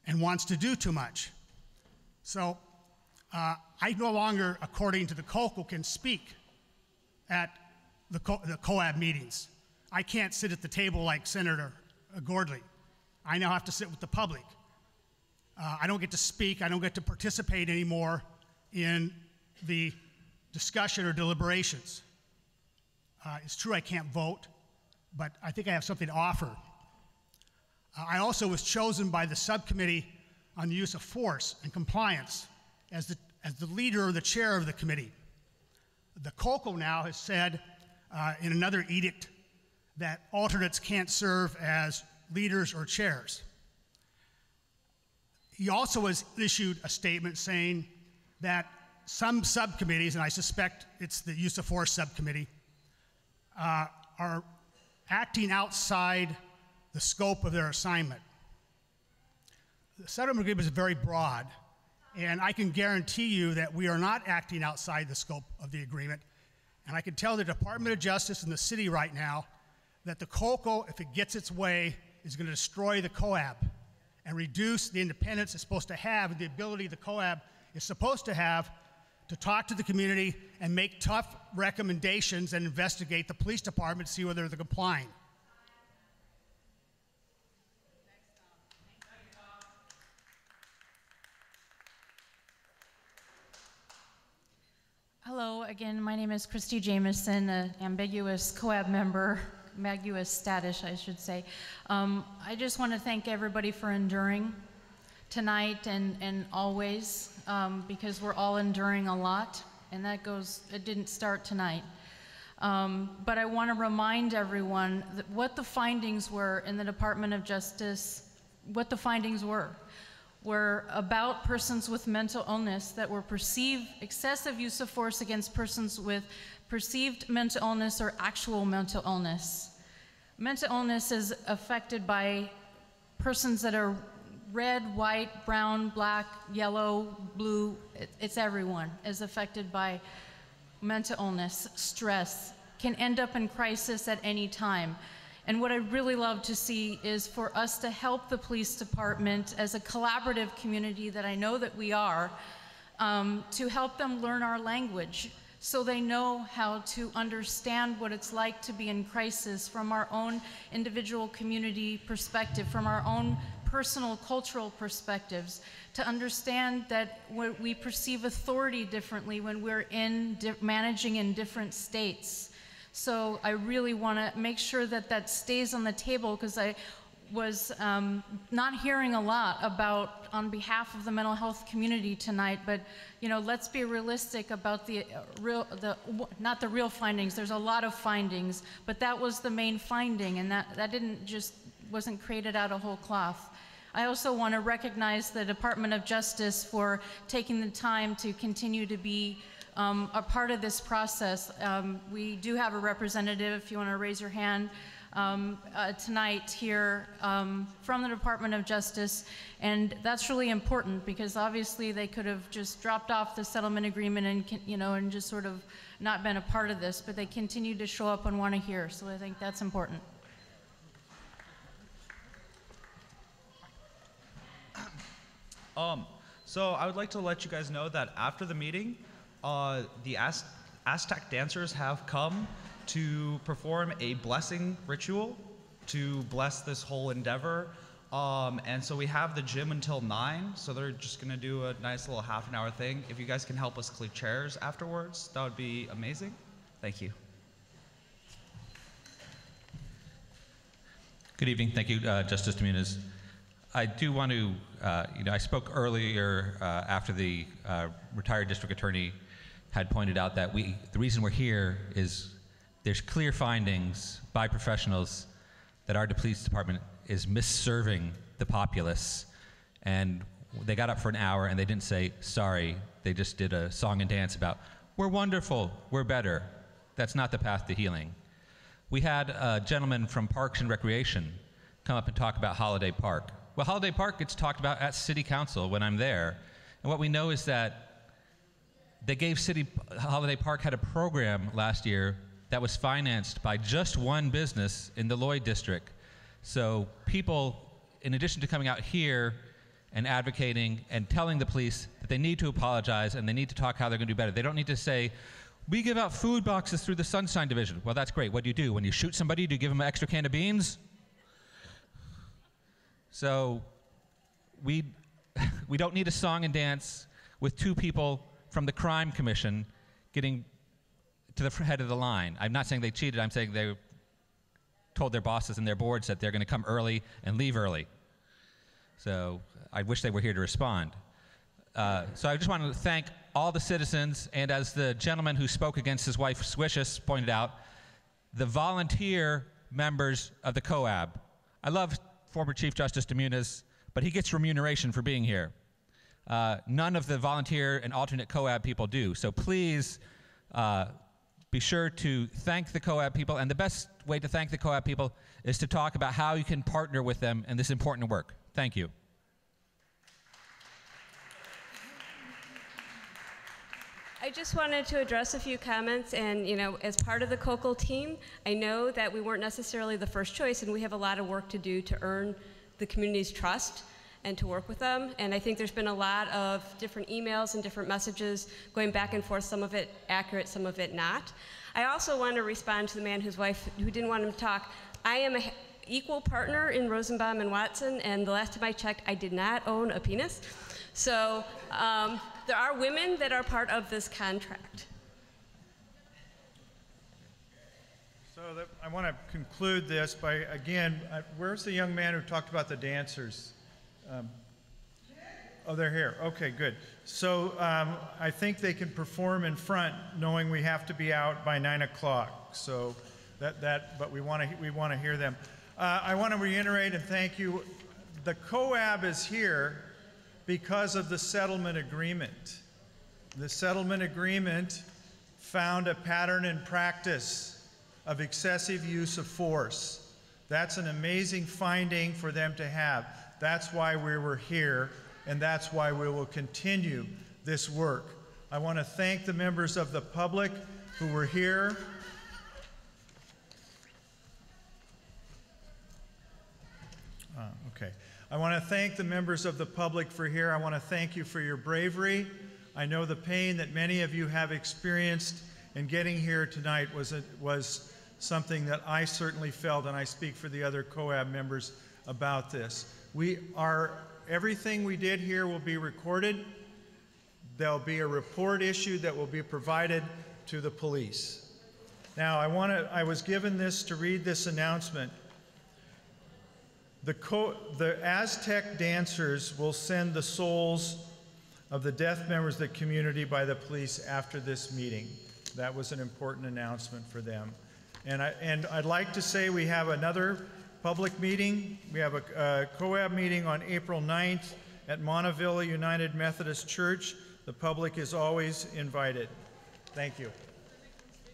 and wants to do too much. So I no longer, according to the COCO, can speak at the COAB meetings. I can't sit at the table like Senator Gordley. I now have to sit with the public. I don't get to speak, I don't get to participate anymore in the discussion or deliberations. It's true I can't vote, but I think I have something to offer. I also was chosen by the subcommittee on the use of force and compliance as the leader or the chair of the committee. The COCO now has said in another edict that alternates can't serve as leaders or chairs. He also has issued a statement saying that some subcommittees, and I suspect it's the use of force subcommittee, are acting outside the scope of their assignment. The settlement agreement is very broad, and I can guarantee you that we are not acting outside the scope of the agreement. And I can tell the Department of Justice and the city right now that the COCO, if it gets its way, is going to destroy the COAB and reduce the independence it's supposed to have and the ability the COAB is supposed to have to talk to the community and make tough recommendations and investigate the police department to see whether they're complying. Hello, again, my name is Christy Jameson, an ambiguous COAB member, ambiguous status, I should say. I just want to thank everybody for enduring tonight and always, because we're all enduring a lot, and it didn't start tonight. But I want to remind everyone that what the findings were in the Department of Justice, what the findings were about persons with mental illness that were perceived excessive use of force against persons with perceived mental illness or actual mental illness. Mental illness is affected by persons that are red, white, brown, black, yellow, blue. It's everyone is affected by mental illness. Stress can end up in crisis at any time. And what I'd really love to see is for us to help the police department as a collaborative community that I know that we are, to help them learn our language so they know how to understand what it's like to be in crisis from our own individual community perspective, from our own personal cultural perspectives, to understand that we perceive authority differently when we're managing in different states. So I really want to make sure that that stays on the table, because I was not hearing a lot about on behalf of the mental health community tonight, but let's be realistic about not the real findings. There's a lot of findings, but that was the main finding, and that wasn't created out of whole cloth. I also want to recognize the Department of Justice for taking the time to continue to be a part of this process. We do have a representative, if you want to raise your hand. tonight here from the Department of Justice, and that's really important because obviously they could have just dropped off the settlement agreement and and just sort of not been a part of this, but they continue to show up and want to hear, so I think that's important. So I would like to let you guys know that after the meeting, the Aztec dancers have come to perform a blessing ritual to bless this whole endeavor. And so we have the gym until 9, so they're just gonna do a nice little half-an-hour thing. If you guys can help us clear chairs afterwards, that would be amazing. Thank you. Good evening. Thank you, Justice Muniz. I do want to, I spoke earlier after the retired district attorney had pointed out that the reason we're here is there's clear findings by professionals that our police department is misserving the populace. And they got up for an hour and they didn't say, sorry, they just did a song and dance about, we're wonderful, we're better. That's not the path to healing. We had a gentleman from Parks and Recreation come up and talk about Holiday Park. Well, Holiday Park gets talked about at City Council when I'm there. And what we know is that they gave Holiday Park had a program last year that was financed by just one business in the Lloyd district. So people, in addition to coming out here and advocating and telling the police that they need to apologize and they need to talk how they're gonna do better, they don't need to say, we give out food boxes through the Sunshine Division. Well, that's great. What do? When you shoot somebody, do you give them an extra can of beans? So we don't need a song and dance with two people from the Crime Commission getting to the head of the line. I'm not saying they cheated. I'm saying they told their bosses and their boards that they're going to come early and leave early. So I wish they were here to respond. So I just wanted to thank all the citizens, and as the gentleman who spoke against his wife Swishus pointed out, the volunteer members of the COAB. I love former Chief Justice Muniz, but he gets remuneration for being here. None of the volunteer and alternate COAB people do. So please be sure to thank the COAB people, and the best way to thank the COAB people is to talk about how you can partner with them in this important work. Thank you. I just wanted to address a few comments, and as part of the COCL team, I know that we weren't necessarily the first choice, and we have a lot of work to do to earn the community's trust and to work with them. And I think there's been a lot of different emails and different messages going back and forth, some of it accurate, some of it not. I also want to respond to the man whose wife, who didn't want him to talk. I am an equal partner in Rosenbaum and Watson, and the last time I checked, I did not own a penis. So there are women that are part of this contract. So I want to conclude this by, again, where's the young man who talked about the dancers? Oh, they're here. Okay, good. So I think they can perform in front, knowing we have to be out by 9 o'clock. So but we want to hear them. I want to reiterate and thank you. The COAB is here because of the settlement agreement. The settlement agreement found a pattern and practice of excessive use of force. That's an amazing finding for them to have. That's why we were here, and that's why we will continue this work. I want to thank the members of the public who were here. Okay. I want to thank the members of the public for here. I want to thank you for your bravery. I know the pain that many of you have experienced in getting here tonight was something that I certainly felt, and I speak for the other COAB members about this. Everything we did here will be recorded. There'll be a report issued that will be provided to the police. Now, I was given this to read this announcement. The Aztec dancers will send the souls of the deaf members of the community by the police after this meeting. That was an important announcement for them. And I'd like to say we have another public meeting. We have a COAB meeting on April 9th at Montevilla United Methodist Church. The public is always invited. Thank you.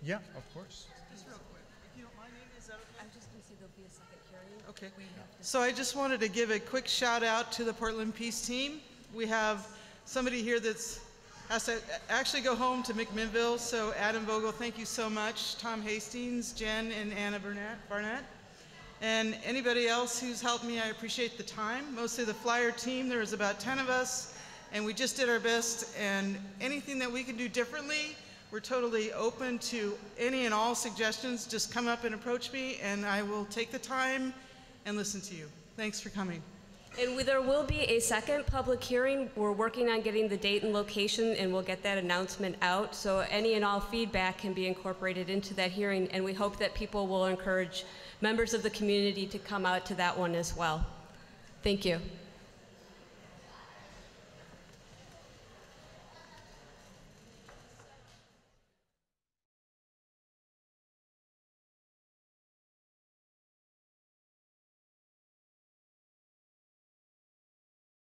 Yeah, of course. Just real quick, if you don't mind, I'm just going to see the Okay. So I just wanted to give a quick shout out to the Portland Peace Team. We have somebody here that's has to actually go home to McMinnville. So Adam Vogel, thank you so much. Tom Hastings, Jen, and Anna Barnett. And anybody else who's helped me, I appreciate the time. Mostly the flyer team, there was about 10 of us, and we just did our best. And anything that we can do differently, we're totally open to any and all suggestions. Just come up and approach me, and I will take the time and listen to you. Thanks for coming. And there will be a second public hearing. We're working on getting the date and location, and we'll get that announcement out. So any and all feedback can be incorporated into that hearing, and we hope that people will encourage members of the community to come out to that one as well. Thank you.